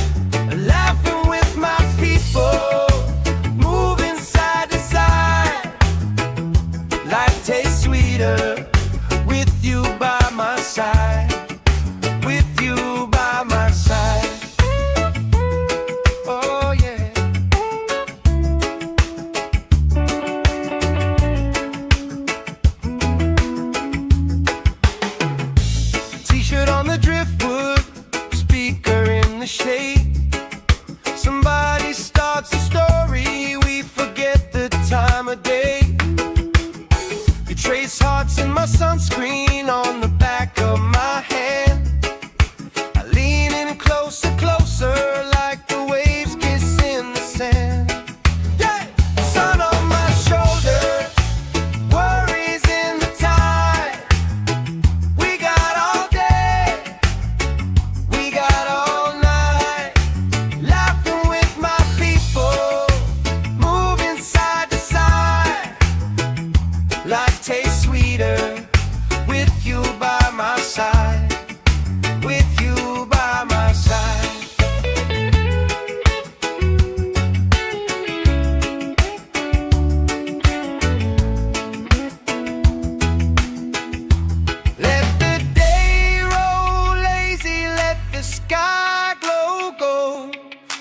laughing with my people, moving side to side. Life tastes sweeter with you by my side, with you by my side. Oh yeah. T-shirt on the driftwood, speaker in the shade. Somebody starts a story, we forget the time of day. You trace hearts in my sunscreen on the back of my hand. I lean in closer, closer, like the waves kiss in the sand. Yeah! Sun on my shoulders, worries in the tide. We got all day, we got all night, laughing with my people, moving side to side. Life tastes sweeter with you by my side, with you by my side.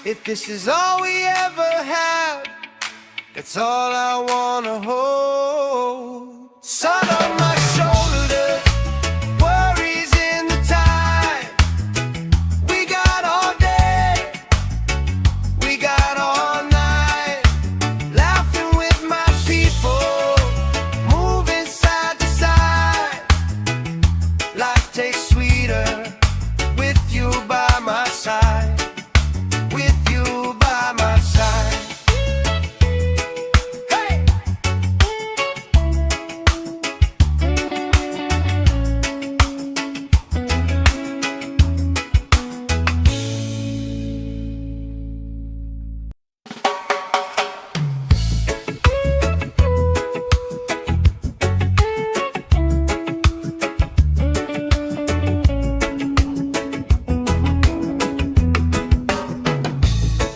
If this is all we ever have, that's all I wanna hold. Sun on my shoulders, worries in the tide. We got all day, we got all night, laughing with my people, moving side to side. Life tastes sweeter with you by my side. With you by my side. Hey!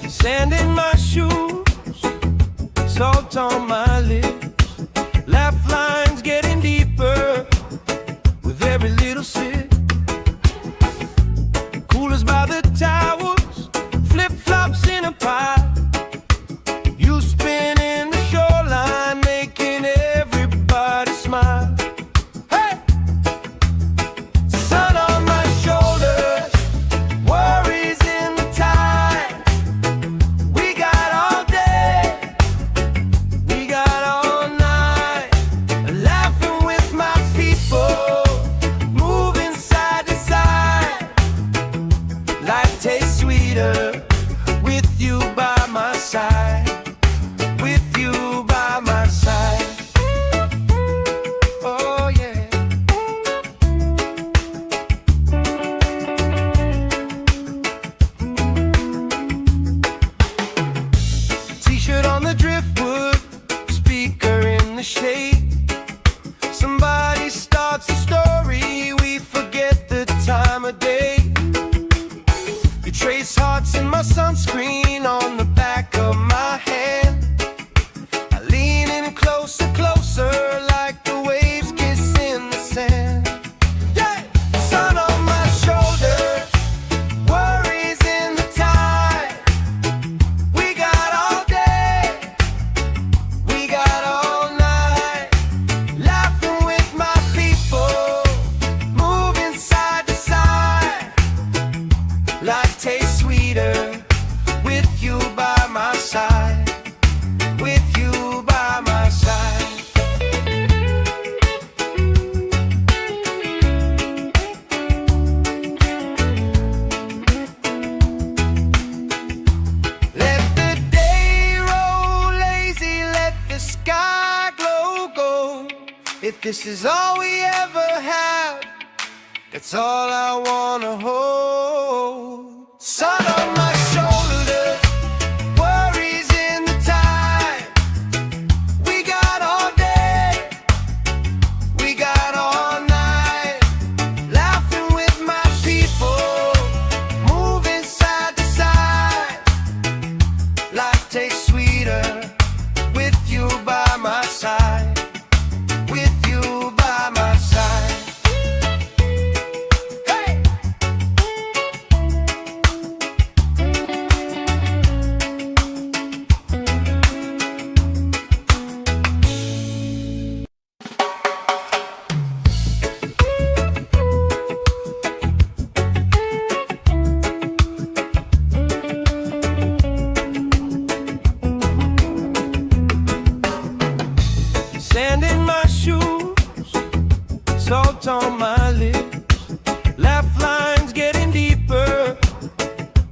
Sand in my shoes, salt on my lips, laugh lines getting deeper with every little sip. Coolers by the towers, flip-flops in a pile. You spinning the shoreline, making everybody smile. Hey! Sun on my shoulders, worries in the tide. We got all day, we got all night, laughing with my people, moving side to side. Life tastes sweeter with you by my side. With you by my side. Oh yeah. T-shirt on the driftwood, speaker in the shade. Somebody starts a story, we forget the time of day. You trace hearts in my sunscreen on the back of my hand. I lean in closer, closer, like the waves kiss in the sand. Yeah! Sun on my shoulders, worries in the tide. We got all day, we got all night, laughing with my people, moving side to side. Life tastes sweeter with you by my side. With you by my side. Let the day roll lazy, let the sky glow gold. If this is all we ever have, that's all I wanna hold. Sun on my shoulders, worries in the tide. We got all day, we got all night, laughing with my people, moving side to side. Life tastes sweeter with you by my side. With you by my side. Hey! Sand in my shoes, salt on my lips, laugh lines getting deeper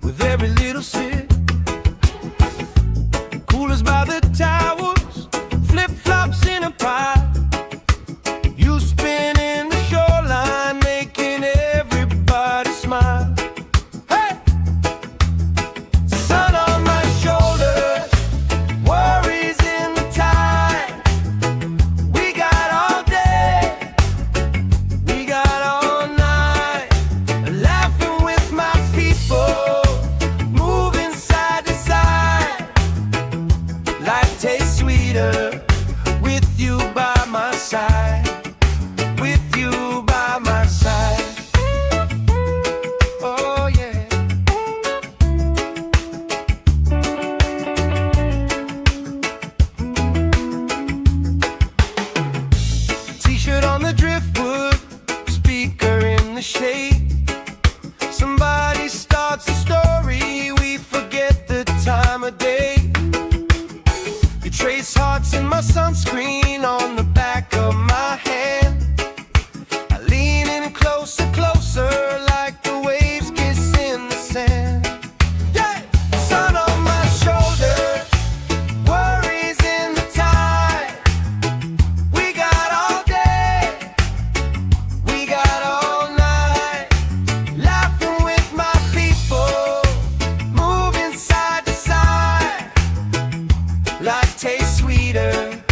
with every little sip. Coolers by the towers, flip-flops in a pile. You spinning the shoreline, making everybody smile. Hey! Sun on my shoulders, worries in the tide. We got all day, we got shade. Somebody starts a story, we forget the time of day. You trace hearts in my sunscreen on the back of my hand. I lean in closer, closer, like the waves kiss in the sand. Yeah! Sun on my shoulder, worries in the tide. We got all day, we got all night, laughing with my people, moving side to side. Life tastes sweeter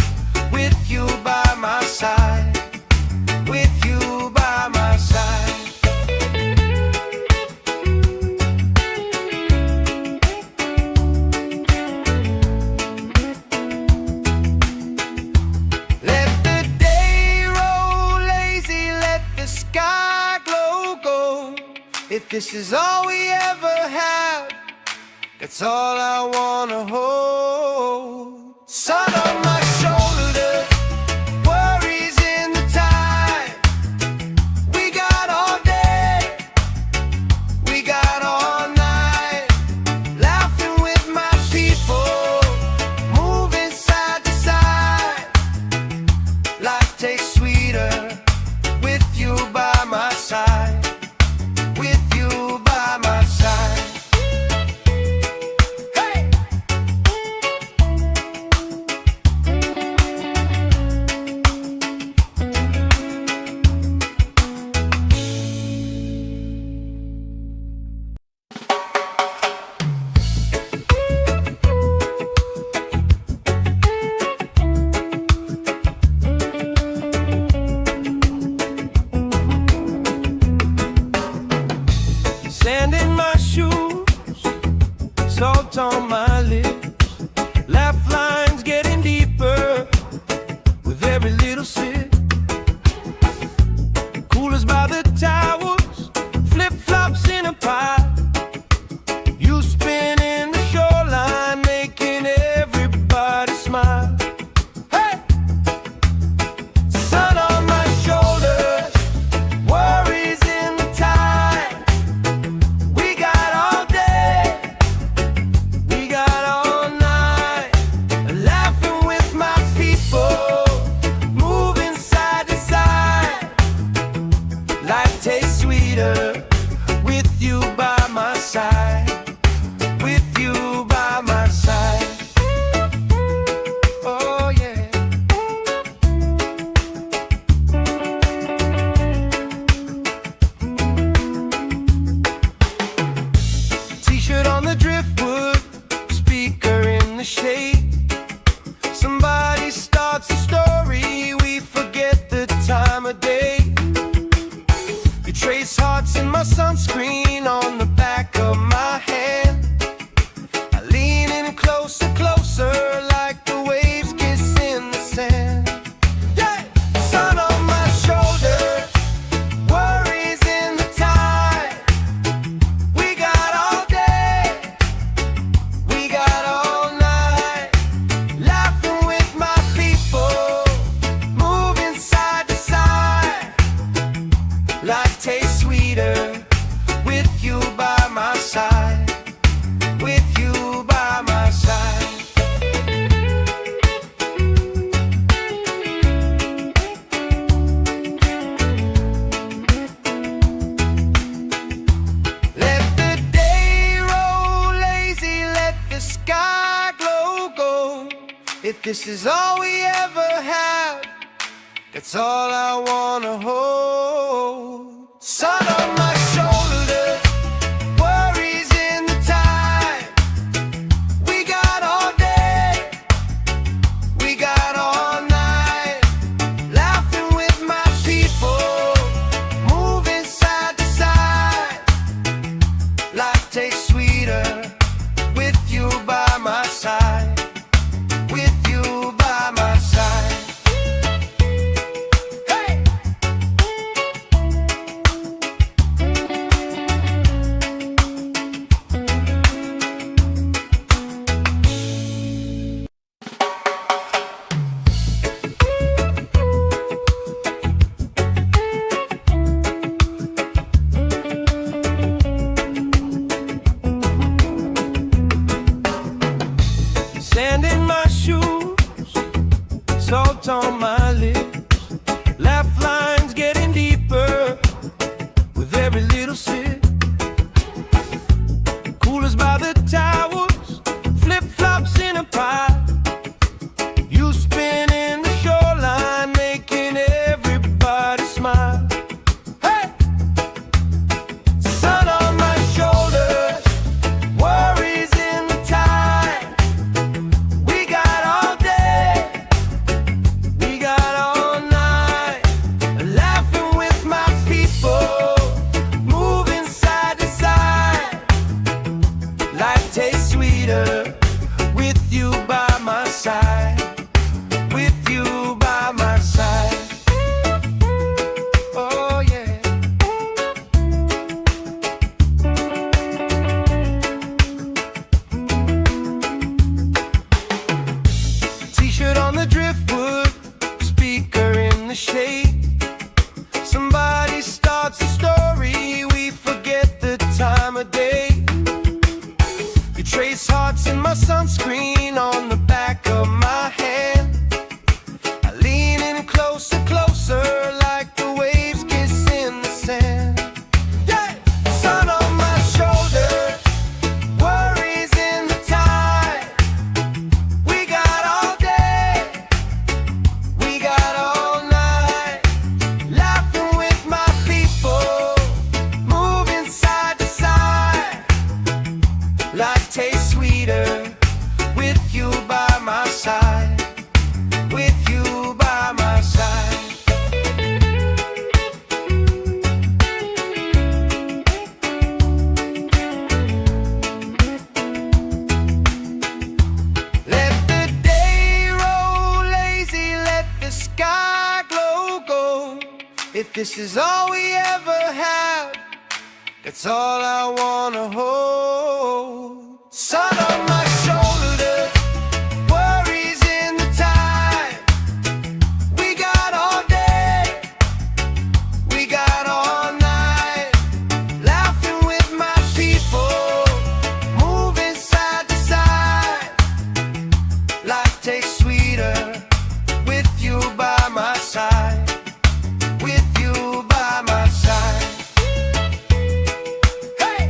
with you by my side, with you by my side. Let the day roll lazy, let the sky glow gold. If this is all we ever have, that's all I wanna hold. Sun on my shoulder, worries in the tide. We got all day, we got all night, laughing with my people, moving side to side. Life tastes sweeter with you by my side, with you by my side. Hey! Sand in my shoes, salt on my lips, laugh lines getting deeper with every little sip. Coolers by the towers, flip-flops in a pile. You spin in the shoreline, making everybody smile. Hey! Sun on my shoulders, worries in the tide. We got all day, we got all night, laughing with my people, moving side to side. Life tastes sweeter with you by my side, with you by my side. Oh yeah. T-shirt on the driftwood, speaker in the shade. Somebody starts a story, we forget the time of day. You trace hearts in my sunscreen on the back of my hand. I lean in closer, closer, like the waves kiss in the sand. Yeah! Sun on my shoulder, worries in the tide. We got all day, we got all night, laughing with my people, moving side to side. Life tastes sweeter with you by my side, with you by my side. Let the day roll lazy, let the sky glow gold. If this is all we ever have, that's all I wanna hold. Sun on my shoulder, worries in the tide. We got all day, we got all night, laughing with my people, moving side to side. Life tastes sweeter with you by my side, with you by my side. Hey! shade. Somebody starts a story, we forget the time of day. You trace hearts in my sunscreen on the back of my hand. I lean in closer, closer, like the waves kiss in the sand. Yeah! Sun on my shoulders, worries in the tide. We got all day, we got all night, laughing with my people, moving side to side. Life tastes sweeter with you by my side, with you by my side. Let the day roll lazy, let the sky glow gold. If this is all we ever have, that's all I wanna hold. Sun on my shoulders, worries in the tide. We got all day, we got all night, laughing with my people, moving side to side. Life tastes sweeter with you by my side, with you by my side. Hey!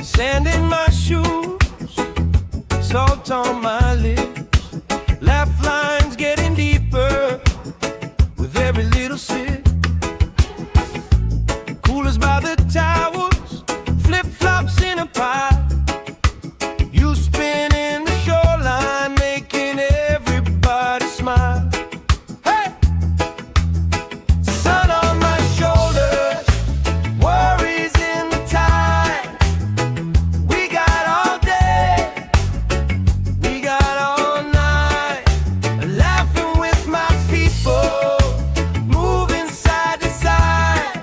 Sand in my shoes, salt on my lips, laugh lines getting deeper with every little sip. Coolers by the towers, flip-flops in a pile. You spin in the shoreline, making everybody smile. Hey! Sun on my shoulders, worries in the tide. We got all day, we got all night, laughing with my people, moving side to side.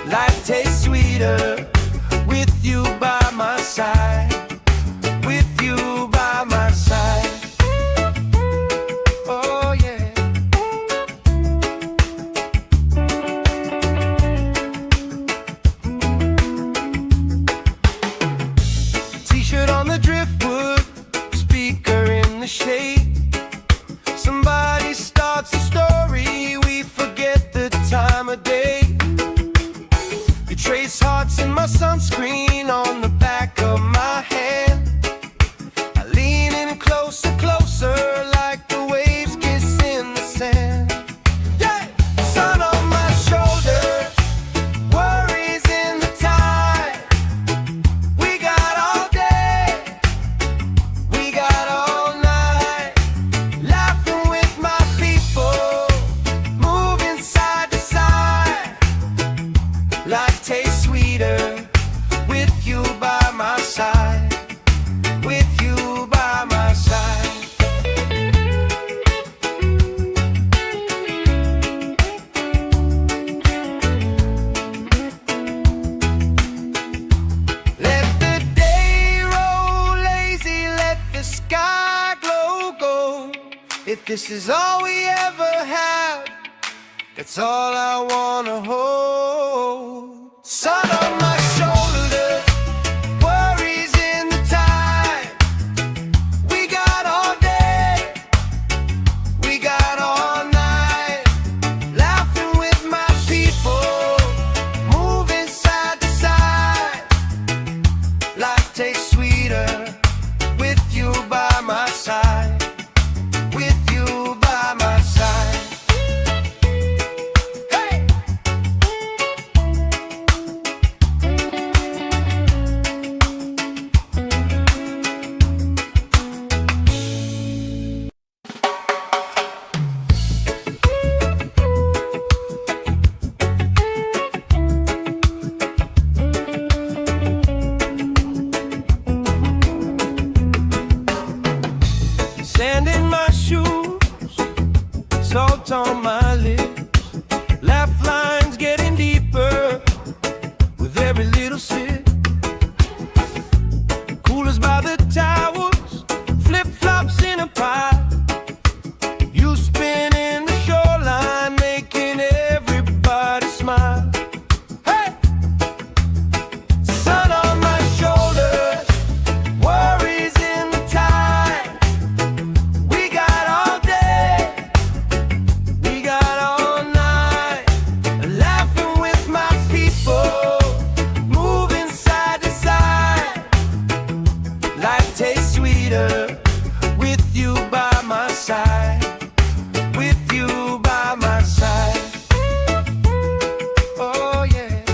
Life tastes sweeter with you by my side, with you by my side. Oh yeah. T-shirt on the driftwood, speaker in the shade. Somebody starts a story, we forget the time of day. You trace hearts in my sunscreen on the back of my hand. I lean in closer, closer, like the waves kiss in the sand. Yeah! Sun on my shoulders, worries in the tide. We got all day, we got all night, laughing with my people, moving side to side. Life tastes sweeter with you by my side, with you by my side. Let the day roll lazy, let the sky glow gold. If this is all we ever have, that's all I wanna hold. Sun on my shoulders, worries in the tide. We got all day, we got all night, laughing with my people, moving side to side. Life tastes sweeter with you by my side, with you by my side. Hey! little sip. Coolers by the towers, flip-flops in a pie. You spinning the shoreline, making everybody smile. Hey! Sun on my shoulders, worries in the tide. We got all day, we got all night. Laughing with my people, moving side to side. Life tastes sweeter with you by my side. With you by my side. Oh yeah.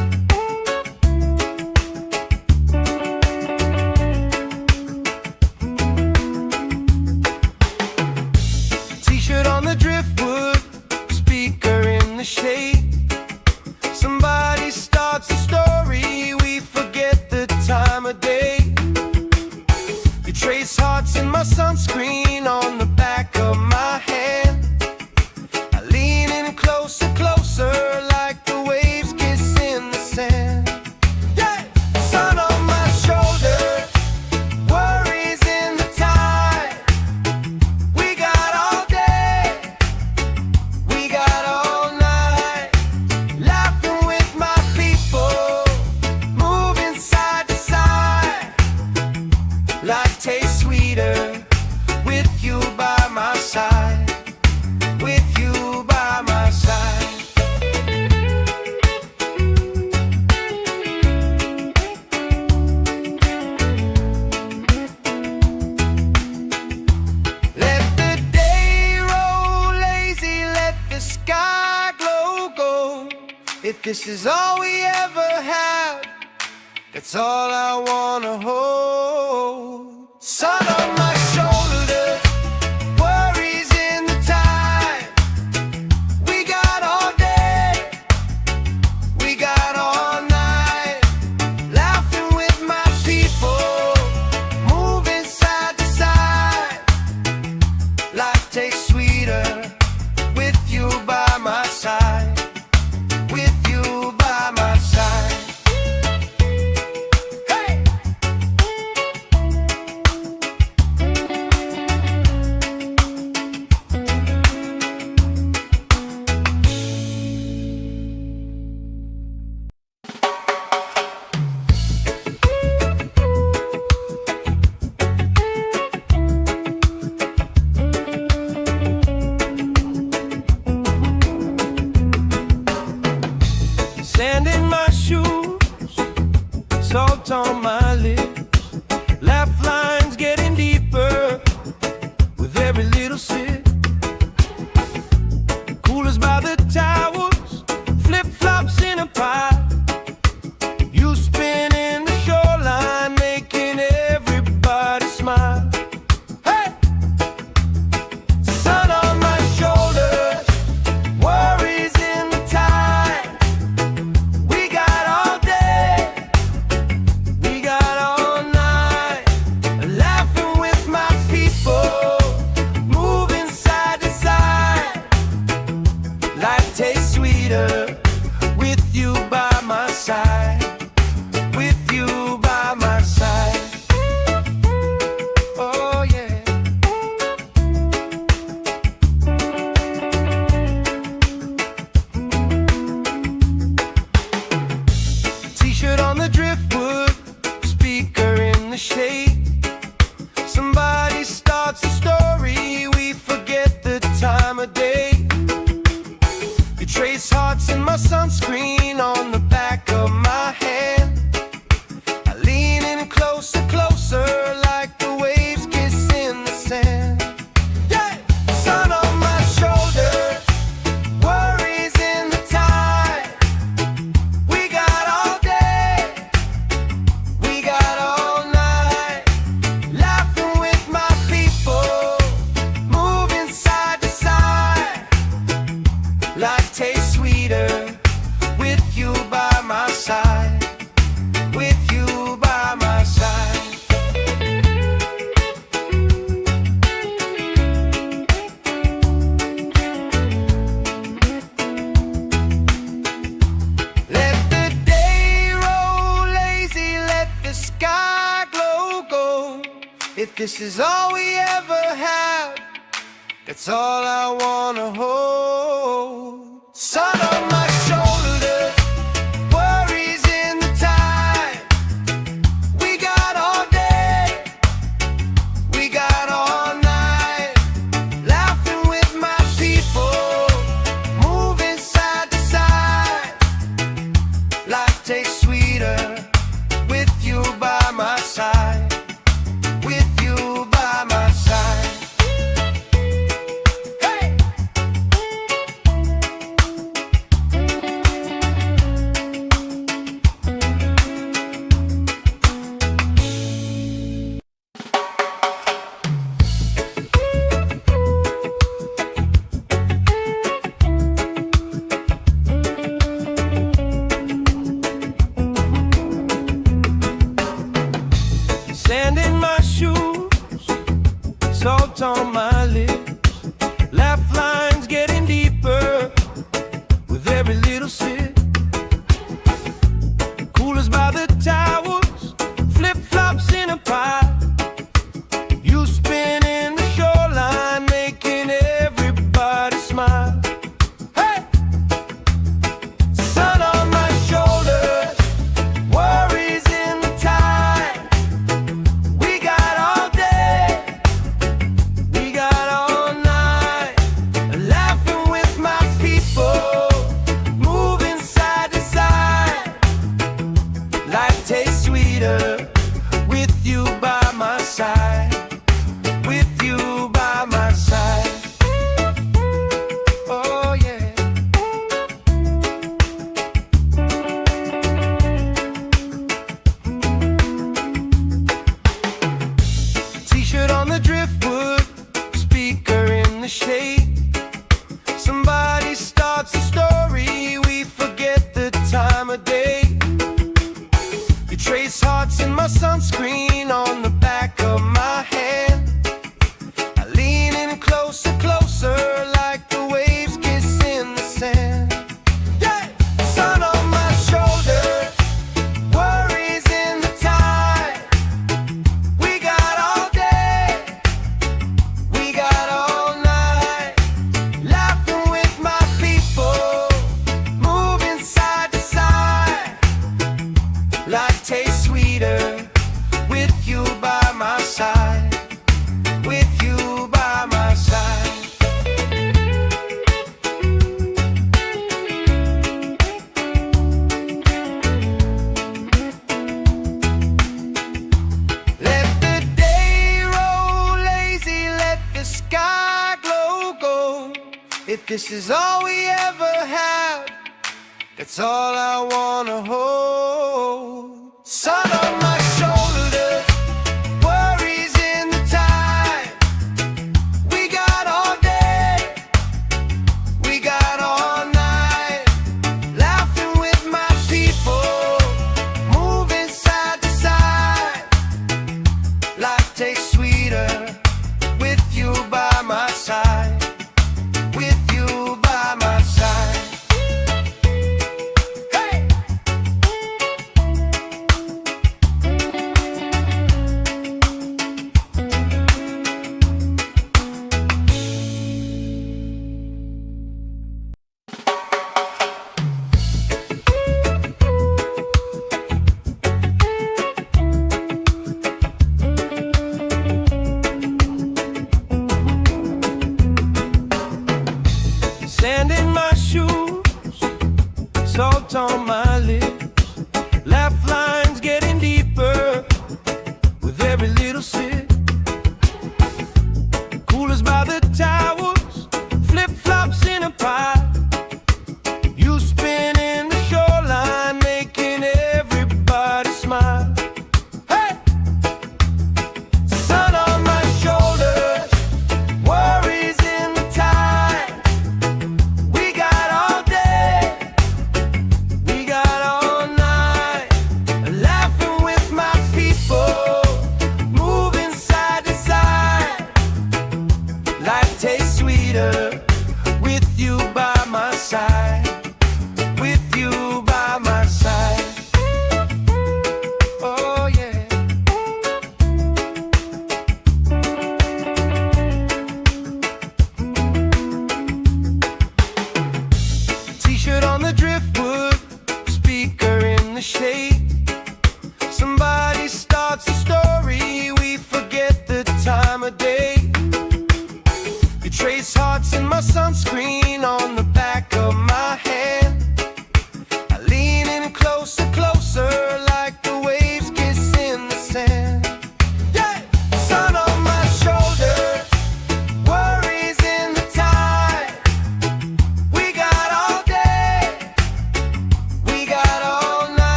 T-shirt on the driftwood, speaker in the shade. Somebody starts a story, we forget the time of day. You trace hearts in my sunscreen on the back of my hand. I lean in closer, closer, like the waves kiss in the sand. Yeah! Sun on my shoulders, worries in the tide. We got all day, we got all night. Laughing with my people, moving side to side. Life tastes sweeter with you by my side. With you by my side. Let the day roll lazy, let the sky glow gold. If this is all we ever have, that's all I wanna hold. Sun on my shoulders, worries in the tide. We got all day, we got all night. Laughing with my people, moving side to side. Life tastes sweeter with you by my side. With you by my side. Hey! Sand in my shoes, salt on my lips. Laugh lines getting deeper with every little sip. Coolers by the towers, flip-flops in a pie. You spinning the shoreline, making everybody smile. Hey! Sun on my shoulders, worries in the tide. We got all day, we got all night. Laughing with my people, moving side to side. Life tastes sweeter with you by my side. With you by my side. Oh yeah. T-shirt on the driftwood, speaker in the shade. Somebody starts a story, we forget the time of day. You trace hearts in my sunscreen on the back of my hand. I lean in closer, closer, like the waves kiss in the sand. Yeah! Sun on my shoulders, worries in the tide. We got all day, we got all night. If this is all we ever have, that's all I wanna hold. Sun on my shoulders, worries in the tide. We got all day, we got all night, laughing with my people, moving side to side. Life tastes sweeter with you by my side. With you by my side. Hey! Sand in my shoes, salt on my lips, laugh lines getting deeper with every little sip. Coolers by the towels, flip-flops in a pile. You spinning the shoreline, making everybody smile. Hey! Sun on my shoulders, worries in the tide. We got all day, we got all night, laughing with my people, moving side to side. Life tastes sweeter with you by my side. With you by my side. Oh yeah. T-shirt on the driftwood, speaker in the shade. Somebody starts a story, we forget the time of day. You trace hearts in my sunscreen on the back of my hand. I lean in closer, closer, like the waves kiss in the sand. Yeah! Sun on my shoulders, worries in the tide. We got all day, we got all night, laughing with my people, moving side to side. Life tastes sweeter with you by my side. With you by my side. Let the day roll lazy, let the sky glow gold. If this is all we ever have, that's all I wanna hold. Sun on my shoulders, worries in the tide. We got all day, we got all night, laughing with my people, moving side to side. Life tastes sweeter with you by my side. With you by my side. Hey!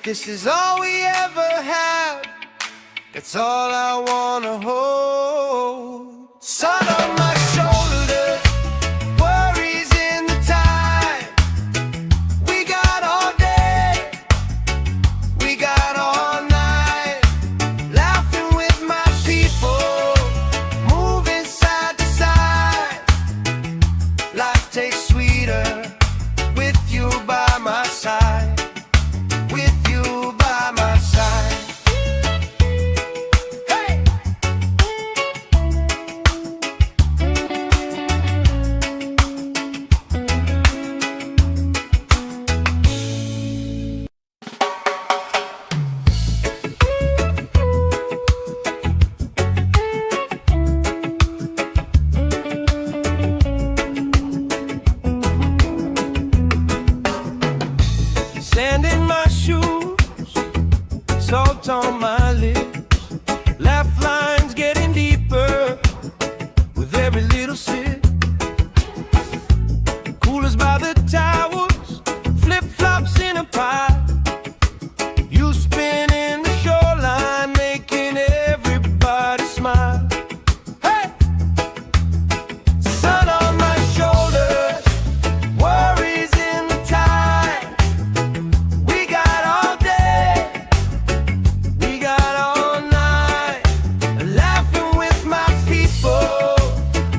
this is all we ever had, that's all I wanna hold. Sun on my shoulders, worries in the tide. We got all day, we got all night, laughing with my people, moving side to side. Life tastes sweeter with you by my side. With you by my side. Hey! Sand in my shoes, salt on my lips, laugh lines getting deeper with every little sip. Coolers by the towers, flip-flops in a pile. You spinning the shoreline, making everybody smile. Hey! Sun on my shoulders, worries in the tide. We got all day, we got all night, laughing with my people,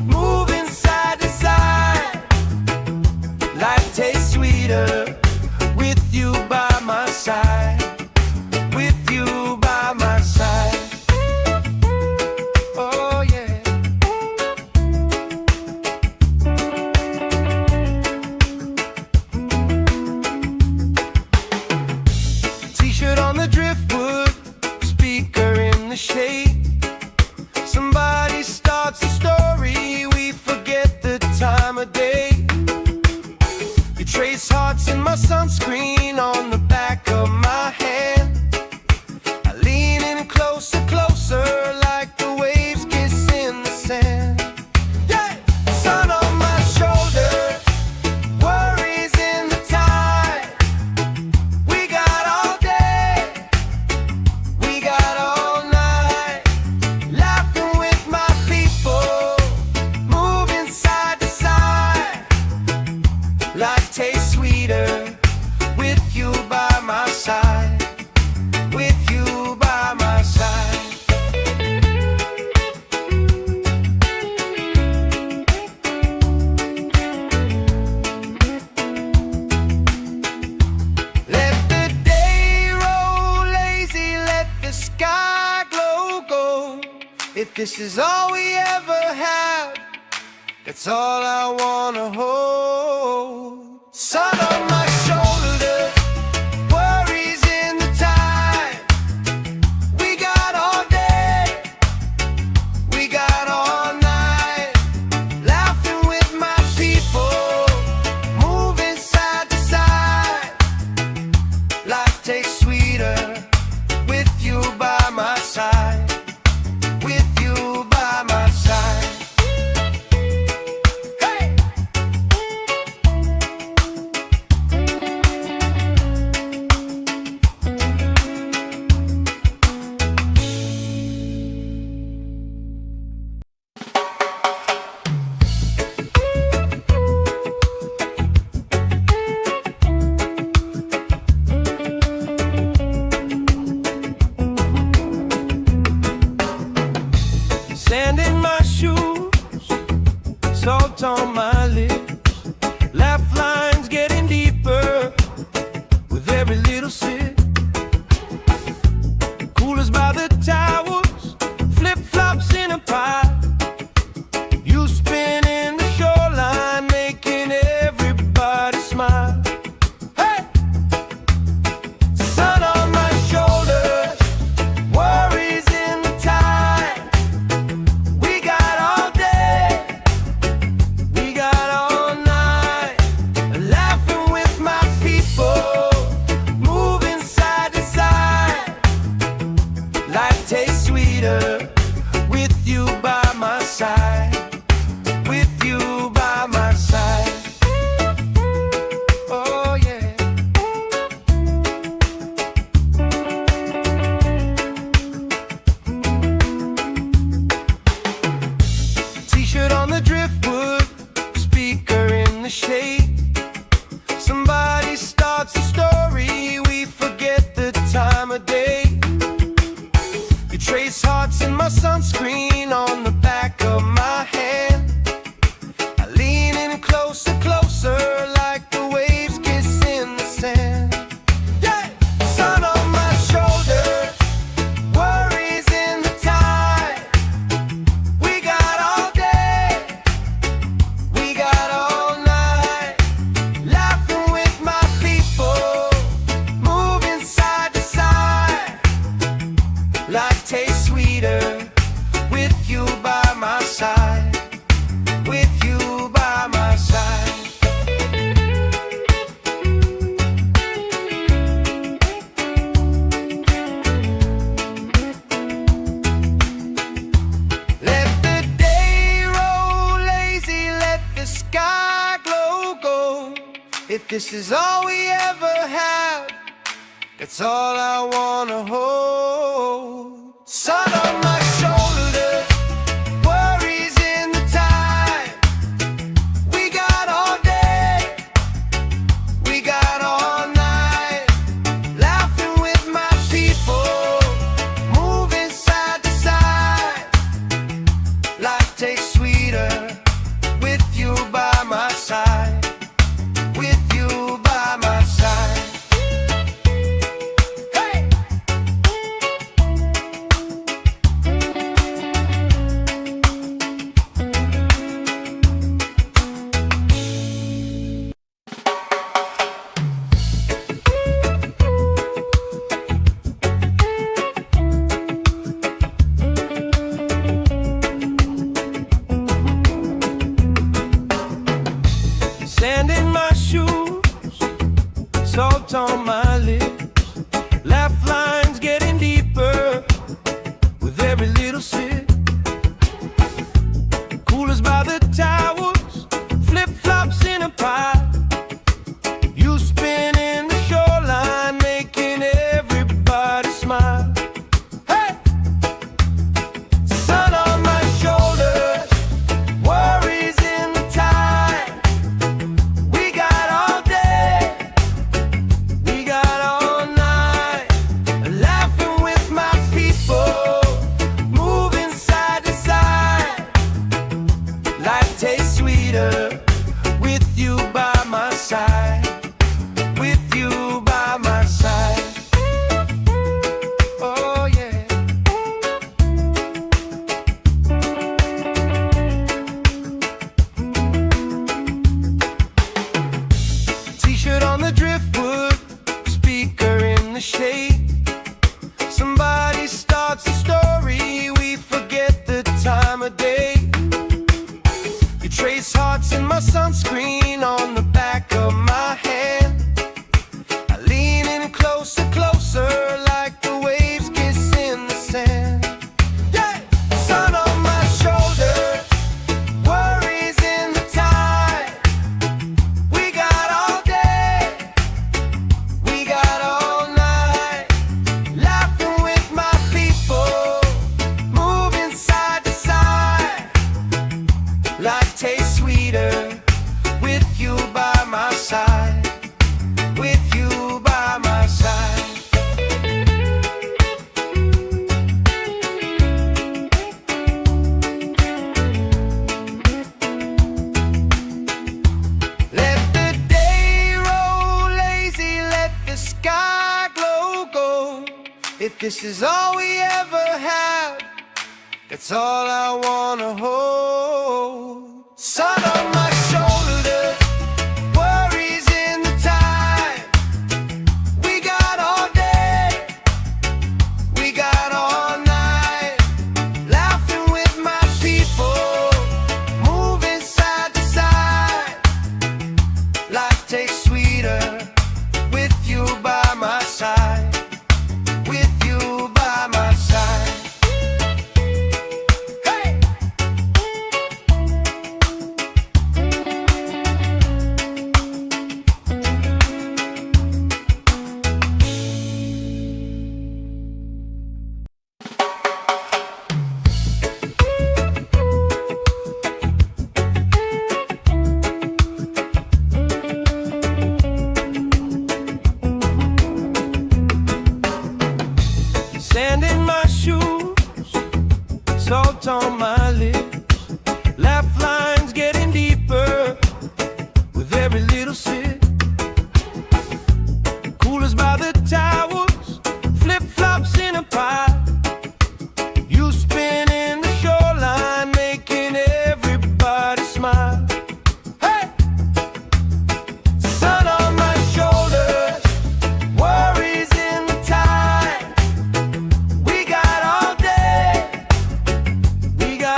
moving side to side. Life tastes sweeter with you by my side. With you by my side. Oh yeah. T-shirt on the driftwood, speaker in the shade. Somebody starts a story, we forget the time of day. You trace hearts in my sunscreen on the back of my hand. I lean in closer, closer, like the waves kiss in the sand. Yeah! Sun on my shoulders, worries in the tide. We got all day, we got all night, laughing with my people, moving side to side. Life tastes sweeter with you by my side. With you by my side. Let the day roll lazy, let the sky glow gold. If this is all we ever had, that's all I wanna hold. Sun on my shoulders, worries in the tide. We got all day, we got all night, laughing with my people, moving side to side. Life tastes sweeter with you by my side. With you by my side. Hey! If this is all we ever have, that's all I wanna hold. Sun on my shoulders, worries in the tide. We got all day, we got all night, laughing with my people, moving side to side. Life tastes sweeter with you by my side, with you by my side. Hey! Sand in my shoes, salt on my lips, laugh lines getting deeper with every little sip. Coolers by the towels, flip-flops in a pile. You spinning the shoreline, making everybody smile. Hey! Sun on my shoulders, worries in the tide. We got all day, we got all night, laughing with my people, moving side to side. Life tastes sweeter with you by my side, with you by my side. Oh yeah. T-shirt on the driftwood, speaker in the shade. Somebody starts a story, we forget the time of day. You trace hearts in my sunscreen on the back of my hand. I lean in closer, closer, like the waves kiss in the sand. Yeah! Sun on my shoulders, worries in the tide. We got all day, we got all night, laughing with my people, moving side to side. Life tastes sweeter with you by my side, with you by my side. Let the day roll lazy, let the sky glow gold. If this is all we ever have, that's all I wanna hold. Sun on my shoulders, worries in the tide. We got all day, we got all night, laughing with my people, moving side to side. Life tastes sweeter with you by my side, with you by my side. Hey! Sand in my shoes, salt on my lips, laugh lines getting deeper with every little sip. Coolers by the towels, flip-flops in a pile. You spinning the shoreline, making everybody smile. Hey! Sun on my shoulders, worries in the tide. We got all day, we got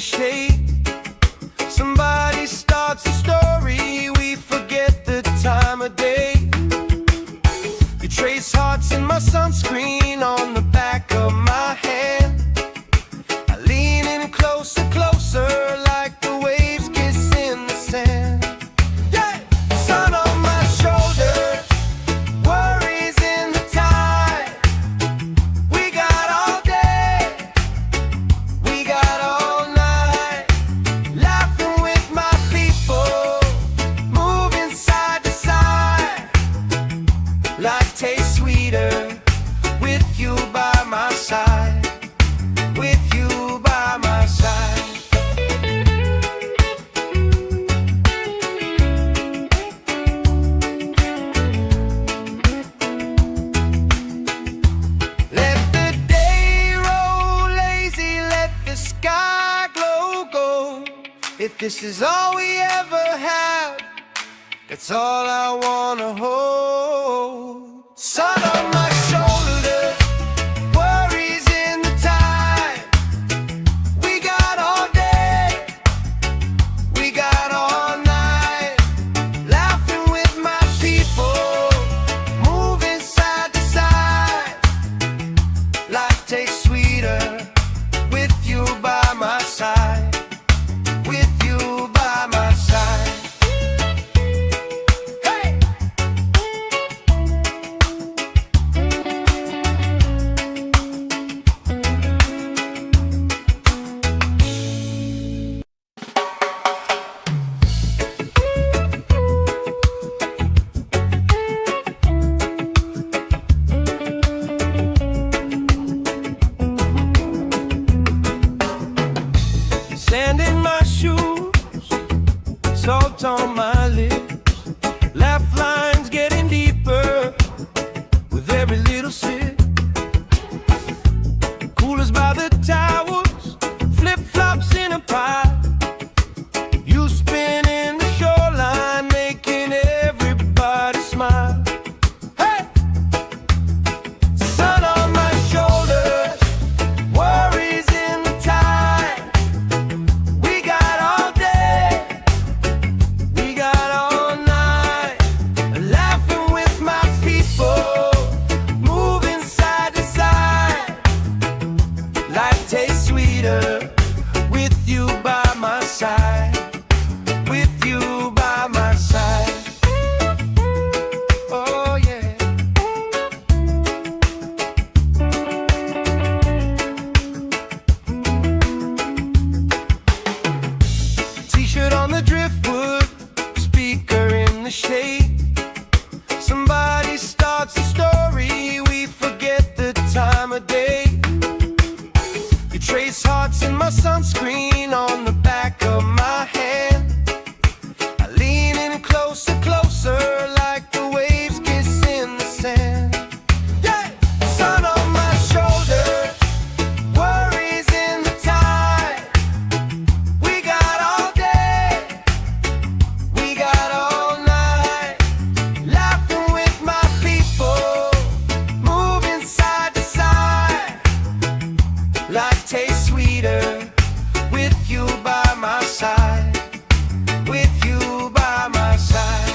shade. Somebody starts a story, we forget the time of day. You trace hearts in my sunscreen on the back of my hand. I lean in closer, closer, like the waves kiss in the sand. Yeah! Sun on my shoulders, worries in the tide. We got all day, we got all night, laughing with my people, moving side to side. Life tastes sweeter with you by my side. With you by my side. Let the day roll lazy, let the sky glow gold. If this is all we ever have, that's all I wanna hold. Sun on my shoulders, worries in the tide. We got all day, we got all night, laughing with my people, moving side to side. Life tastes sweeter with you by my side. With you by my side. Hey! Sand in my shoes, salt on my lips, laugh lines getting deeper with every little sip. Coolers by the towers, flip-flops in a pile. You spin in the shoreline, making everybody smile. Hey! Sun on my shoulders, worries in the tide. We got all day, we got all night, laughing with my people, moving side to side. Life tastes sweeter with you by my side. With you by my side. Oh yeah. T-shirt on the driftwood, speaker in the shade. Somebody starts a story, we forget the time of day. You trace hearts in my sunscreen on the back of my hand. I lean in closer, closer, like the waves kiss in the sand. Yeah! Sun on my shoulders, worries in the tide. We got all day, we got all night, laughing with my people, moving side to side. Life tastes sweeter with you by my side. With you by my side.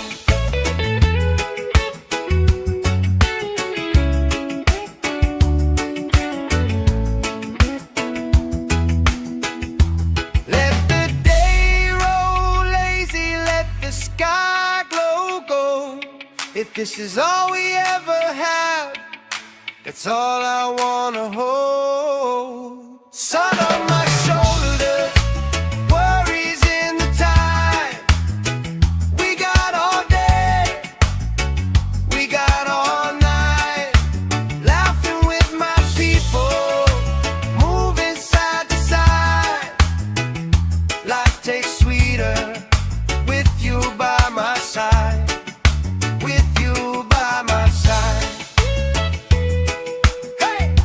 Let the day roll lazy, let the sky glow gold. If this is all we ever have, that's all I wanna hold. Sun on my shoulders, worries in the tide. We got all day, we got all night, laughing with my people, moving side to side. Life tastes sweeter with you by my side. With you by my side. Hey!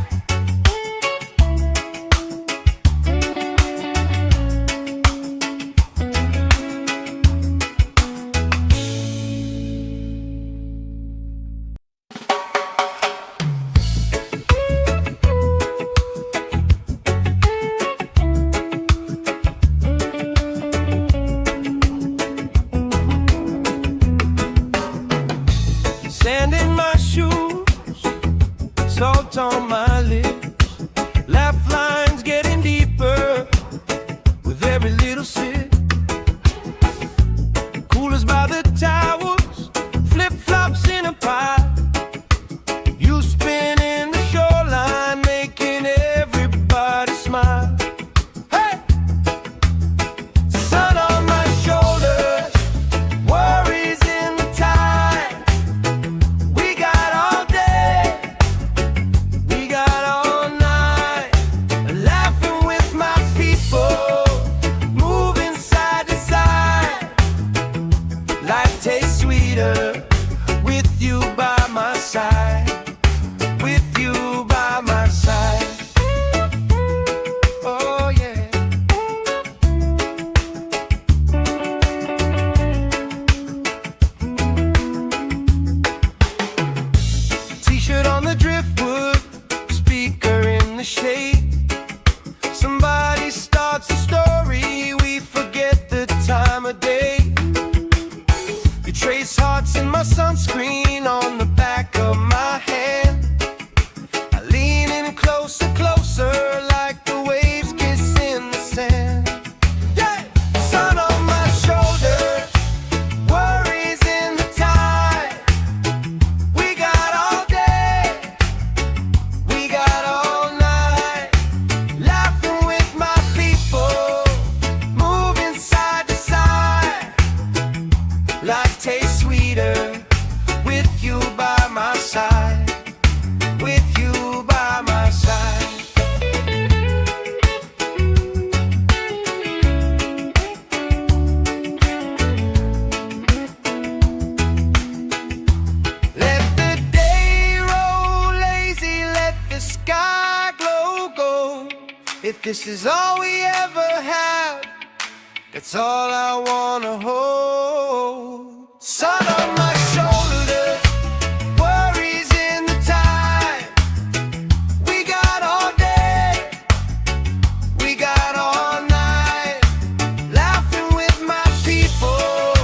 salt on my lips, laugh lines getting deeper with every little sip. Coolers by the towers, flip-flops in a pie. You spinning the shoreline, making everybody smile. Hey! Sun on my shoulders, worries in the tide. We got all day, we got all night, laughing with my people, moving side to side. Life tastes sweeter with you by my side, with you by my side. Oh yeah. T-shirt on the driftwood, speaker in the shade. Somebody starts a story, we forget the time of day. You trace hearts in my sunscreen on the back of my hand. I lean in closer, closer, like the waves kiss in the sand. Yeah! Sun on my shoulders, worries in the tide. We got all day, we got all night, laughing with my people, moving side to side. Life tastes sweeter with you by my side, with you by my side. Let the day roll lazy, let the sky glow gold. If this is all we ever have, that's all I wanna hold. Sun on my shoulders, worries in the tide. We got all day, we got all night, laughing with my people,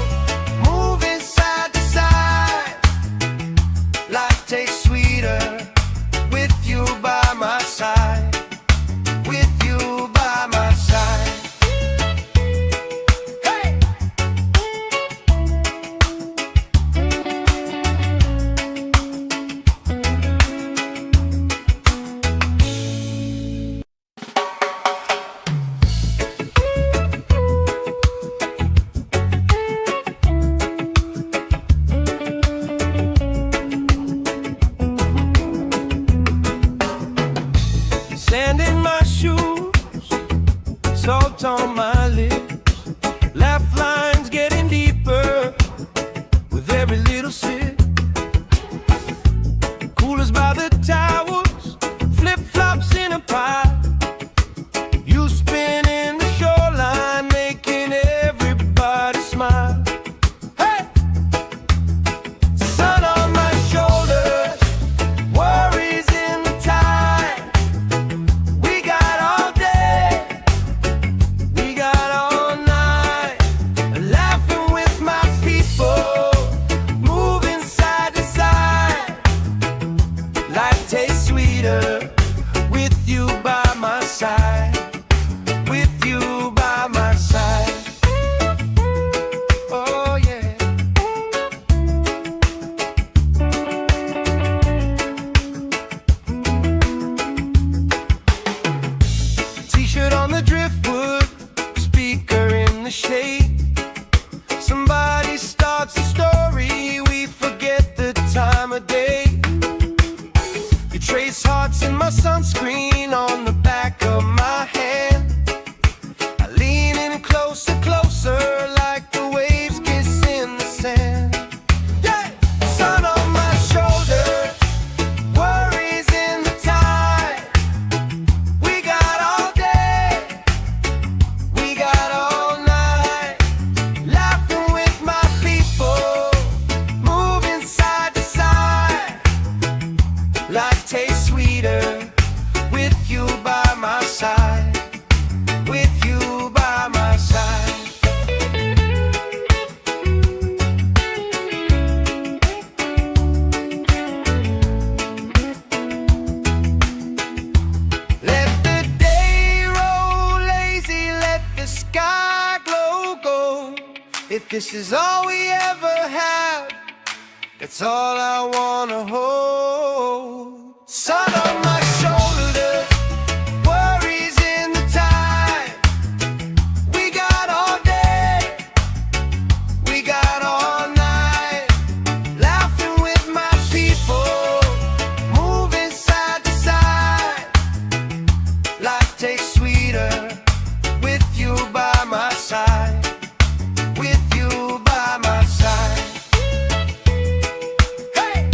moving side to side. Life tastes sweeter with you by my side, with you by my side. Hey! Sand in my shoes, salt on my lips, laugh lines getting deeper with every little sip. Coolers by the towers, flip-flops in a pie. You spinning the shoreline, making everybody smile. Hey! Sun on my shoulders, worries in the tide. We got all day, we got all night, laughing with my people, moving side to side. Life tastes sweeter with you by my side, with you by my side. Oh yeah. T-shirt on the driftwood, speaker in the shade. Somebody starts a story, we forget the time of day. You trace hearts in my sunscreen on the back of my hand. I lean in closer, closer, like the waves kiss in the sand. Yeah! Sun on my shoulders, worries in the tide. We got all day, we got all night, laughing with my people, moving side to side. Life tastes sweeter If this is all we ever have, that's all I wanna hold. Sun on my shoulders, worries in the tide. We got all day, we got all night, laughing with my people, moving side to side. Life tastes sweeter with you by my side. With you by my side. Hey!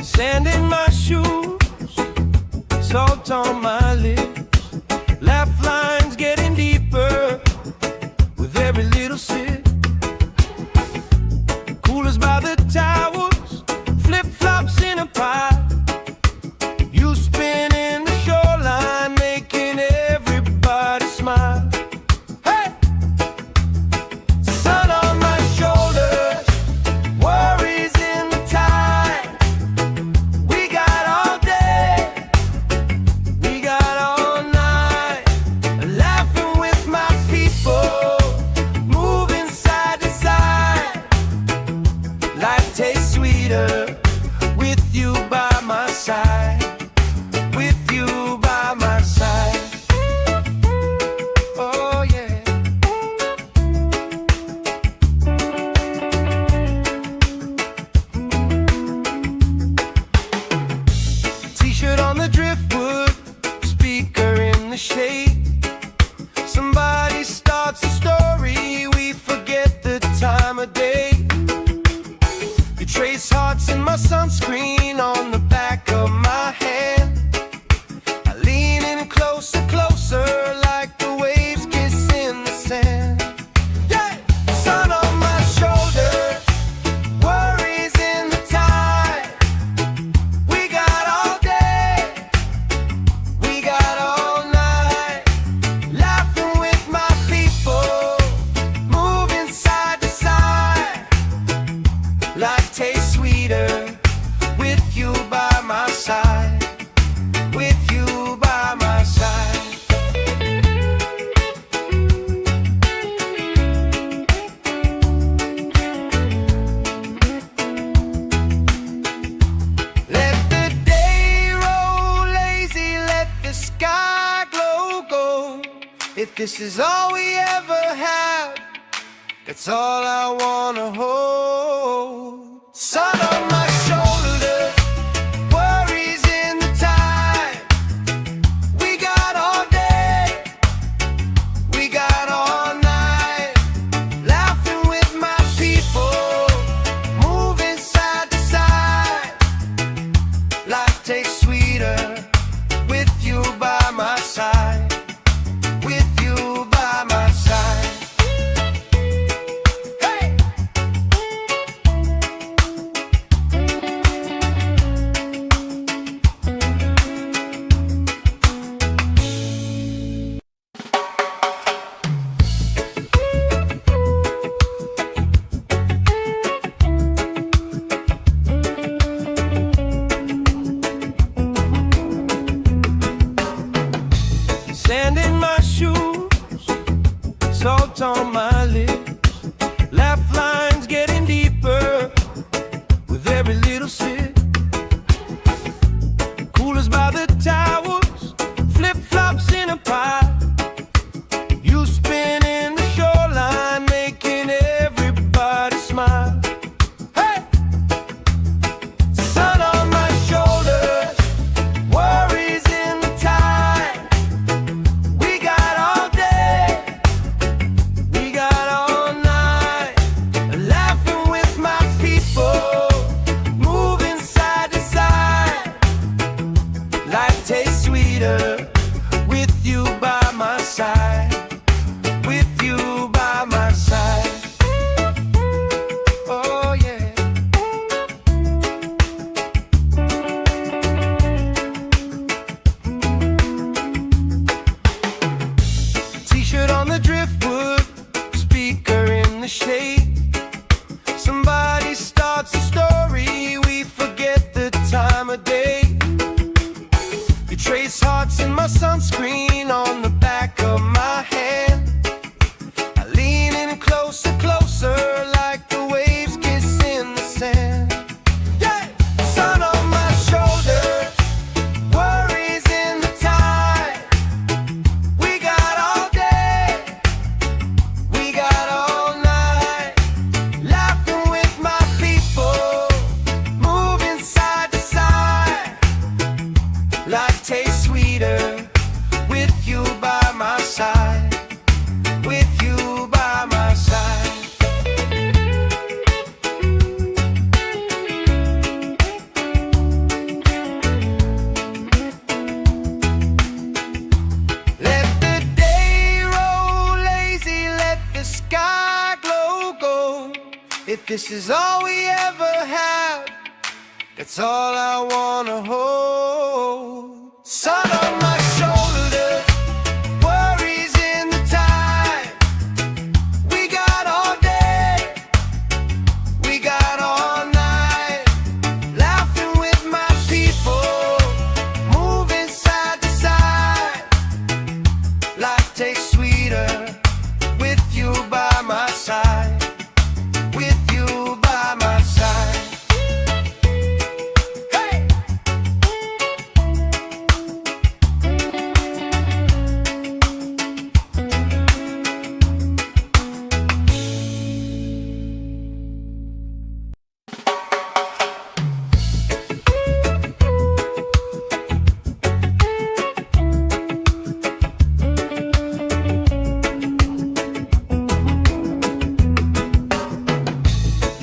Sand in my shoes, salt on my lips, laugh lines getting deeper with every little sip. Coolers by the towels, flip-flops in a pile. You spin in the shoreline, making everybody smile. Hey! Sun on my shoulders, worries in the tide. We got all day, we got all night, laughing with my people, moving side to side. Life tastes sweeter with you by my side. With you by my side. Oh yeah. T-shirt on the driftwood, speaker in the shade. Somebody starts a story, we forget the time of day. You trace hearts in my sunscreen on the back of my hand. I lean in closer, closer, like the waves kiss in the sand. Yeah! Sun on my shoulders, worries in the tide. We got all day, we got all night, laughing with my people, moving side to side. Life tastes sweeter with you by my side. With you by my side. Let the day roll lazy, let the sky glow gold. If this is all we ever have, that's all I wanna hold. Sun on my shoulders, worries in the tide. We got all day, we got all night, laughing with my people, moving side to side. Life tastes sweeter with you by my side. With you by my side. Hey! Sand in my shoes, salt on my lips, laugh lines getting deeper with every little sip. Coolers by the towels, flip-flops in a pile. You spin in the shoreline, making everybody smile. Hey! Sun on my shoulders, worries in the tide. We got all day, we got speaker in the shade. Somebody starts a story, we forget the time of day. You trace hearts in my sunscreen on the back of my hand. I lean in closer, closer, like the waves kiss in the sand. Yeah! Sun on my shoulders, worries in the tide. We got all day, we got all night, laughing with my people, moving side to side. Life tastes sweeter with you by my side, with you by my side. Let the day roll lazy, let the sky glow gold. If this is all we ever have, that's all I wanna hold. Sun on my shoulders, worries in the tide. We got all day, we got all night, laughing with my people, moving side to side. Life tastes sweeter with you by my side, with you by my side. Hey!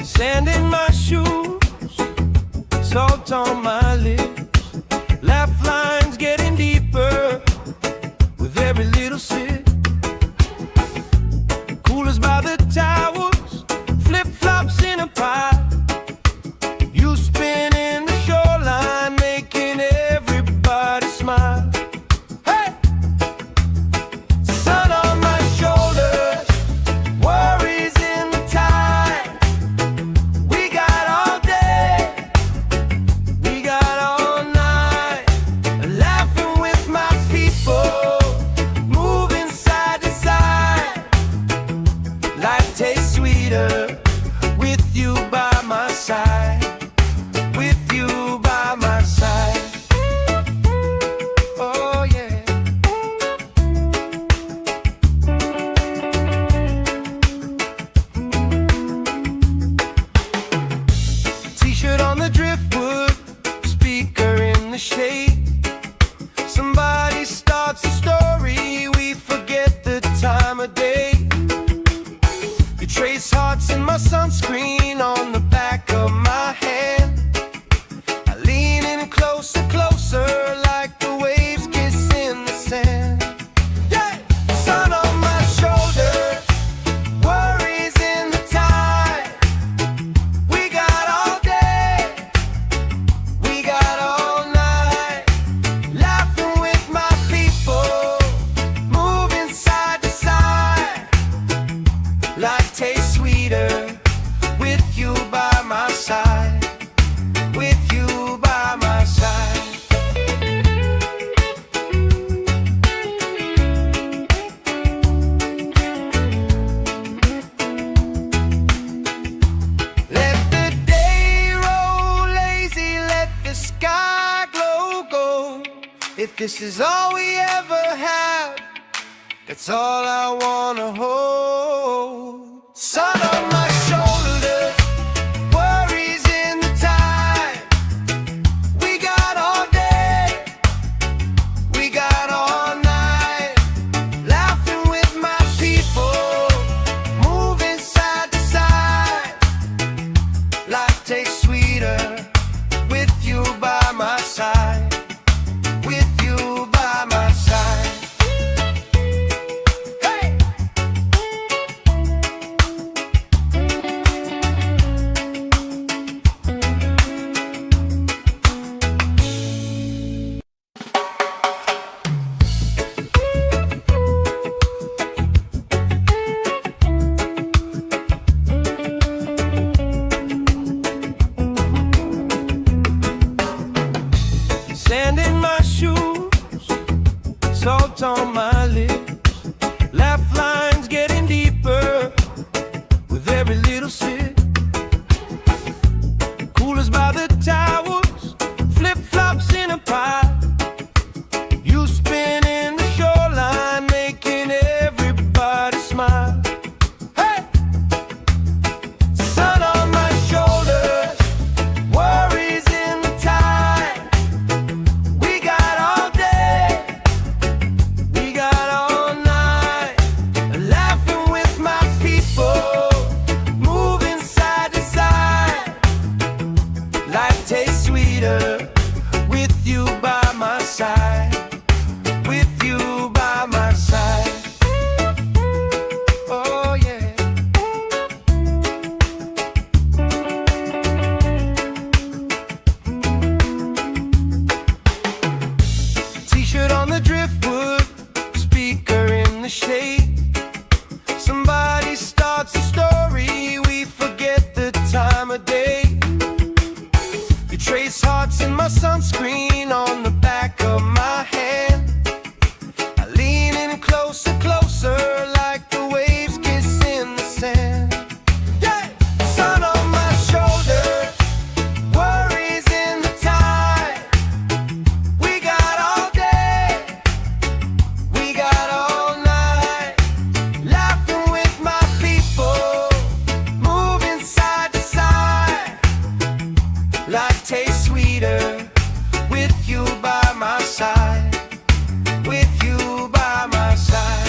Sand in my shoes, salt on my lips, laugh lines getting deeper with every little sip. Coolers by the towers, flip-flops in a pile. You spin in the shoreline, making everybody smile. Hey! Sun on my shoulders, worries in the tide. We got all day, we got all night, laughing with my people, moving side to side. Life tastes sweeter with you by my side, with you by my side. Oh yeah. T-shirt on the driftwood, speaker in the shade. Somebody starts a story, we forget the time of day. You trace hearts in my sunscreen on the back of my hand. I lean in closer, closer, like the waves kiss in the sand. Yeah! Sun on my shoulders, worries in the tide. We got all day, we got all night, laughing with my people, moving side to side. Life tastes sweeter with you by my side, with you by my side. Let the day roll lazy, let the sky glow gold. If this is all we ever have, that's all I wanna hold. Sun on my shoulders, worries in the tide. We got all day, we got all night, laughing with my people, moving side to side. Life tastes sweeter with you by my side, with you by my side. Hey! Somebody starts a story, we forget the time of day. You trace hearts in my sunscreen on the back of my hand. I lean in closer, closer, like the waves kiss in the sand. Yeah! Sun on my shoulders, worries in the tide. We got all day, we got all night, laughing with my people, moving side to side. Life tastes sweeter with you by my side, with you by my side.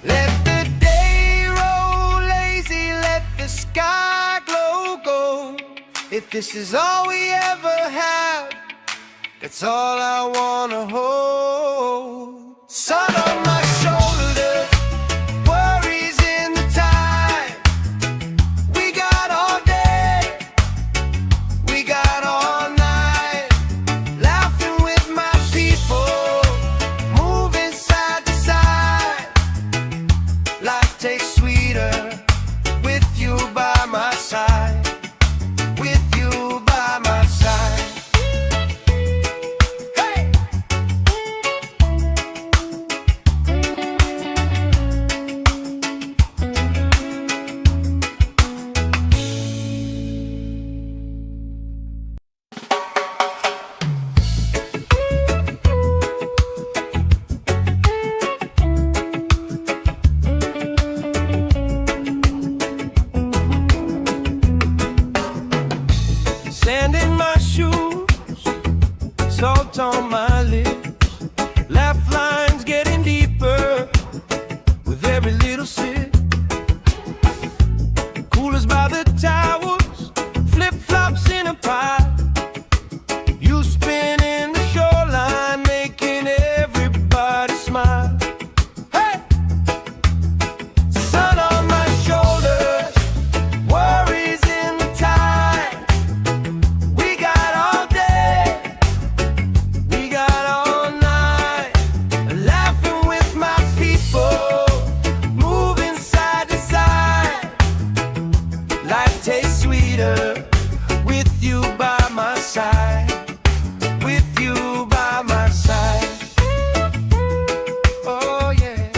Let the day roll lazy, let the sky glow gold. If this is all we ever have, that's all I wanna hold. Sun on my shoulders, worries in the tide. We got all day, we got all night, laughing with my people, moving side to side. Life tastes sweeter with you by my side, with you by my side. Sand in my shoes, salt on my lips, laugh lines getting deeper with every little sip. Coolers by the towers, flip-flops in a pile. You spinning the shoreline, making everybody smile. Hey! Sun on my shoulders, worries in the tide. We got all day, we got all night, laughing with my people, moving side to side. Life tastes sweeter with you by my side, with you by my side. Oh yeah.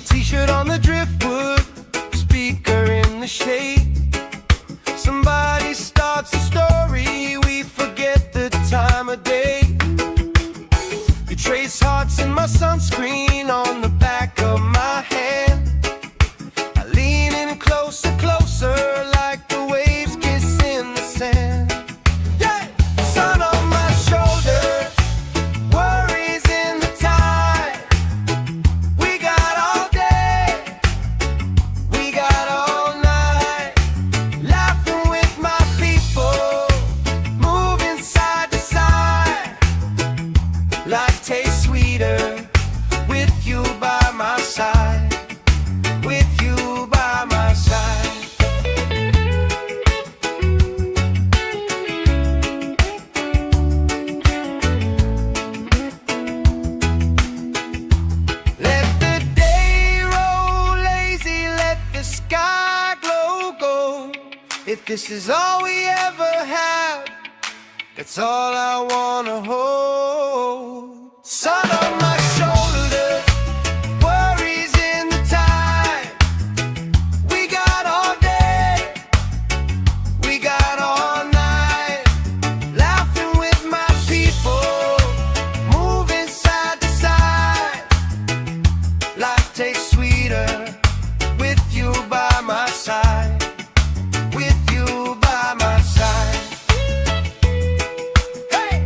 T-shirt on the driftwood, speaker in the shade. Somebody starts a story, we forget the time of day. You trace hearts in my sunscreen on the back of my hand. I lean in closer, closer, like the waves kiss in the sand. Yeah! Sun on my shoulders, worries in the tide. We got all day, we got all night, laughing with my people, moving side to side. Life tastes sweeter with you by my side, with you by my side. Let the day roll lazy, let the sky glow gold. If this is all we ever have, that's all I wanna hold. Sun on my shoulders, worries in the tide. We got all day, we got all night, laughing with my people, moving side to side. Life tastes sweeter with you by my side, with you by my side. Hey!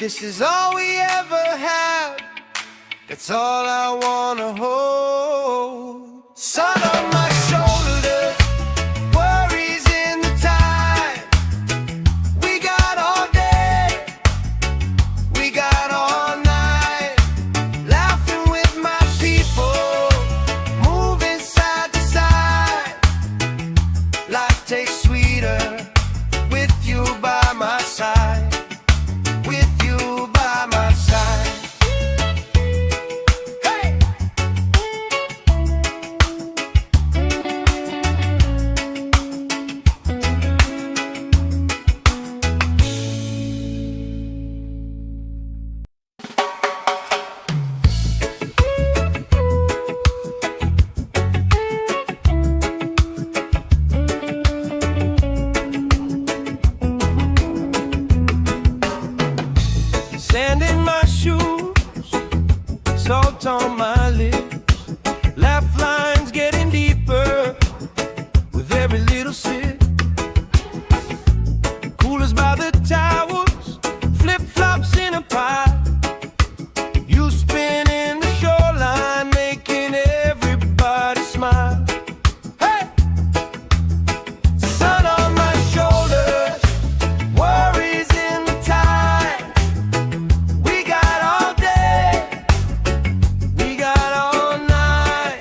this is all we ever have, that's all I wanna hold. Sun on my shoulders, worries in the tide. We got all day, we got all night, laughing with my people, moving side to side. Life tastes sweeter with you by my side, with you by my side. Hey! Sand in my shoes, salt on my lips, laugh lines getting deeper with every little sip. Coolers by the towers, flip-flops in a pie. You spinning the shoreline, making everybody smile. Hey! Sun on my shoulders, worries in the tide. We got all day, we got all night,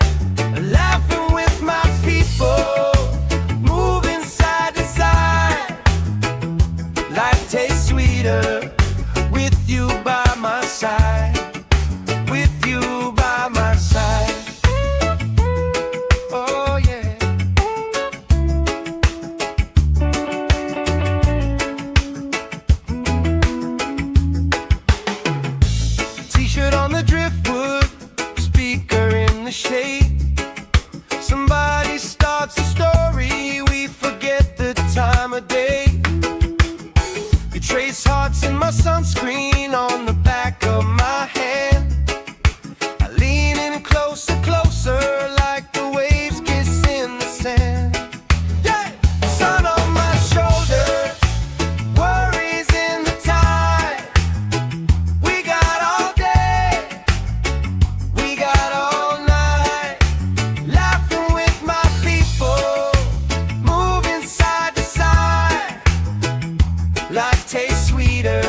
laughing with my people, moving side to side. Life tastes sweeter with you by my side, with you by my side. Oh yeah. T-shirt on the driftwood, speaker in the shade. Somebody starts a story, we forget the time of day. You trace hearts in my sunscreen on the back of my hand. I lean in closer, closer, like the waves kiss in the sand. Yeah! Sun on my shoulders, worries in the tide. We got all day, we got all night, laughing with my people, moving side to side. Life tastes sweeter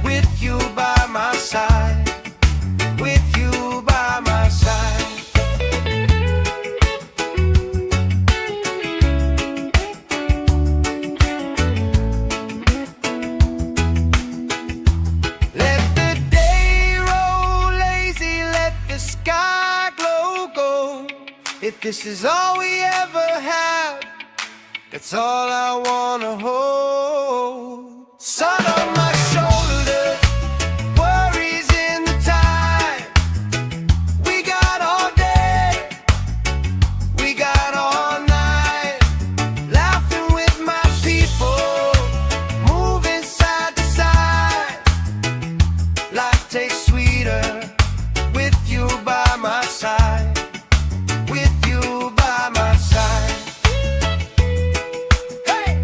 with you by my side, with you by my side. Let the day roll lazy, let the sky glow gold. If this is all we ever have, that's all I wanna hold. Sun on my shoulders, worries in the tide. We got all day, we got all night, laughing with my people, moving side to side. Life tastes sweeter with you by my side, with you by my side. Hey!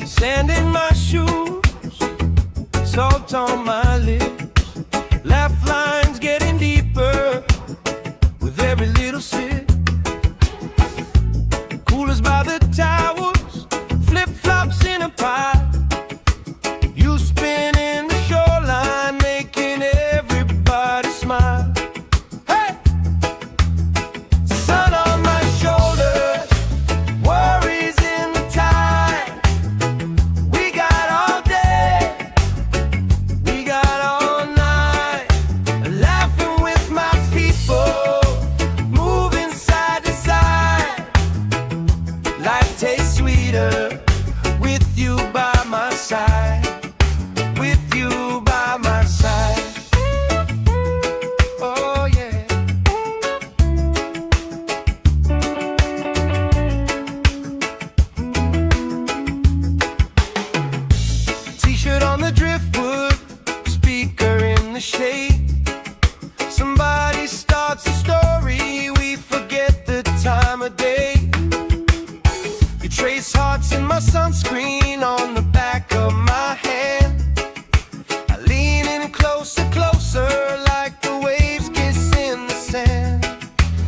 Sand in my shoes, salt on my lips, laugh lines getting deeper with every little sip. Coolers by the towers, flip-flops in a pie. You spinning the shoreline, making everybody smile. Hey! Sun on my shoulders, worries in the tide. We got all day, we got all night, laughing with my people, moving side to side. Life tastes sweeter with you by my side, with you by my side. Oh yeah. You trace hearts in my sunscreen on the back of my hand. I lean in closer, closer, like the waves kiss in the sand.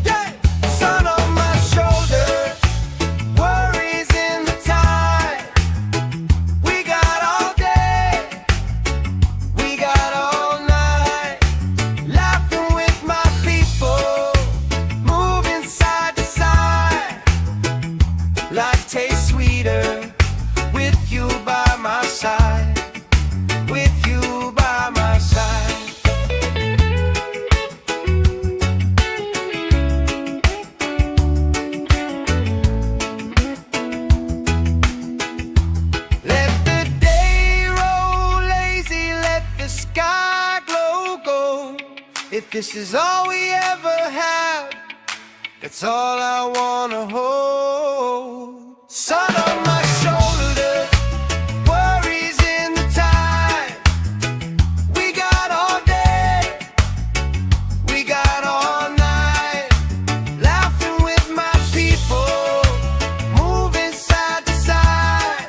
Yeah! Sun on my shoulders, worries in the tide. We got all day, we got all night, laughing with my people, moving side to side. Life tastes sweeter with you by my side, with you by my side. Let the day roll lazy, let the sky glow gold. If this is all we ever have, that's all I wanna hold. Sun on my shoulders, worries in the tide. We got all day, we got all night, laughing with my people, moving side to side.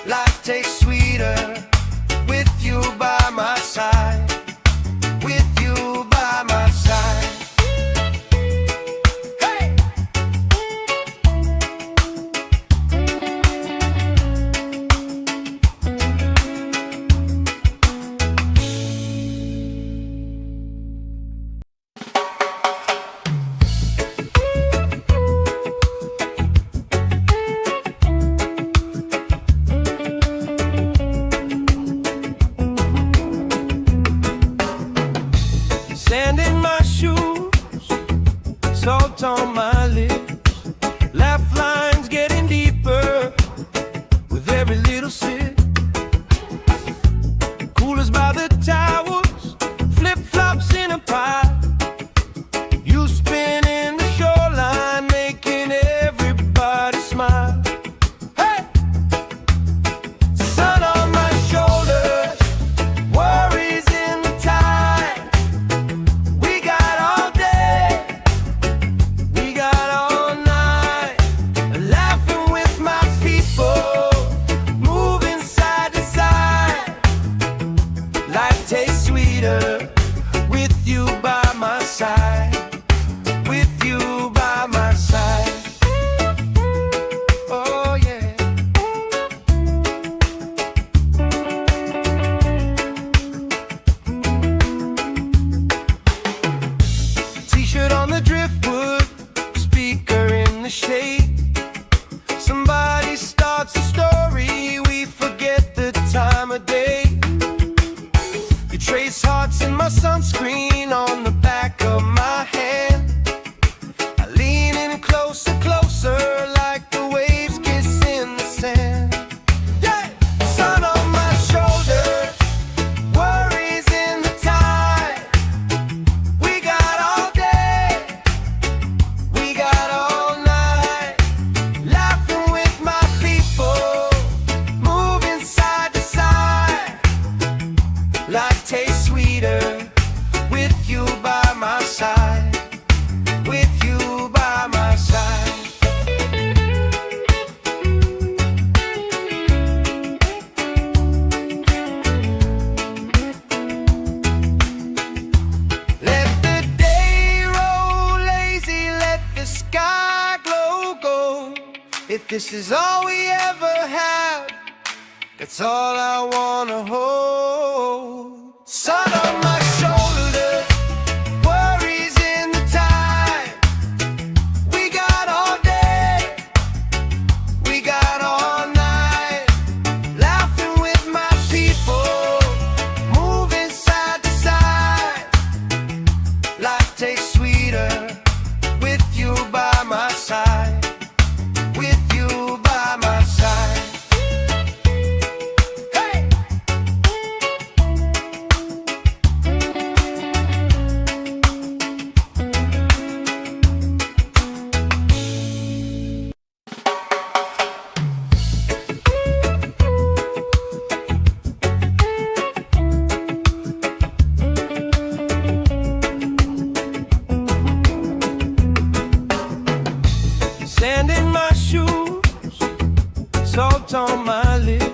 Life tastes sweeter with you by my side, with you by my side. Sand in my shoes, salt on my lips, laugh lines getting deeper with every little sip. Coolers by the towers, flip-flops in a pile. You spinning the shoreline, making everybody smile. Hey! Sun on my shoulders, worries in the tide. We got all day, we got all night, laughing with my people, moving side to side. Life tastes sweeter with you by my side, with you by my side. Oh yeah. T-shirt on the driftwood, speaker in the shade. Somebody starts a story, we forget the time of day. You trace hearts in my sunscreen on the back of my hand. I lean in closer, closer, like the waves kiss in the sand. Yeah! Sun on my shoulders, worries in the tide. We got all day, we got all night, laughing with my people, moving side to side. Life tastes sweeter with you by my side, with you by my side. Let the day roll lazy, let the sky glow gold. If this is all we ever have, that's all I wanna hold. Sun on my shoulders, worries in the tide. We got all day, we got all night, laughing with my people, moving side to side. Life tastes sweeter with you by my side, with you by my side. Hey! salt on my lips.